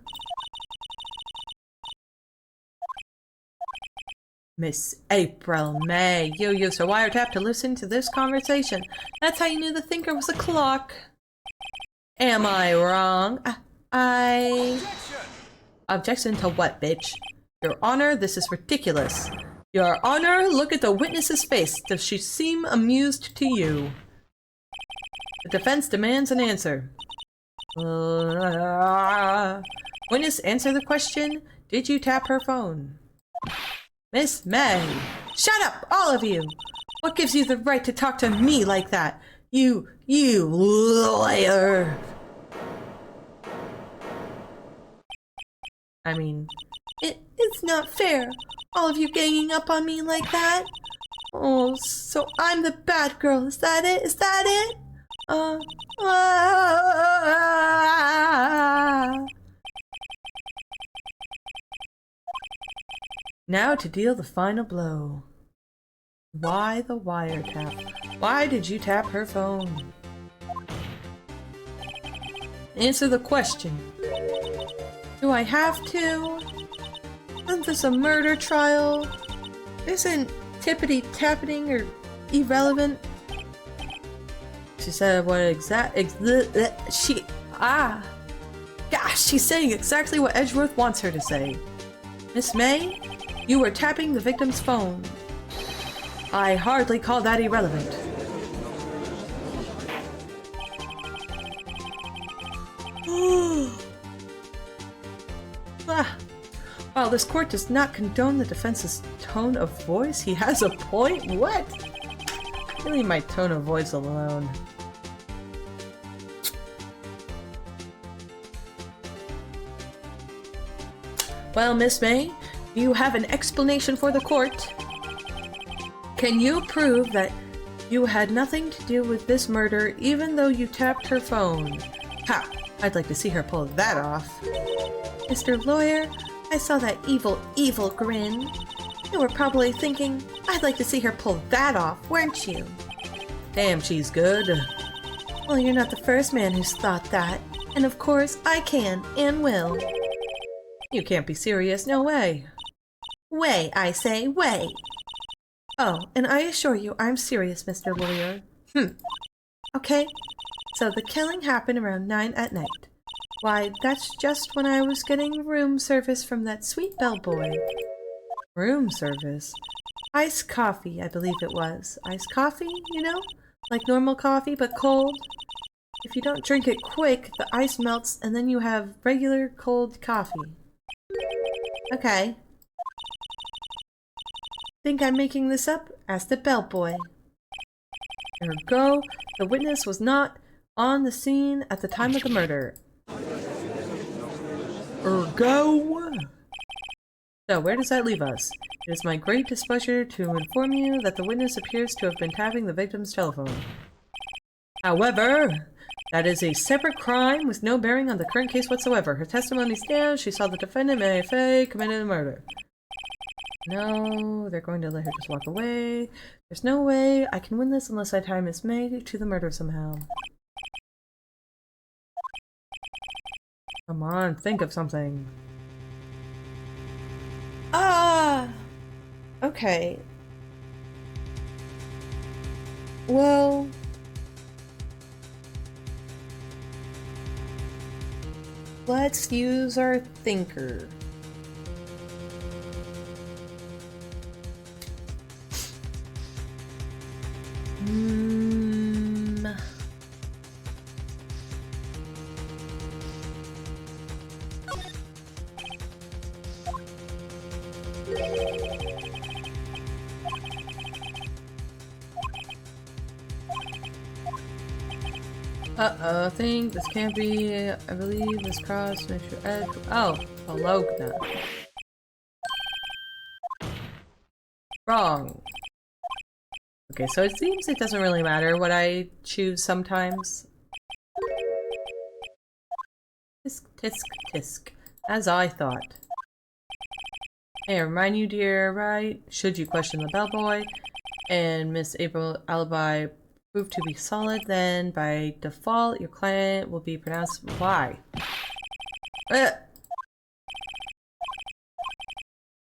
S1: Miss April May, you used a wiretap to listen to this conversation. That's how you knew the thinker was a clock. Am I wrong? Objection to what, bitch? Your Honor, this is ridiculous. Your Honor, look at the witness's face. Does she seem amused to you? The defense demands an answer. Witness, answer the question. Did you tap her phone? Miss May! Shut up, all of you! What gives you the right to talk to me like that? You lawyer! I mean...
S3: It's not fair. All of you ganging up on me like that. Oh, so I'm the bad girl. Is that it? Is that it?
S1: Now to deal the final blow. Why the wiretap? Why did you tap her phone? Answer the question.
S3: Do I have to? Isn't this a murder trial? Isn't tippity-tapping or irrelevant?
S1: She said what Gosh, she's saying exactly what Edgeworth wants her to say. Miss May, you were tapping the victim's phone. I hardly call that irrelevant. While this court does not condone the defense's tone of voice, he has a point? What? Leave my tone of voice alone. Well, Miss May, you have an explanation for the court. Can you prove that you had nothing to do with this murder even though you tapped her phone? Ha! I'd like to see her pull that off.
S3: Mr. Lawyer, I saw that evil grin. You were probably thinking, I'd like to see her pull that off, weren't you?
S1: Damn, she's good.
S3: Well, you're not the first man who's thought that. And of course, I can and will.
S1: You can't be serious, no way.
S3: Way, I say, way. Oh, and I assure you, I'm serious, Mr. Lawyer. Okay, so the killing happened around 9 at night. Why, that's just when I was getting room service from that sweet bellboy.
S1: Room service?
S3: Iced coffee, I believe it was. Iced coffee, you know? Like normal coffee, but cold. If you don't drink it quick, the ice melts and then you have regular cold coffee. Okay. Think I'm making this up? Ask the bellboy.
S1: Ergo, the witness was not on the scene at the time of the murder. Ergo? So, where does that leave us? It is my great displeasure to inform you that the witness appears to have been tapping the victim's telephone. However, that is a separate crime with no bearing on the current case whatsoever. Her testimony stands. She saw the defendant, May committed the murder. No, they're going to let her just walk away. There's no way I can win this unless I tie Miss May to the murder somehow. Come on, think of something.
S3: Okay. Well... let's use our thinker.
S1: Uh-oh, I think this can't be. I believe this cross makes your edge. Oh, Bologna. Wrong. Okay, so it seems it doesn't really matter what I choose sometimes. Tisk, tisk, tisk. As I thought. Hey, I remind you, dear Wright, should you question the bellboy and Miss April alibi prove to be solid, then by default your client will be pronounced. Why? I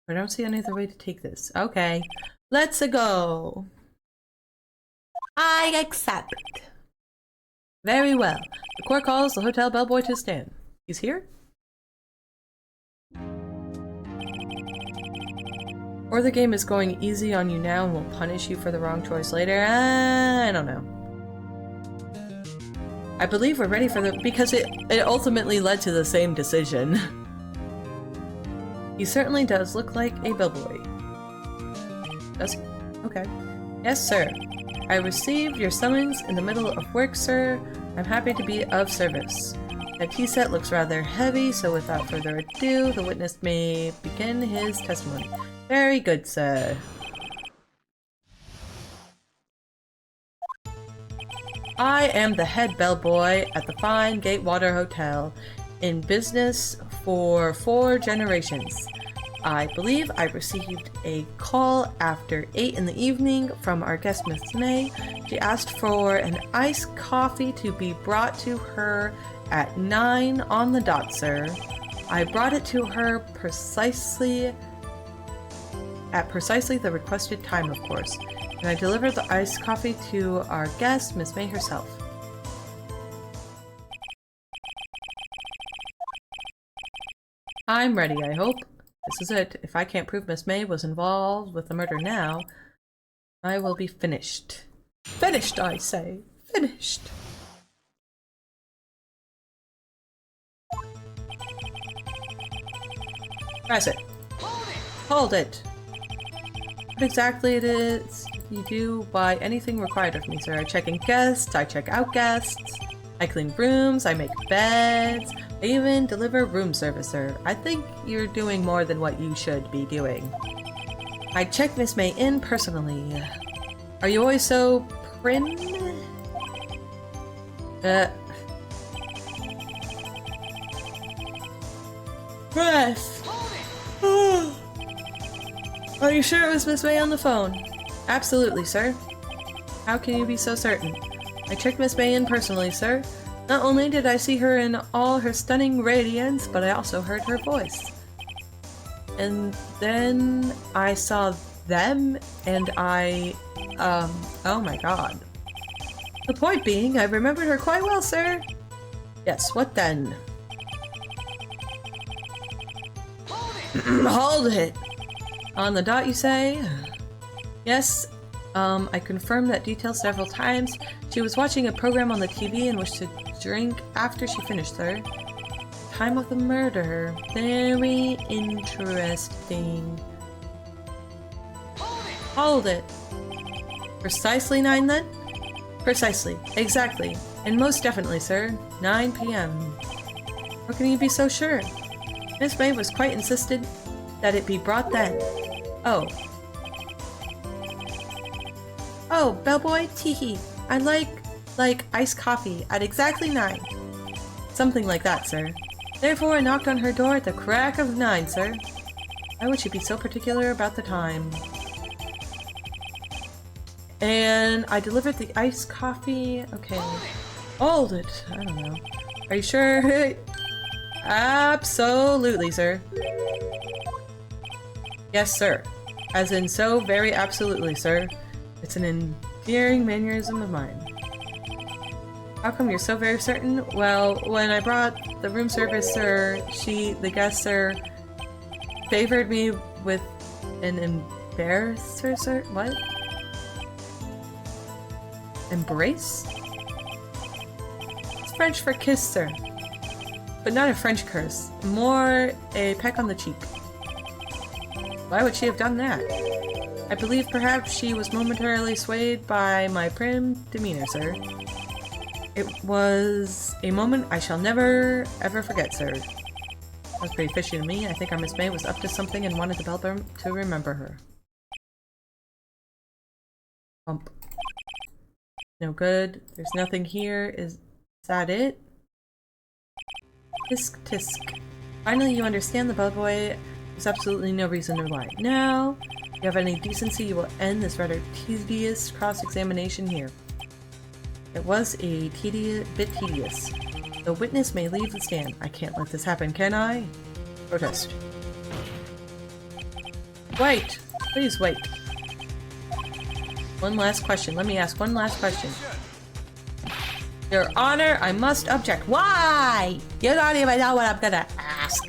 S1: don't see any other way to take this. Okay, let's go.
S3: I accept.
S1: Very well. The court calls the hotel bellboy to stand. He's here? Or the game is going easy on you now and will punish you for the wrong choice later? I don't know. I believe we're ready for the- because it ultimately led to the same decision. He certainly does look like a bellboy. Does he? Okay. Yes, sir. I received your summons in the middle of work, sir. I'm happy to be of service. That tea set looks rather heavy, so without further ado, the witness may begin his testimony. Very good, sir. I am the head bellboy at the fine Gatewater Hotel, in business for 4 generations. I believe I received a call after 8 in the evening from our guest Miss May. She asked for an iced coffee to be brought to her at 9 on the dot, sir. I brought it to her at precisely the requested time, of course, and I delivered the iced coffee to our guest, Miss May herself. I'm ready, I hope. This is it. If I can't prove Miss May was involved with the murder now, I will be finished. Finished, I say. Finished. Press it. Hold it. What exactly it is you do by anything required of me, sir? I check in guests, I check out guests, I clean rooms, I make beds, I even deliver room service, sir. I think you're doing more than what you should be doing. I check Miss May in personally. Are you always so prim? Press! Are you sure it was Miss May on the phone? Absolutely, sir. How can you be so certain? I checked Miss May in personally, sir. Not only did I see her in all her stunning radiance, but I also heard her voice. And then I saw them, and oh my god. The point being, I remembered her quite well, sir. Yes, what then? Hold it! On the dot, you say? Yes, I confirmed that detail several times. She was watching a program on the TV and wished to drink after she finished, sir. Time of the murder. Very interesting. Hold it! Precisely 9 then? Precisely. Exactly. And most definitely, sir. 9 p.m. How can you be so sure? Miss May was quite insistent that it be brought then. Oh. Oh, bellboy, teehee. I like iced coffee at exactly 9. Something like that, sir. Therefore, I knocked on her door at the crack of 9, sir. Why would she be so particular about the time? And I delivered the iced coffee. Okay. Hold it. I don't know. Are you sure? Absolutely, sir. Yes, sir. As in so very absolutely, sir. It's an endearing mannerism of mine. How come you're so very certain? Well, when I brought the room service, sir, the guest, sir, favored me with an embarrasser, sir? What? Embrace? It's French for kiss, sir. But not a French curse. More a peck on the cheek. Why would she have done that? I believe perhaps she was momentarily swayed by my prim demeanor, sir. It was a moment I shall never, ever forget, sir. That was pretty fishy to me. I think our Miss May was up to something and wanted the Bellburn to remember her. Bump. No good. There's nothing here. Is that it? Tisk tisk. Finally, you understand the bellboy. There's absolutely no reason to lie. Now, if you have any decency, you will end this rather tedious cross-examination here. It was a bit tedious. The witness may leave the stand. I can't let this happen, can I? Protest. Wait! Please wait. One last question. Let me ask one last question. Your Honor, I must object. Why? You don't even know what I'm gonna ask.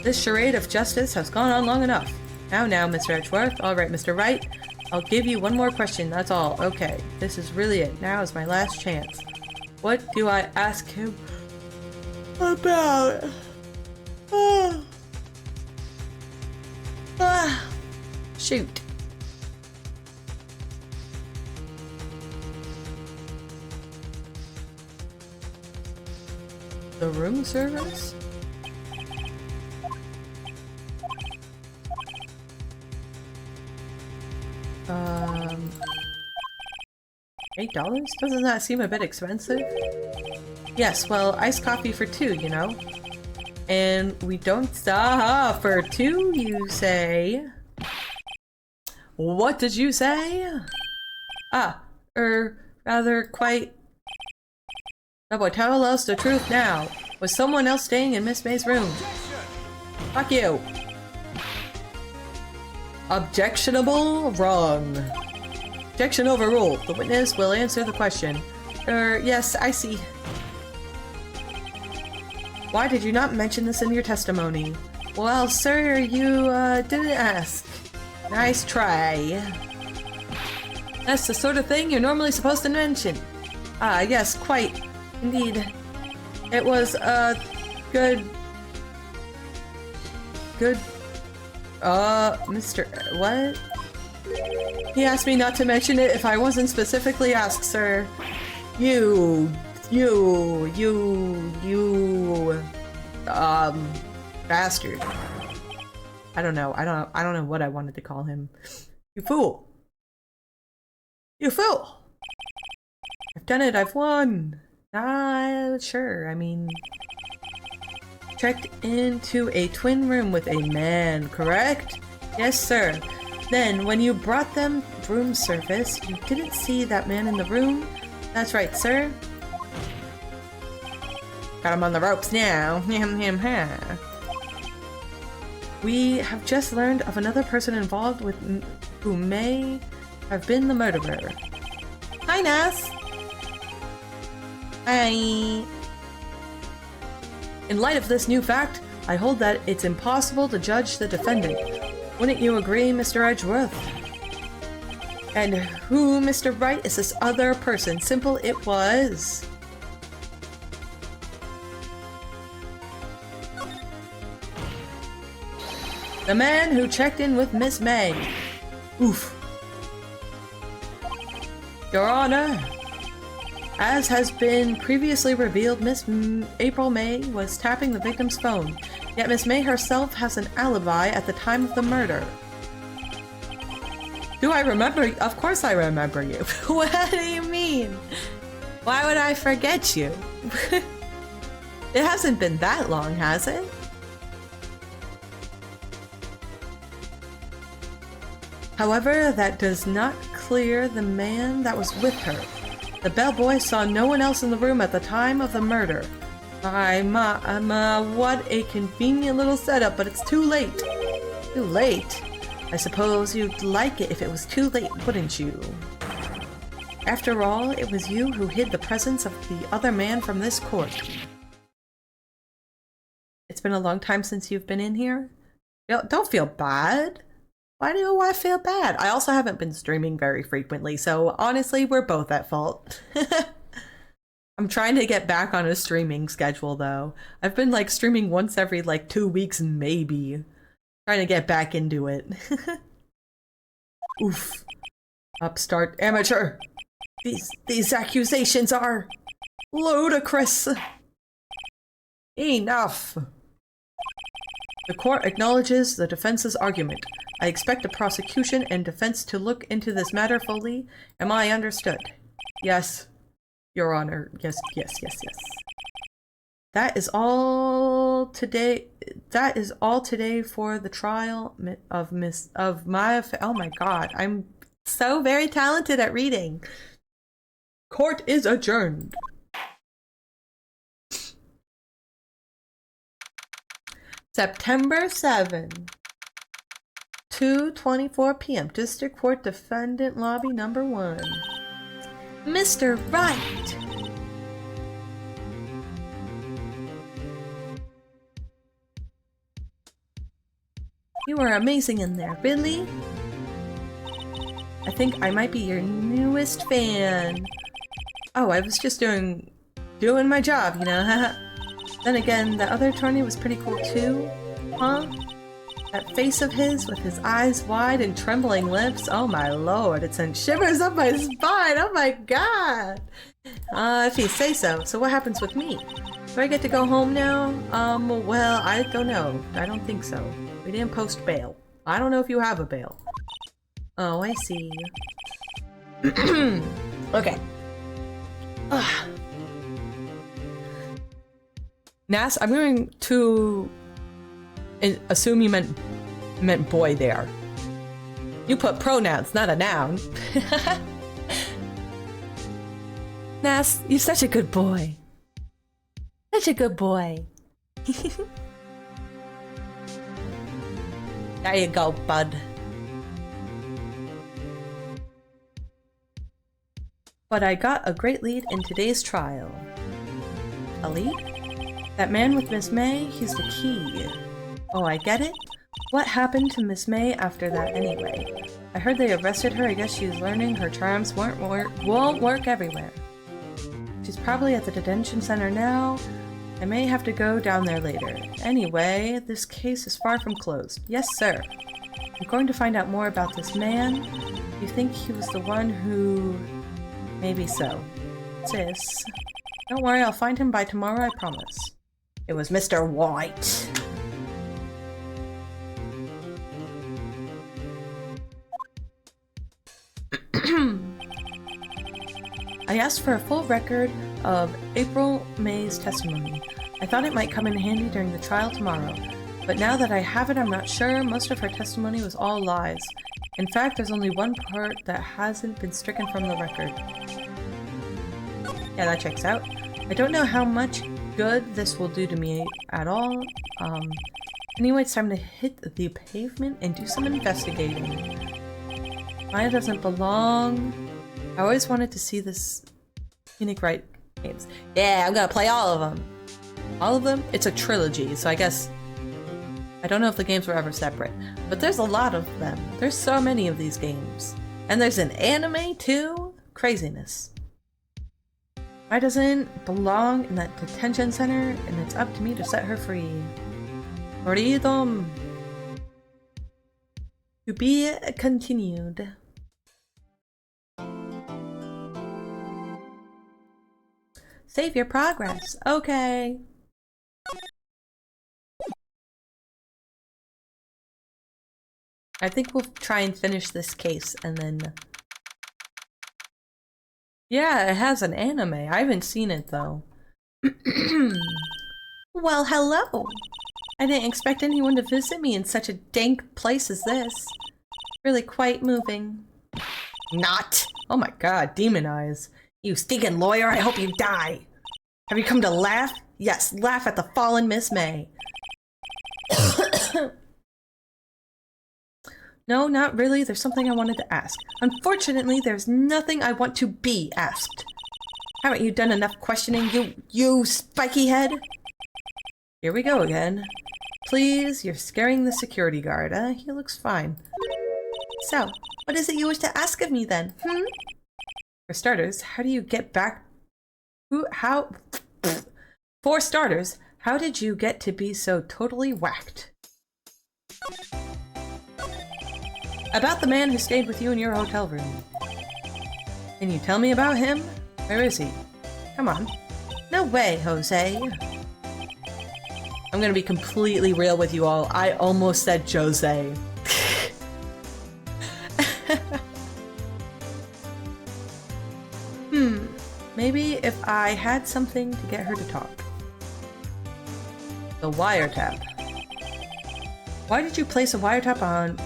S1: This charade of justice has gone on long enough. Now, Mr. Edgeworth. Alright, Mr. Wright. I'll give you one more question, that's all. Okay, this is really it. Now is my last chance. What do I ask him about? Shoot. The room service? $8? Doesn't that seem a bit expensive? Yes, well, iced coffee for 2, you know? And we don't stop for 2, you say? What did you say? Rather quite... No, boy, tell us the truth now. Was someone else staying in Miss May's room? Fuck you. Objectionable? Wrong. Objection overruled. The witness will answer the question. Yes, I see. Why did you not mention this in your testimony? Well, sir, you, didn't ask. Nice try. That's the sort of thing you're normally supposed to mention. Ah, yes, quite. Indeed. It was, good... Mr... What? He asked me not to mention it if I wasn't specifically asked, sir. Bastard. I don't know. I don't know what I wanted to call him. You fool. You fool! I've done it, I've won! Sure, I mean... Checked into a twin room with a man, correct? Yes, sir. Then, when you brought them room service, you didn't see that man in the room? That's right, sir. Got him on the ropes now. We have just learned of another person involved with who may have been the murderer. Hi, Nas! Hi! In light of this new fact, I hold that it's impossible to judge the defendant. Wouldn't you agree, Mr. Edgeworth? And who, Mr. Wright, is this other person? Simple it was. The man who checked in with Miss May. Oof. Your Honor, as has been previously revealed, Miss April May was tapping the victim's phone, yet Miss May herself has an alibi at the time of the murder. Do I remember? Of course I remember you. What do you mean? Why would I forget you? It hasn't been that long, has it? However, that does not clear the man that was with her. The bellboy saw no one else in the room at the time of the murder. What a convenient little setup, but it's too late. Too late? I suppose you'd like it if it was too late, wouldn't you? After all, it was you who hid the presence of the other man from this court. It's been a long time since you've been in here? Don't feel bad. Why do I feel bad? I also haven't been streaming very frequently, so honestly, we're both at fault. I'm trying to get back on a streaming schedule, though. I've been, like, streaming once every, like, 2 weeks, maybe. Trying to get back into it. Oof. Upstart amateur!
S3: These accusations are ludicrous.
S1: Enough! The court acknowledges the defense's argument. I expect the prosecution and defense to look into this matter fully. Am I understood? Yes, Your Honor. Yes. That is all today. That is all today for the trial of oh my god, I'm so very talented at reading. Court is adjourned. September 7, 2:24 p.m. District Court Defendant Lobby Number 1.
S3: Mr. Wright! You are amazing in there, really?
S1: I think I might be your newest fan. Oh, I was just doing my job, you know. Then again, the other attorney was pretty cool too, huh? That face of his with his eyes wide and trembling lips. Oh my lord, it sent shivers up my spine. Oh my god. If you say so. So what happens with me? Do I get to go home now? Well, I don't know. I don't think so. We didn't post bail. I don't know if you have a bail. Oh, I see. Okay. Ugh. Nas, I'm going to assume you meant boy there. You put pronouns, not a noun. Nas, you're such a good boy. Such a good boy. There you go, bud. But I got a great lead in today's trial. A lead? That man with Miss May, he's the key. Oh, I get it. What happened to Miss May after that anyway? I heard they arrested her. I guess she's learning her charms won't work everywhere. She's probably at the detention center now. I may have to go down there later. Anyway, this case is far from closed. Yes, sir. I'm going to find out more about this man. You think he was the one who... Maybe so. Sis. Don't worry, I'll find him by tomorrow, I promise. It was Mr. White. I asked for a full record of April May's testimony. I thought it might come in handy during the trial tomorrow. But now that I have it, I'm not sure. Most of her testimony was all lies. In fact, there's only one part that hasn't been stricken from the record. Yeah, that checks out. I don't know how much good this will do to me at all. Anyway, it's time to hit the pavement and do some investigating. Maya doesn't belong. I always wanted to see this unique Wright games. Yeah, I'm gonna play all of them. All of them? It's a trilogy, so I guess... I don't know if the games were ever separate, but there's a lot of them. There's so many of these games. And there's an anime too? Craziness. Why doesn't belong in that detention center, and it's up to me to set her free. Freedom! To be continued. Save your progress. Okay. I think we'll try and finish this case and then... Yeah, it has an anime. I haven't seen it though.
S3: Well, hello. I didn't expect anyone to visit me in such a dank place as this. Really quite moving.
S1: Not! Oh my god, demon eyes. You stinking lawyer, I hope you die! Have you come to laugh? Yes, laugh at the fallen Miss May. No, not really. There's something I wanted to ask. Unfortunately, there's nothing I want to be asked. Haven't you done enough questioning, you spiky head? Here we go again. Please, you're scaring the security guard, He looks fine.
S3: So, what is it you wish to ask of me then,
S1: For starters, how do you get back... For starters, how did you get to be so totally whacked? About the man who stayed with you in your hotel room. Can you tell me about him? Where is he? Come on.
S3: No way, Jose.
S1: I'm gonna be completely real with you all. I almost said Jose. Maybe if I had something to get her to talk. The wiretap. Why did you place a wiretap on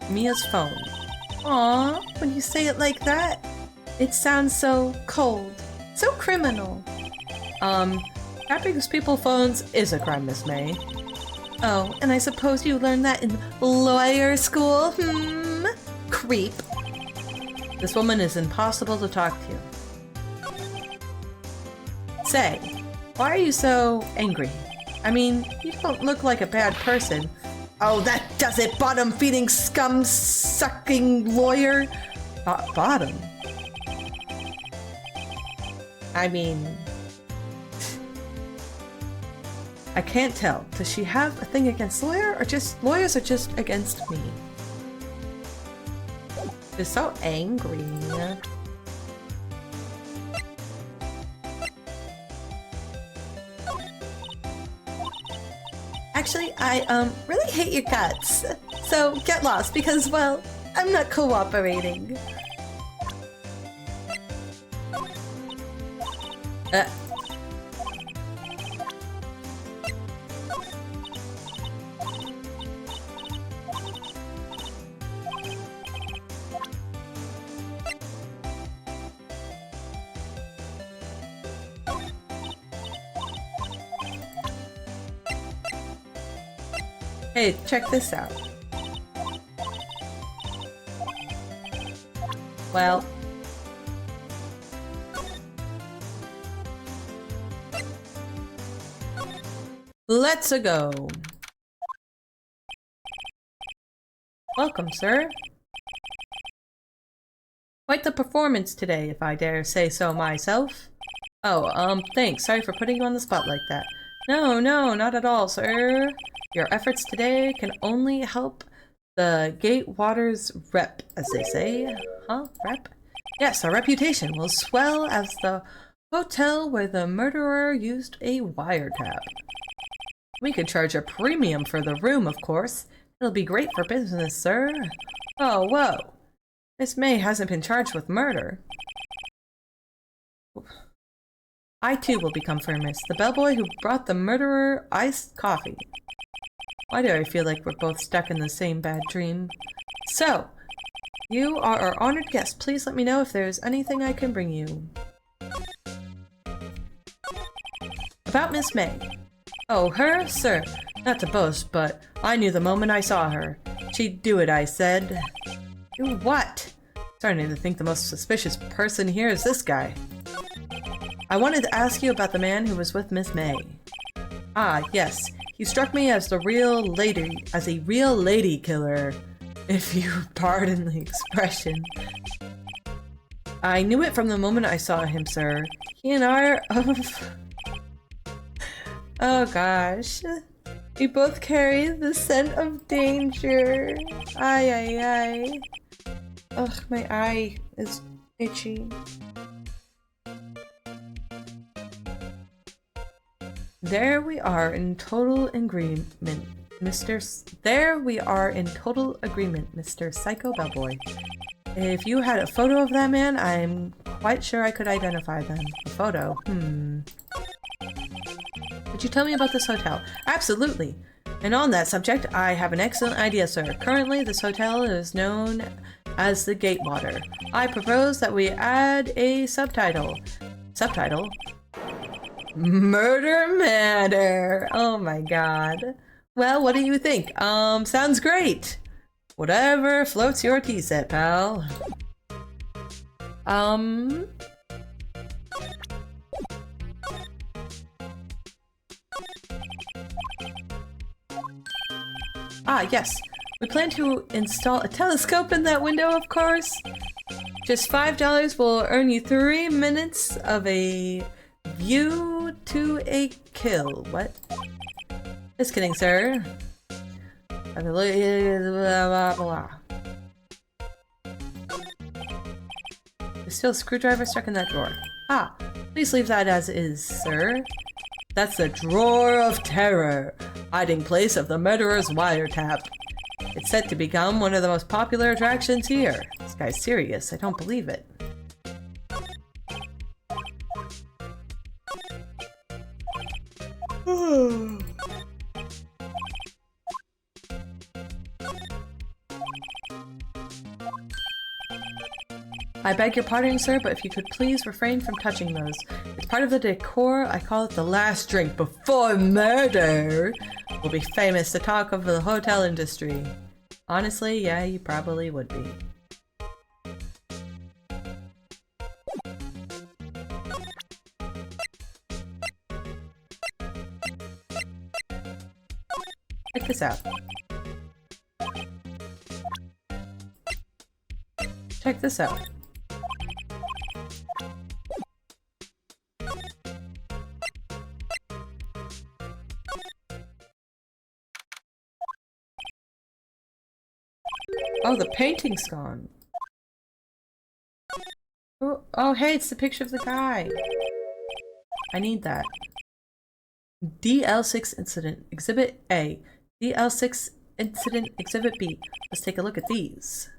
S1: Mia's phone?
S3: Aw, when you say it like that, it sounds so cold, so criminal.
S1: Tapping people's phones is a crime, Miss May.
S3: Oh, and I suppose you learned that in lawyer school? Creep.
S1: This woman is impossible to talk to. Say, why are you so angry? I mean, you don't look like a bad person.
S3: Oh, that does it, bottom-feeding, scum-sucking lawyer.
S1: Bottom?
S3: I mean...
S1: I can't tell. Does she have a thing against lawyers are just against me?
S3: They're so angry. Actually, I really hate your guts. So get lost because, well, I'm not cooperating.
S1: Hey, check this out. Well... let's-a go. Welcome, sir. Quite the performance today, if I dare say so myself. Oh, thanks. Sorry for putting you on the spot like that. No, not at all, sir. Your efforts today can only help the Gatewaters rep, as they say. Huh? Rep? Yes, our reputation will swell as the hotel where the murderer used a wiretap. We could charge a premium for the room, of course. It'll be great for business, sir. Oh, whoa. Miss May hasn't been charged with murder. I too will become famous. The bellboy who brought the murderer iced coffee. Why do I feel like we're both stuck in the same bad dream? So, you are our honored guest. Please let me know if there's anything I can bring you. About Miss May. Oh, her? Sir, not to boast, but I knew the moment I saw her. She'd do it, I said. Do what? Starting to think the most suspicious person here is this guy. I wanted to ask you about the man who was with Miss May. Ah, yes. He struck me as a real lady killer, if you pardon the expression. I knew it from the moment I saw him, sir. He and I are of... oh gosh. We both carry the scent of danger. Ay. Ugh, my eye is itchy. There we are in total agreement, Mr. Psycho Bellboy. If you had a photo of that man, I'm quite sure I could identify them. A photo? Could you tell me about this hotel? Absolutely! And on that subject, I have an excellent idea, sir. Currently, this hotel is known as the Gatewater. I propose that we add a subtitle. Subtitle? Murder Matter! Oh my god. Well, what do you think? Sounds great! Whatever floats your tea set, pal. Ah, yes. We plan to install a telescope in that window, of course. Just $5 will earn you 3 minutes of a view to a kill. What? Just kidding, sir. There's still a screwdriver stuck in that drawer. Ah, please leave that as is, sir. That's the Drawer of Terror, hiding place of the murderer's wiretap. It's set to become one of the most popular attractions here. This guy's serious. I don't believe it. I beg your pardon, sir, but if you could please refrain from touching those. It's part of the decor. I call it the last drink before murder. We'll be famous to talk of the hotel industry. Honestly, yeah, you probably would be. Check this out. Check this out. Oh, the painting's gone. Oh, hey, it's the picture of the guy. I need that. DL6 Incident Exhibit A. DL6 Incident Exhibit B. Let's take a look at these.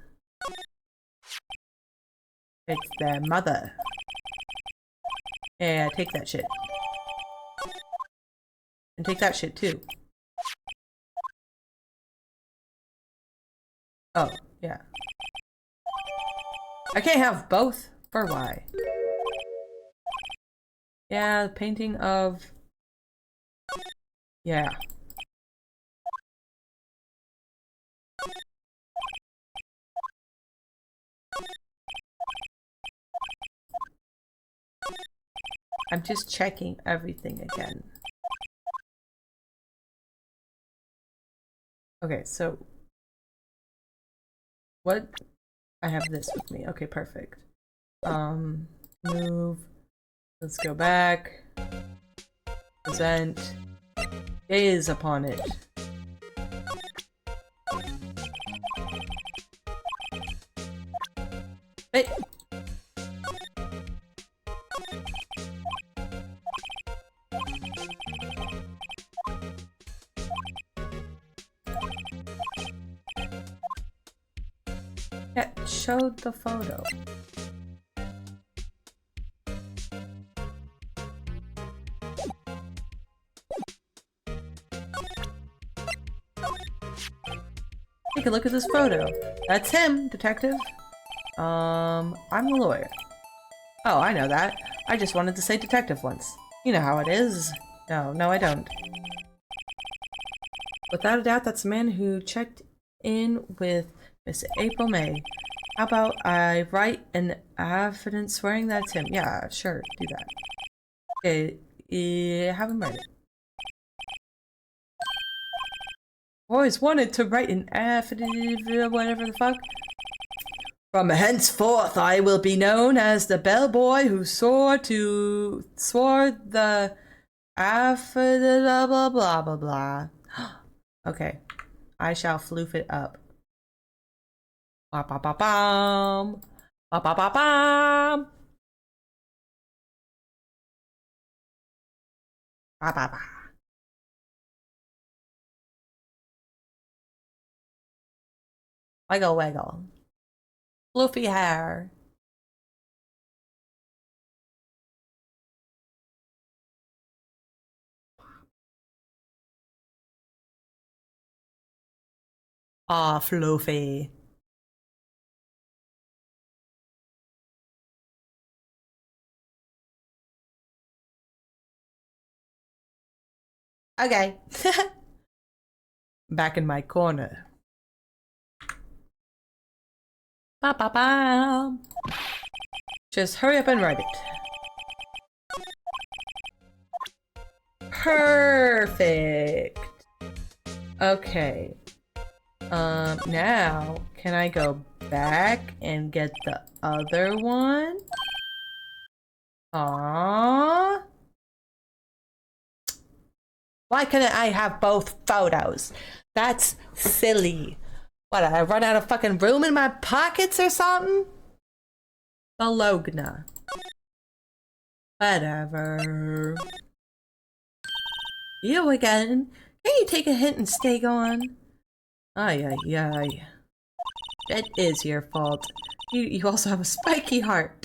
S1: It's their mother. Yeah, take that shit. And take that shit too. Oh, yeah. I can't have both? For why? Yeah, the painting of... Yeah. I'm just checking everything again. Okay, so... What? I have this with me. Okay, perfect. Move. Let's go back. Present. Gaze upon it. Hey! Yeah, showed the photo. Take a look at this photo. That's him, detective. I'm the lawyer. Oh, I know that. I just wanted to say detective once. You know how it is. No, I don't. Without a doubt, that's the man who checked in with Miss AllyMae. How about I write an affidavit swearing that it's him? Yeah, sure, do that. Okay, have him write it. Always wanted to write an affidavit, whatever the fuck. From henceforth, I will be known as the bellboy who swore the affidavit, blah blah blah blah. Okay, I shall floof it up. Ba ba ba bum. Ba ba ba bum. Ba ba ba. Wiggle wiggle. Fluffy hair. Ah, fluffy. Okay. Back in my corner. Ba ba ba. Just hurry up and write it. Perfect. Okay. Now, can I go back and get the other one? Aww. Why couldn't I have both photos? That's silly. What, I run out of fucking room in my pockets or something? Bologna. Whatever. You again? Can you take a hint and stay gone? Ay, ay, ay. It is your fault. You also have a spiky heart.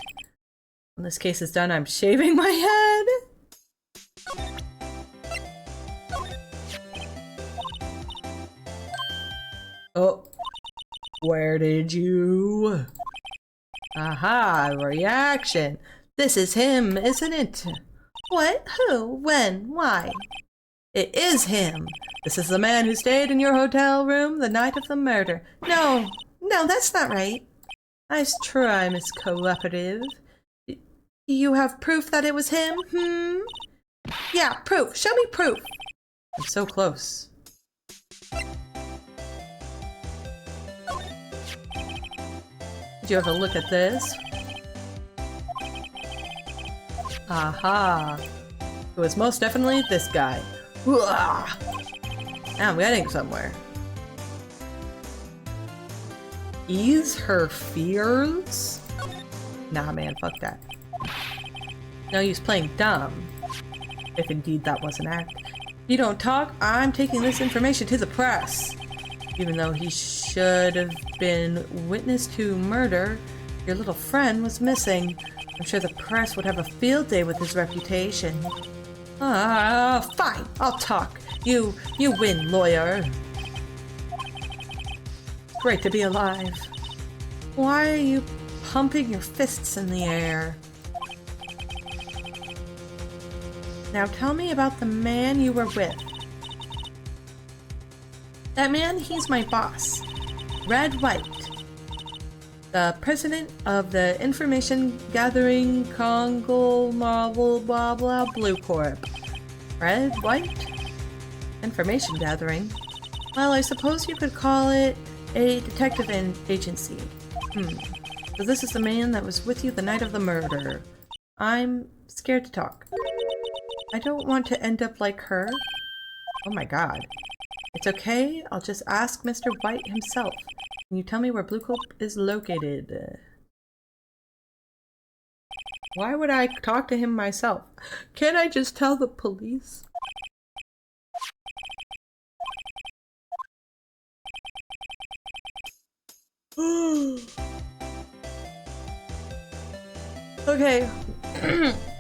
S1: When this case is done, I'm shaving my head. Oh. Where did you? Aha, reaction. This is him, isn't it?
S3: What? Who? When? Why?
S1: It is him. This is the man who stayed in your hotel room the night of the murder.
S3: No, that's not right.
S1: Nice try, Miss Cooperative.
S3: You have proof that it was him? Yeah, proof. Show me proof.
S1: I'm so close. Did you have a look at this? Aha! It was most definitely this guy. Now I'm getting somewhere. Ease her fears? Nah, man, fuck that. No use playing dumb. If indeed that was an act. You don't talk, I'm taking this information to the press. Even though he should have been witness to murder, your little friend was missing. I'm sure the press would have a field day with his reputation. Fine, I'll talk. You win, lawyer. Great to be alive. Why are you pumping your fists in the air? Now tell me about the man you were with.
S3: That man, he's my boss. Wright.
S1: The president of the information gathering conglomerate blah blah Blue Corp. Wright? Information gathering? Well, I suppose you could call it a detective agency. So this is the man that was with you the night of the murder. I'm scared to talk. I don't want to end up like her. Oh my god. It's okay, I'll just ask Mr. White himself. Can you tell me where Blue Corp is located? Why would I talk to him myself? Can't I just tell the police? Okay.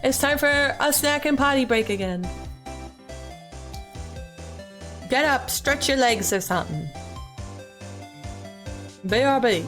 S1: It's time for a snack and potty break again. Get up, stretch your legs or something. BRB.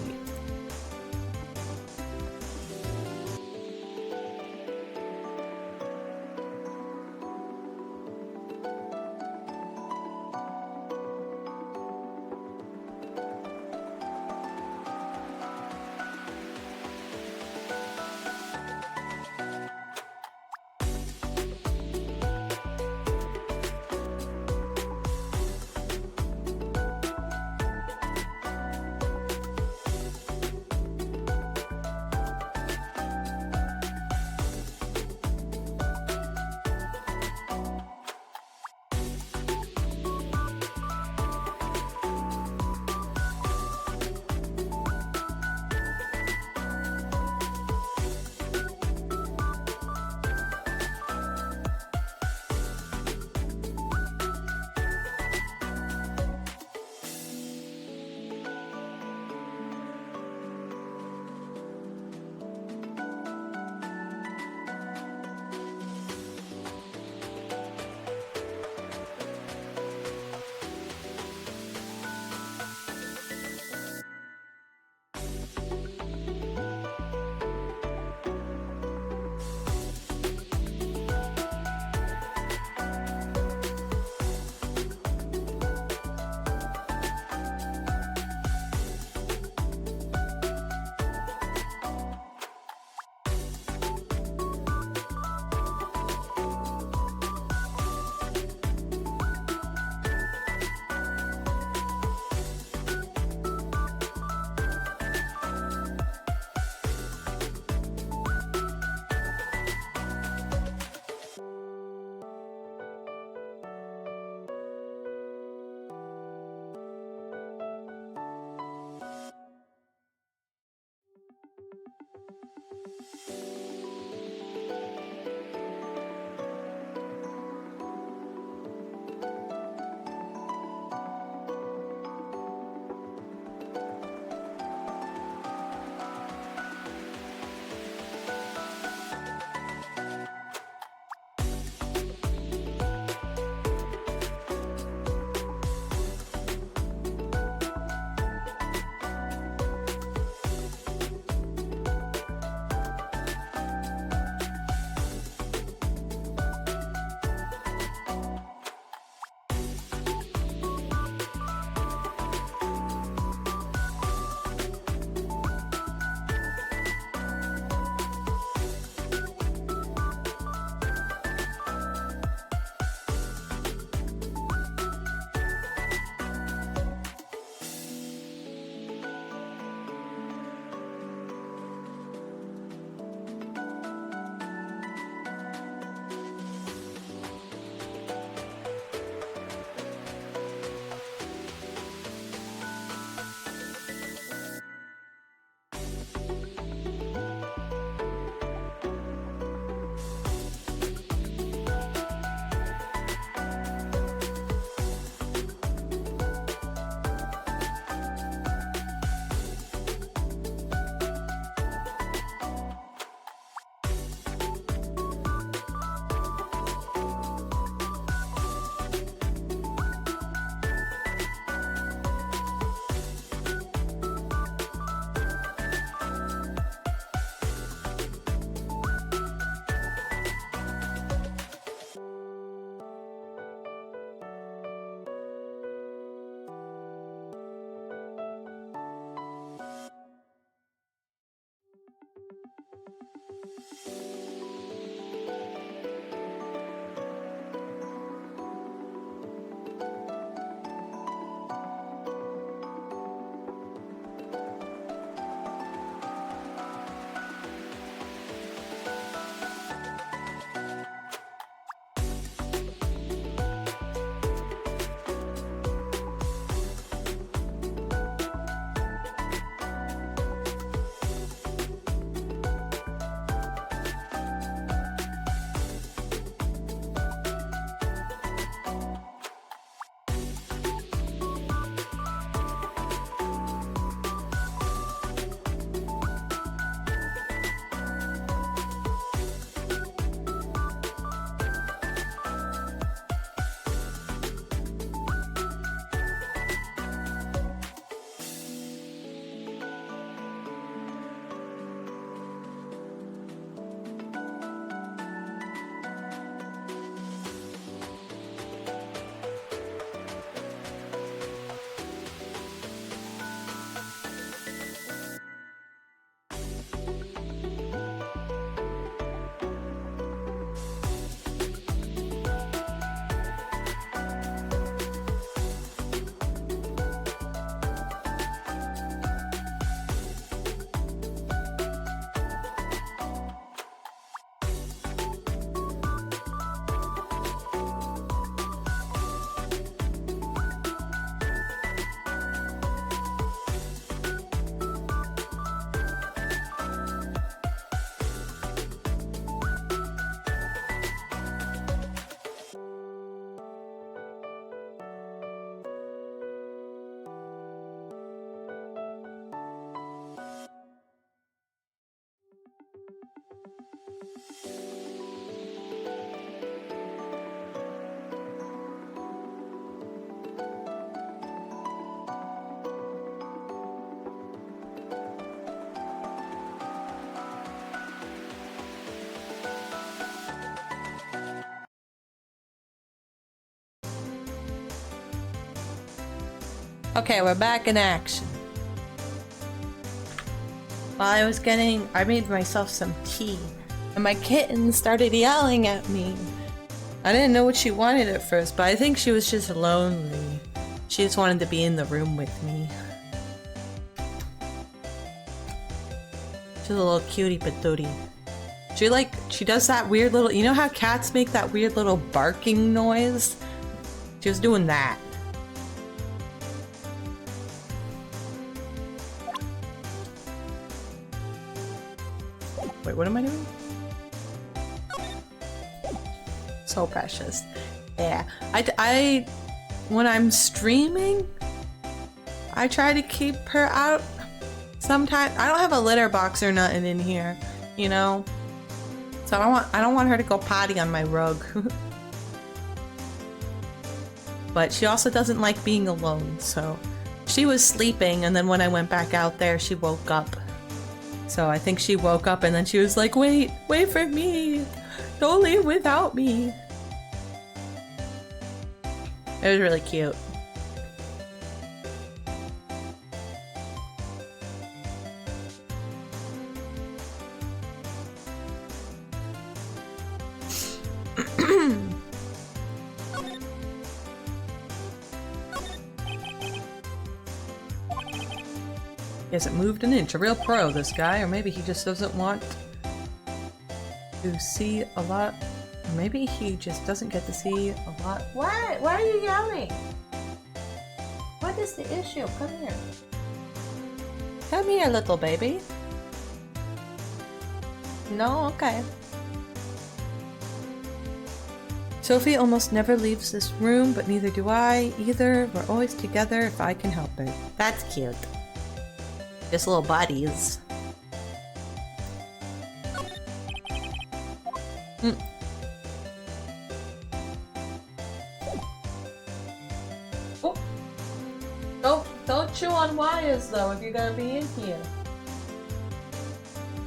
S1: Okay, we're back in action. While I made myself some tea, and my kitten started yelling at me. I didn't know what she wanted at first, but I think she was just lonely. She just wanted to be in the room with me. She's a little cutie patootie. She does that weird little, you know how cats make that weird little barking noise? She was doing that. Wait, what am I doing? So precious. Yeah, I when I'm streaming, I try to keep her out. Sometimes I don't have a litter box or nothing in here, you know. So I don't want her to go potty on my rug. But she also doesn't like being alone, so she was sleeping, and then when I went back out there, she woke up. So I think she woke up and then she was like, wait for me. Don't leave without me. It was really cute. He hasn't moved an inch. A real pro, this guy. Or maybe he just doesn't want to see a lot. Or maybe he just doesn't get to see a lot. What? Why are you yelling? What is the issue? Come here. Come here, little baby. No? Okay. Sophie almost never leaves this room, but neither do I either. We're always together if I can help it. That's cute. Just little buddies. Oh. Don't chew on wires though if you're gonna be in here.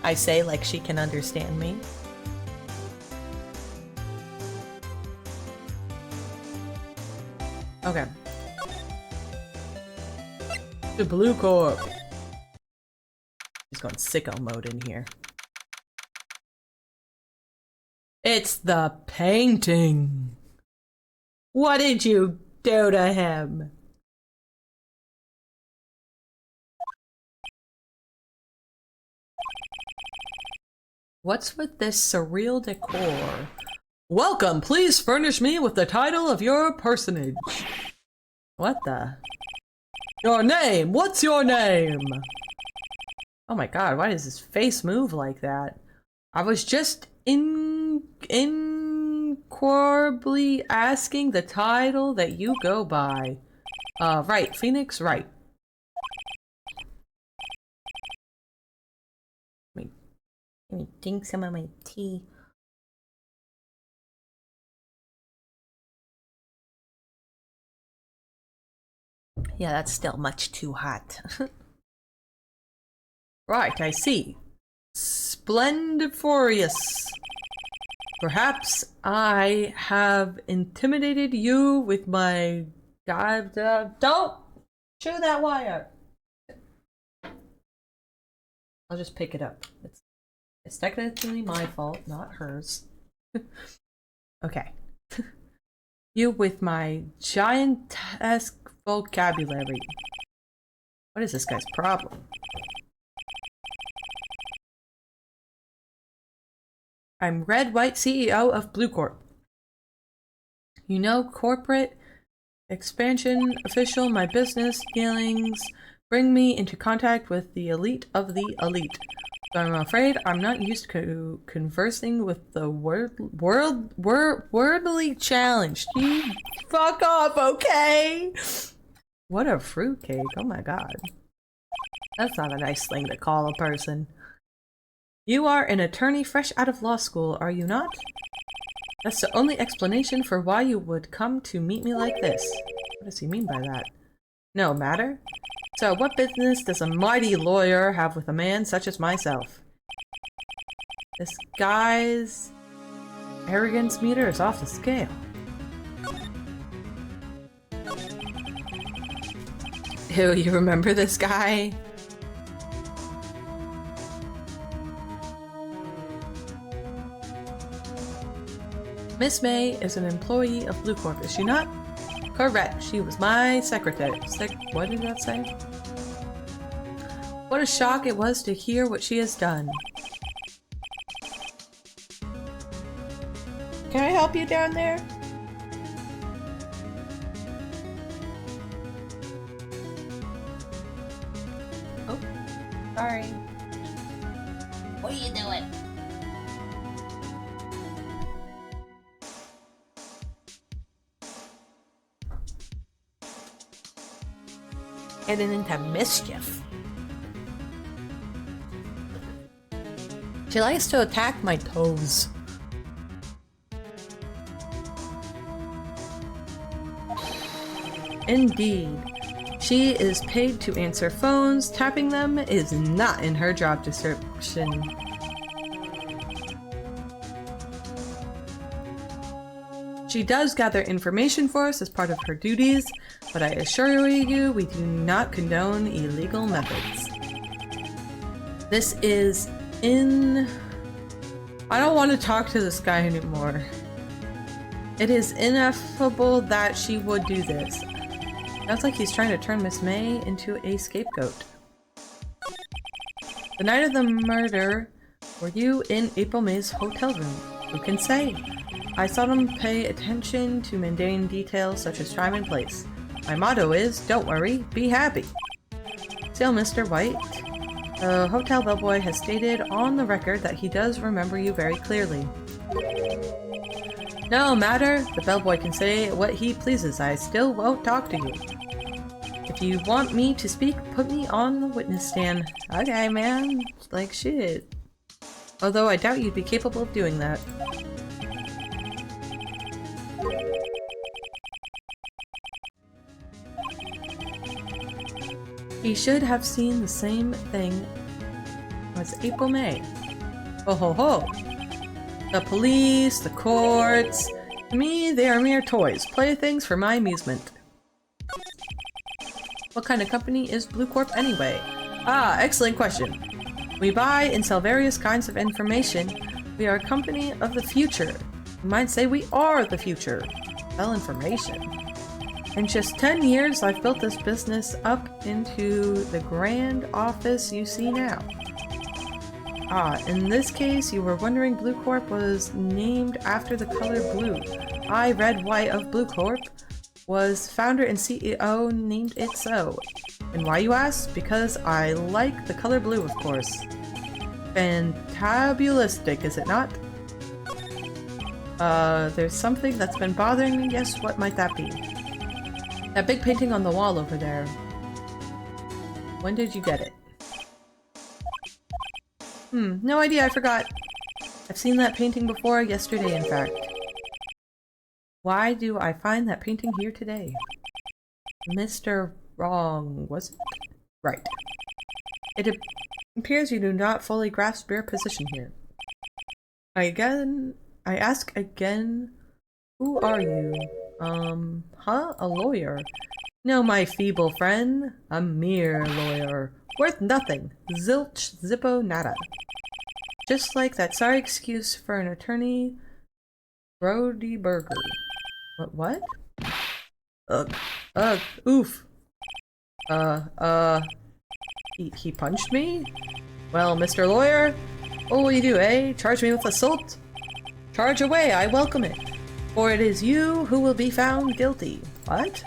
S1: I say like she can understand me. Okay. The blue corp. He's going sicko mode in here. It's the painting. What did you do to him? What's with this surreal decor? Welcome, please furnish me with the title of your personage. What the? Your name, what's your name? Oh my god, why does his face move like that? I was just inquirably asking the title that you go by. Right, Phoenix, right. Let me drink some of my tea. Yeah, that's still much too hot. Right, I see. Splendiforous. Perhaps I have intimidated you with my... don't chew that wire. I'll just pick it up. It's technically my fault, not hers. Okay. You with my giantesque vocabulary. What is this guy's problem? I'm Red White, CEO of Blue Corp. You know, corporate expansion official, my business dealings bring me into contact with the elite of the elite. So I'm afraid I'm not used to conversing with the wordly challenged. You fuck off, okay? What a fruitcake, oh my god. That's not a nice thing to call a person. You are an attorney fresh out of law school, are you not? That's the only explanation for why you would come to meet me like this. What does he mean by that? No matter. So what business does a mighty lawyer have with a man such as myself? This guy's arrogance meter is off the scale. Ew, you remember this guy? Miss May is an employee of Blue Corp, is she not? Correct, she was my secretary. What did that say? What a shock it was to hear what she has done. Can I help you down there? Oh, sorry.
S4: What are you doing?
S1: Getting into mischief. She likes to attack my toes. Indeed. She is paid to answer phones. Tapping them is not in her job description. She does gather information for us as part of her duties, but I assure you, we do not condone illegal methods. This is I don't want to talk to this guy anymore. It is ineffable that she would do this. Sounds like he's trying to turn Miss May into a scapegoat. The night of the murder, were you in April May's hotel room? Who can say? I seldom pay attention to mundane details such as time and place. My motto is, don't worry, be happy. Still, Mr. White, the hotel bellboy has stated on the record that he does remember you very clearly. No matter, the bellboy can say what he pleases, I still won't talk to you. If you want me to speak, put me on the witness stand. Okay, man. Like shit. Although I doubt you'd be capable of doing that. He should have seen the same thing as April May. Oh ho ho! The police, the courts, to me they are mere toys, playthings for my amusement. What kind of company is Blue Corp anyway? Ah, excellent question. We buy and sell various kinds of information. We are a company of the future. You might say we are the future. Sell information. In just 10 years, I've built this business up into the grand office you see now. Ah, in this case, you were wondering Blue Corp was named after the color blue. I, Red White of Blue Corp, was founder and CEO, named it so. And why, you ask? Because I like the color blue, of course. Fantabulistic, is it not? There's something that's been bothering me. Yes, what might that be? That big painting on the wall over there. When did you get it? No idea, I forgot. I've seen that painting before, yesterday in fact. Why do I find that painting here today? Mr. Wrong, was it? Right. It appears you do not fully grasp your position here. I ask again, who are you? A lawyer? No, my feeble friend. A mere lawyer. Worth nothing. Zilch, zippo, nada. Just like that sorry excuse for an attorney, Brody Burger. What? Ugh. Ugh. Oof. He punched me? Well, Mr. Lawyer, what will you do, eh? Charge me with assault? Charge away, I welcome it. For it is you who will be found guilty. What?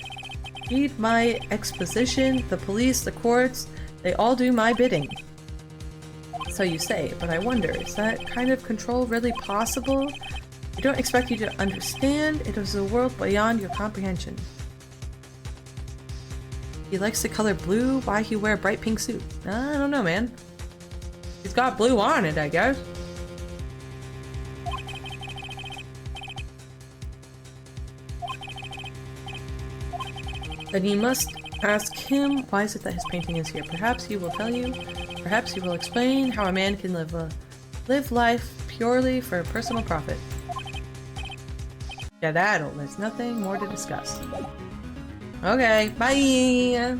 S1: Read my exposition, the police, the courts, they all do my bidding. So you say, but I wonder, is that kind of control really possible? I don't expect you to understand, it is a world beyond your comprehension. He likes the color blue, why he wear a bright pink suit? I don't know, man. He's got blue on it, I guess. Then you must ask him, why is it that his painting is here? Perhaps he will tell you, perhaps he will explain how a man can live life purely for personal profit. Yeah, that'll, there's nothing more to discuss. Okay, bye!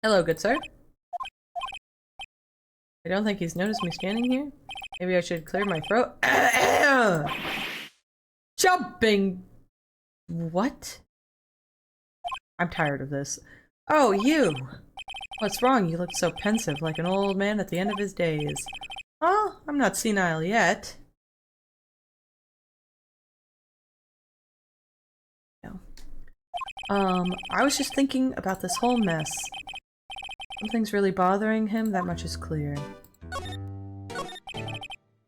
S1: Hello, good sir. I don't think he's noticed me standing here. Maybe I should clear my throat. Jumping! What? I'm tired of this. Oh, you! What's wrong? You look so pensive, like an old man at the end of his days. Oh, I'm not senile yet. No. I was just thinking about this whole mess. Something's really bothering him, that much is clear.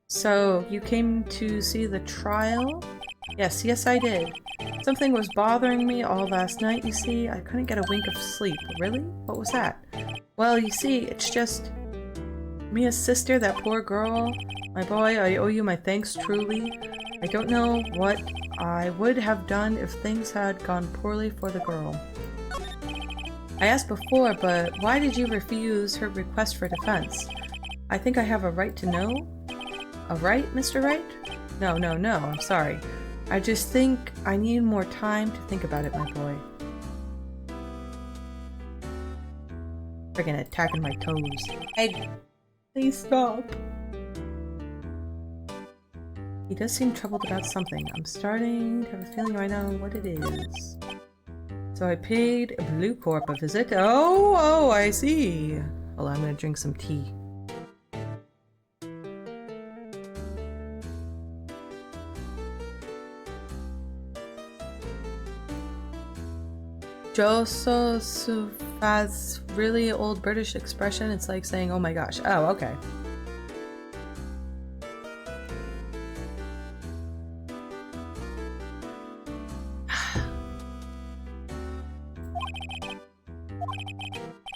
S1: So, you came to see the trial? Yes, I did. Something was bothering me all last night, you see. I couldn't get a wink of sleep. Really? What was that? Well, you see, it's just... Mia's sister, that poor girl. My boy, I owe you my thanks, truly. I don't know what I would have done if things had gone poorly for the girl. I asked before, but why did you refuse her request for defense? I think I have a right to know? A right, Mr. Wright? No, I'm sorry. I just think I need more time to think about it, my boy. Friggin' attacking my toes. Hey, please stop. He does seem troubled about something. I'm starting to have a feeling right now what it is. So I paid Blue Corp a visit. Oh, I see. Well, I'm gonna drink some tea. Joseph's really old British expression. It's like saying, oh my gosh. Oh, okay.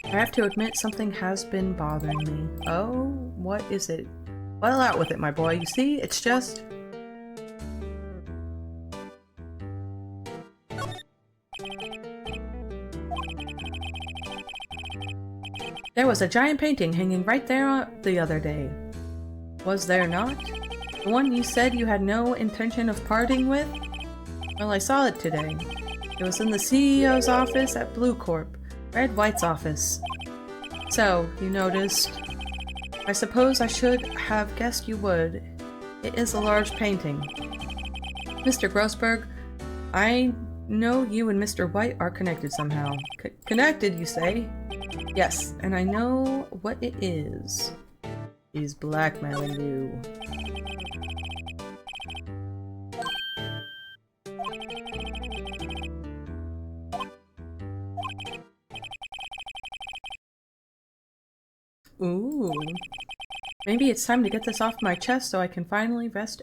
S1: I have to admit, something has been bothering me. Oh, what is it? Well, out with it, my boy. You see, it's just... There was a giant painting hanging right there the other day. Was there not? The one you said you had no intention of parting with? Well, I saw it today. It was in the CEO's office at Blue Corp. Red White's office. So, you noticed. I suppose I should have guessed you would. It is a large painting. Mr. Grossberg, I know you and Mr. White are connected somehow. Connected, you say? Yes, and I know what it is. He's blackmailing you. Ooh. Maybe it's time to get this off my chest so I can finally rest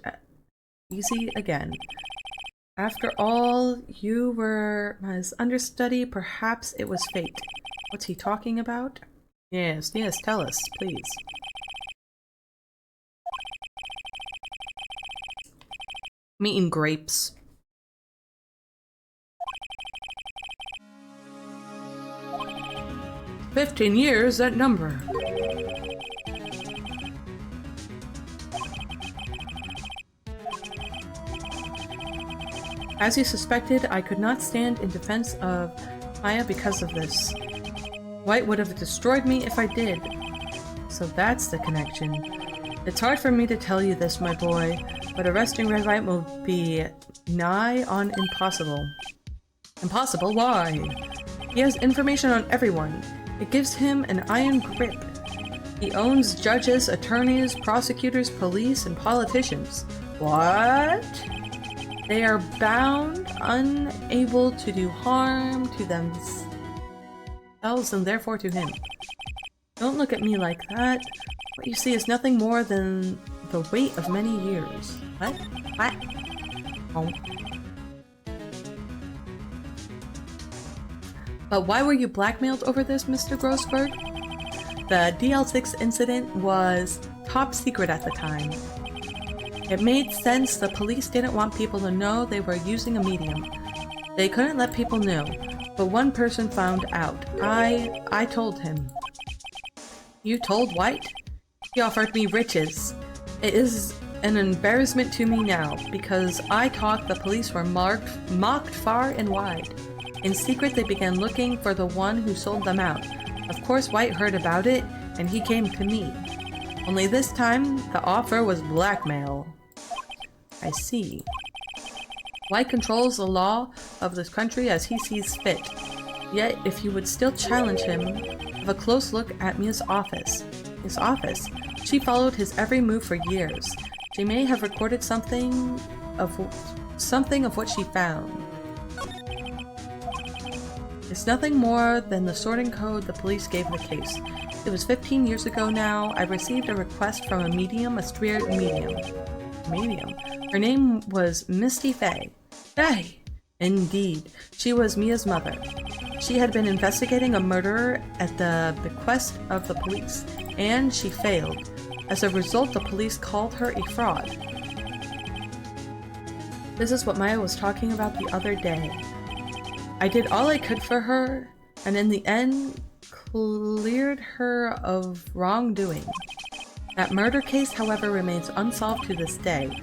S1: easy again. After all, you were his understudy. Perhaps it was fate. What's he talking about? Yes, tell us, please. I'm eating grapes. "15 years, that number. As you suspected, I could not stand in defense of Maya because of this. White would have destroyed me if I did. So that's the connection. It's hard for me to tell you this, my boy, but arresting Red White will be nigh on impossible. Impossible? Why? He has information on everyone. It gives him an iron grip. He owns judges, attorneys, prosecutors, police, and politicians. What? They are bound, unable to do harm to themselves and therefore to him. Don't look at me like that. What you see is nothing more than the weight of many years. What? What? Oh. But why were you blackmailed over this, Mr. Grossberg? The DL6 incident was top secret at the time. It made sense. The police didn't want people to know they were using a medium. They couldn't let people know, but one person found out. I told him. You told White? He offered me riches. It is an embarrassment to me now, because I talked, the police were mocked far and wide. In secret, they began looking for the one who sold them out. Of course, White heard about it, and he came to me. Only this time, the offer was blackmail. I see. White controls the law of this country as he sees fit. Yet, if you would still challenge him, have a close look at Mia's office. His office. She followed his every move for years. She may have recorded something of what she found. It's nothing more than the sorting code the police gave the case. It was 15 years ago now. I received a request from a medium, a spirit medium. Her name was Misty Faye. Faye! Indeed, she was Mia's mother. She had been investigating a murderer at the bequest of the police, and she failed. As a result, the police called her a fraud. This is what Maya was talking about the other day. I did all I could for her, and in the end, cleared her of wrongdoing. That murder case, however, remains unsolved to this day.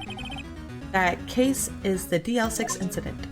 S1: That case is the DL6 incident.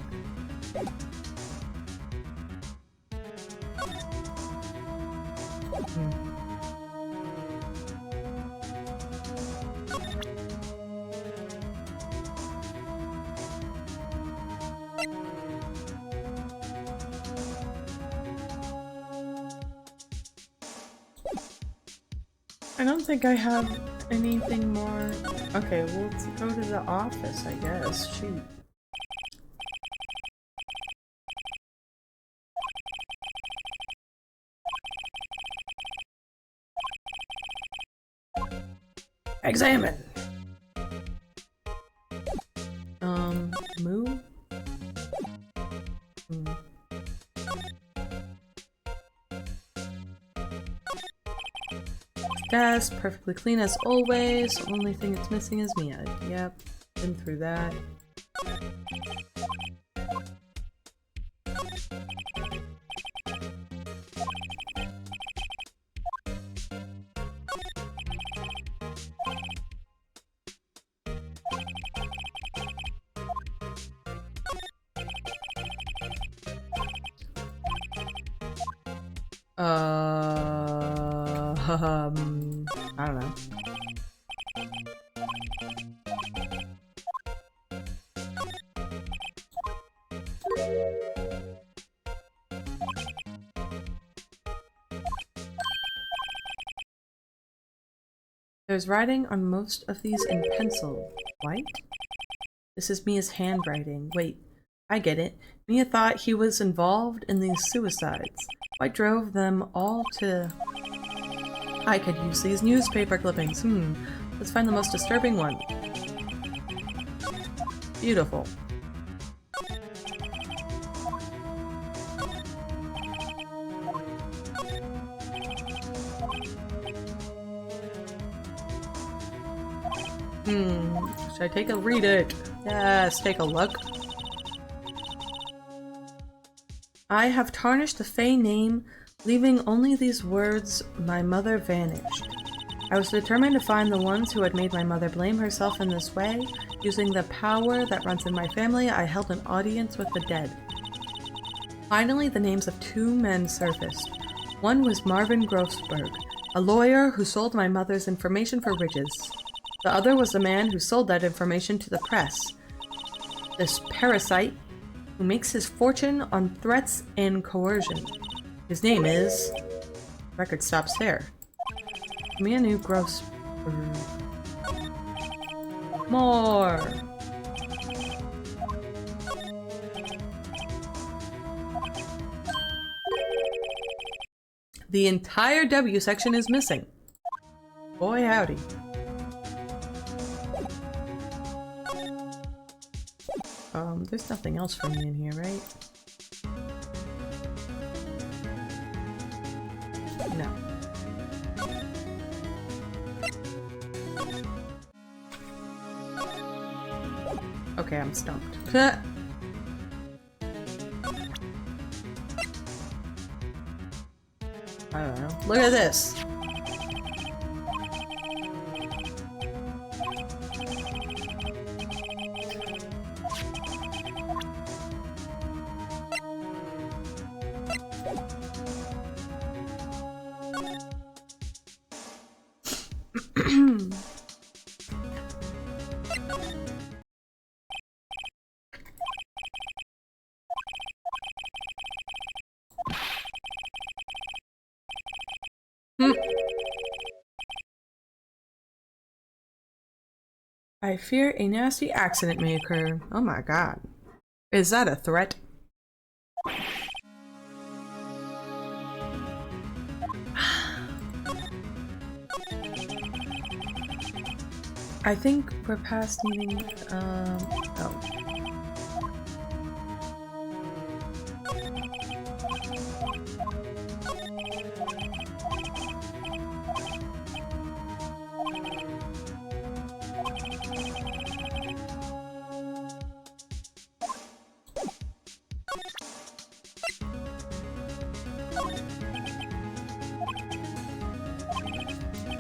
S1: I don't think I have anything more. Okay, well, let's go to the office, I guess. Shoot. Examine! Move? Desk, perfectly clean as always. Only thing it's missing is Mia. Yep, been through that. I don't know. There's writing on most of these in pencil. White? This is Mia's handwriting. Wait, I get it. Mia thought he was involved in these suicides. White drove them all to... I could use these newspaper clippings. Let's find the most disturbing one. Beautiful. Should I take a read it? Yes, take a look. I have tarnished the Fae name, leaving only these words, "My mother vanished." I was determined to find the ones who had made my mother blame herself in this way. Using the power that runs in my family, I held an audience with the dead. Finally, the names of two men surfaced. One was Marvin Grossberg, a lawyer who sold my mother's information for riches. The other was the man who sold that information to the press. This parasite, who makes his fortune on threats and coercion. His name is... Record stops there. Manu Grossberg. More! The entire W section is missing. Boy howdy. There's nothing else for me in here, right? No. Okay, I'm stumped. I don't know. Look at this! I fear a nasty accident may occur. Oh my god. Is that a threat? I think we're past needing, oh.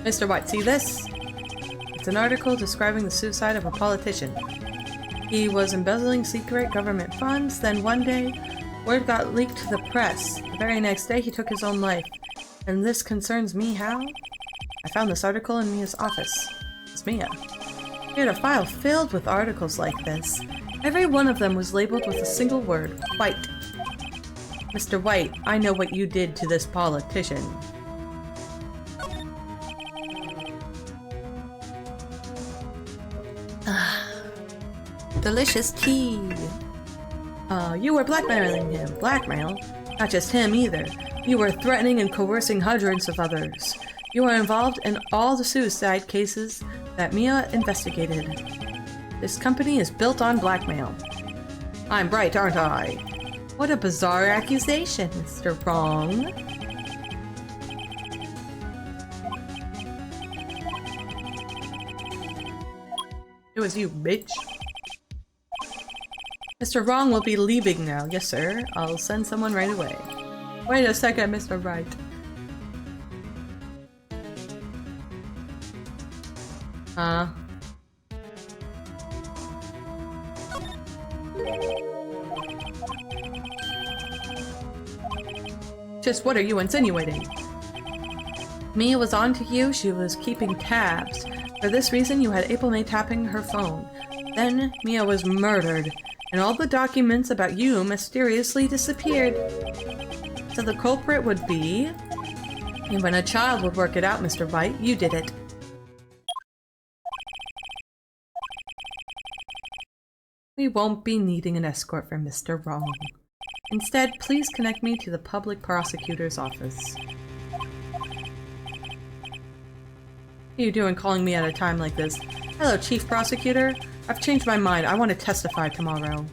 S1: Mr. White, see this? It's an article describing the suicide of a politician. He was embezzling secret government funds, then one day, word got leaked to the press. The very next day, he took his own life. And this concerns me how? I found this article in Mia's office. It's Mia. She had a file filled with articles like this. Every one of them was labeled with a single word, White. Mr. White, I know what you did to this politician. Delicious tea. You were blackmailing him. Blackmail? Not just him either. You were threatening and coercing hundreds of others. You were involved in all the suicide cases that Mia investigated. This company is built on blackmail. I'm right, aren't I? What a bizarre accusation, Mr. Wrong. It was you, bitch. Mr. Wrong will be leaving now. Yes, sir. I'll send someone right away. Wait a second, Mr. Wright. Just what are you insinuating? Mia was on to you. She was keeping tabs. For this reason, you had AllyMae tapping her phone. Then, Mia was murdered, and all the documents about you mysteriously disappeared. So the culprit would be... And when a child would work it out, Mr. White, you did it. We won't be needing an escort from Mr. Wrong. Instead, please connect me to the public prosecutor's office. What are you doing calling me at a time like this? Hello, Chief Prosecutor. I've changed my mind. I want to testify tomorrow.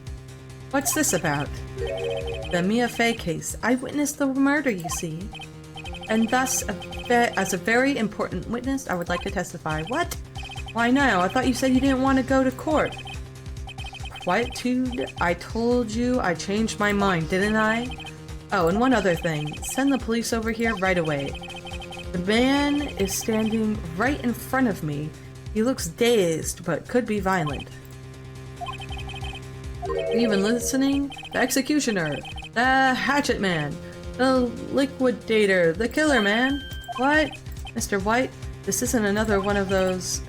S1: What's this about? The Mia Fey case. I witnessed the murder, you see. And thus, as a very important witness, I would like to testify. What? Why now? I thought you said you didn't want to go to court. Quietude, I told you I changed my mind, didn't I? Oh, and one other thing. Send the police over here right away. The man is standing right in front of me. He looks dazed, but could be violent. Even listening? The executioner, the hatchet man, the liquidator, the killer man. What? Mr. White, this isn't another one of those.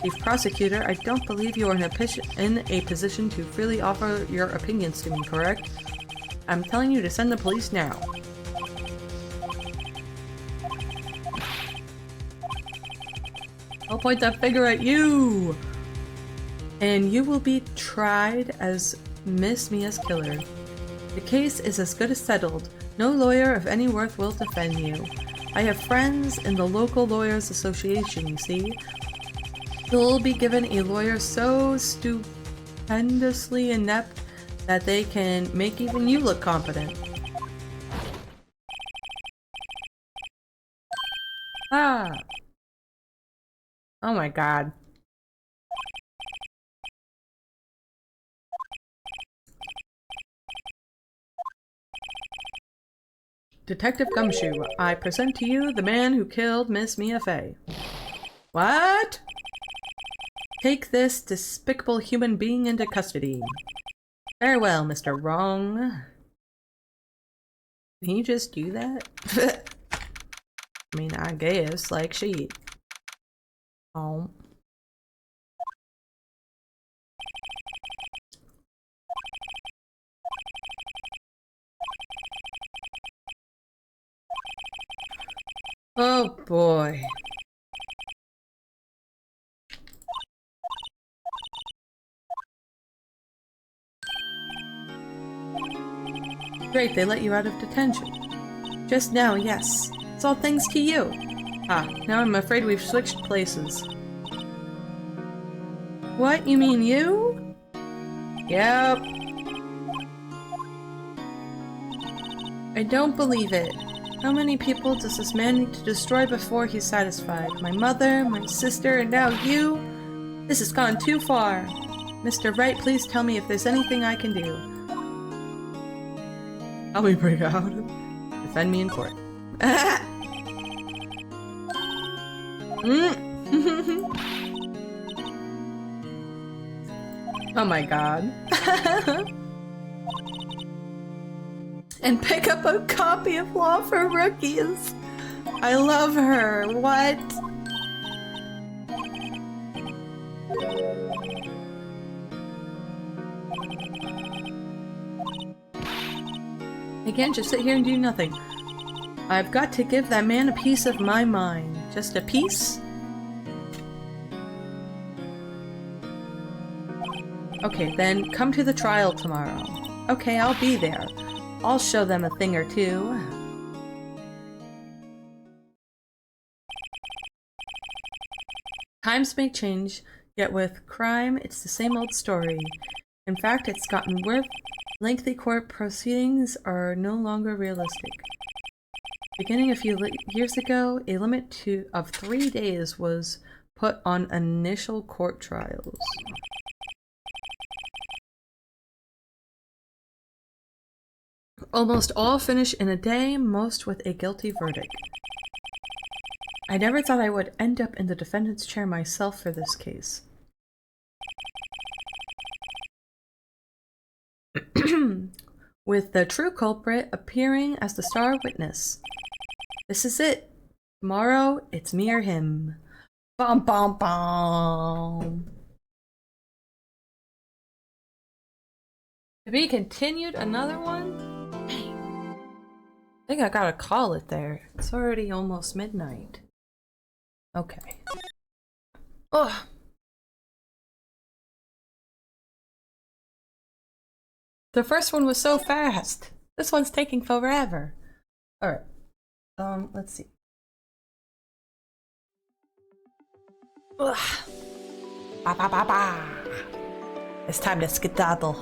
S1: Chief Prosecutor, I don't believe you are in a position to freely offer your opinions to me, correct? I'm telling you to send the police now. I'll point that finger at you! And you will be tried as Miss Mia's killer. The case is as good as settled. No lawyer of any worth will defend you. I have friends in the local lawyers association, you see. You'll be given a lawyer so stupendously inept that they can make even you look competent. Ah! Oh my god. Detective Gumshoe, I present to you the man who killed Miss Mia Fey. What? Take this despicable human being into custody. Very well, Mr. Wrong. Can you just do that? I mean, I guess, like shit. Oh. Oh boy. Great, they let you out of detention. Just now, yes. It's all thanks to you. Ah, now I'm afraid we've switched places. What? You mean you? Yep. I don't believe it. How many people does this man need to destroy before he's satisfied? My mother, my sister, and now you? This has gone too far. Mr. Wright, please tell me if there's anything I can do. Help me break out. Defend me in court. Oh my god. And pick up a copy of Law for Rookies. I love her. What? I can't just sit here and do nothing. I've got to give that man a piece of my mind. Just a piece? Okay, then come to the trial tomorrow. Okay, I'll be there. I'll show them a thing or two. Times may change, yet with crime, it's the same old story. In fact, it's gotten worse. Lengthy court proceedings are no longer realistic. Beginning a few years ago, a limit of 3 days was put on initial court trials. Almost all finish in a day, most with a guilty verdict. I never thought I would end up in the defendant's chair myself for this case. With the true culprit appearing as the star witness. This is it. Tomorrow, it's me or him. Bom bom bom. To be continued, another one? Dang. I think I gotta call it there. It's already almost midnight. Okay. Ugh. The first one was so fast. This one's taking forever. Alright. Let's see. Ugh. Ba ba ba ba. It's time to skedaddle.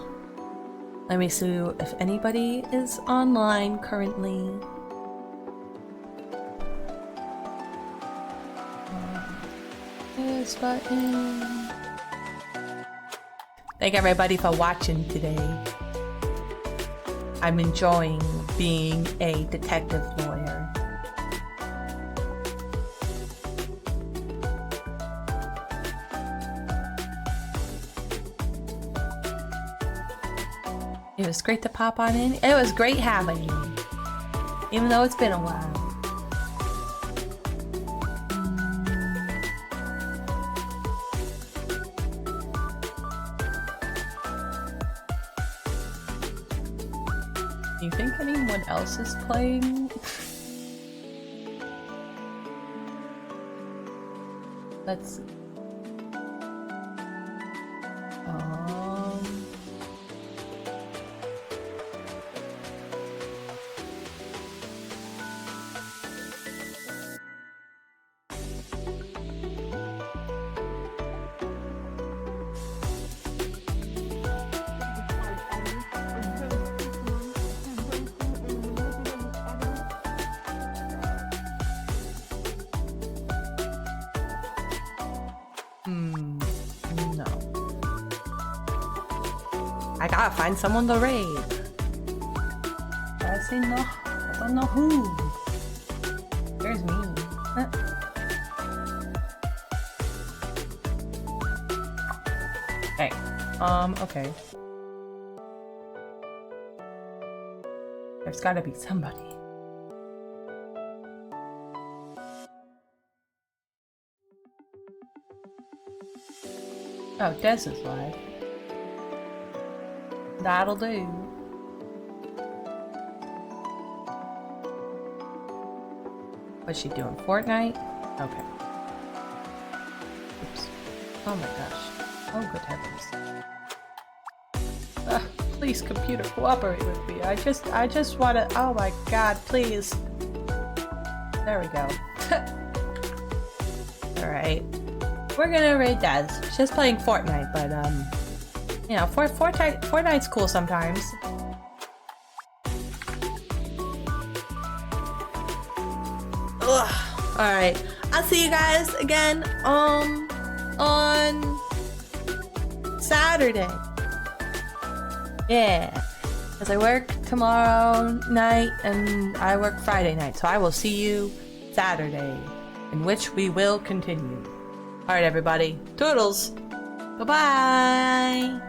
S1: Let me see if anybody is online currently. This button. Thank everybody for watching today. I'm enjoying being a detective lawyer. It was great to pop on in. It was great having you, even though it's been a while. Do you think anyone else is playing? Let's see. No. I gotta find someone to raid. I don't know who. There's me. Hey. Okay. There's gotta be somebody. Oh, Des is live. That'll do. What's she doing? Fortnite? Okay. Oops. Oh my gosh. Oh, good heavens. Please, computer, cooperate with me. I just wanna. Oh my god, please. There we go. Alright. We're gonna raid Des. She's just playing Fortnite, but, you know, Fortnite's cool sometimes. Ugh. Alright. I'll see you guys again, on Saturday. Yeah. Because I work tomorrow night and I work Friday night. So I will see you Saturday, in which we will continue. Alright, everybody. Toodles. Bye-bye.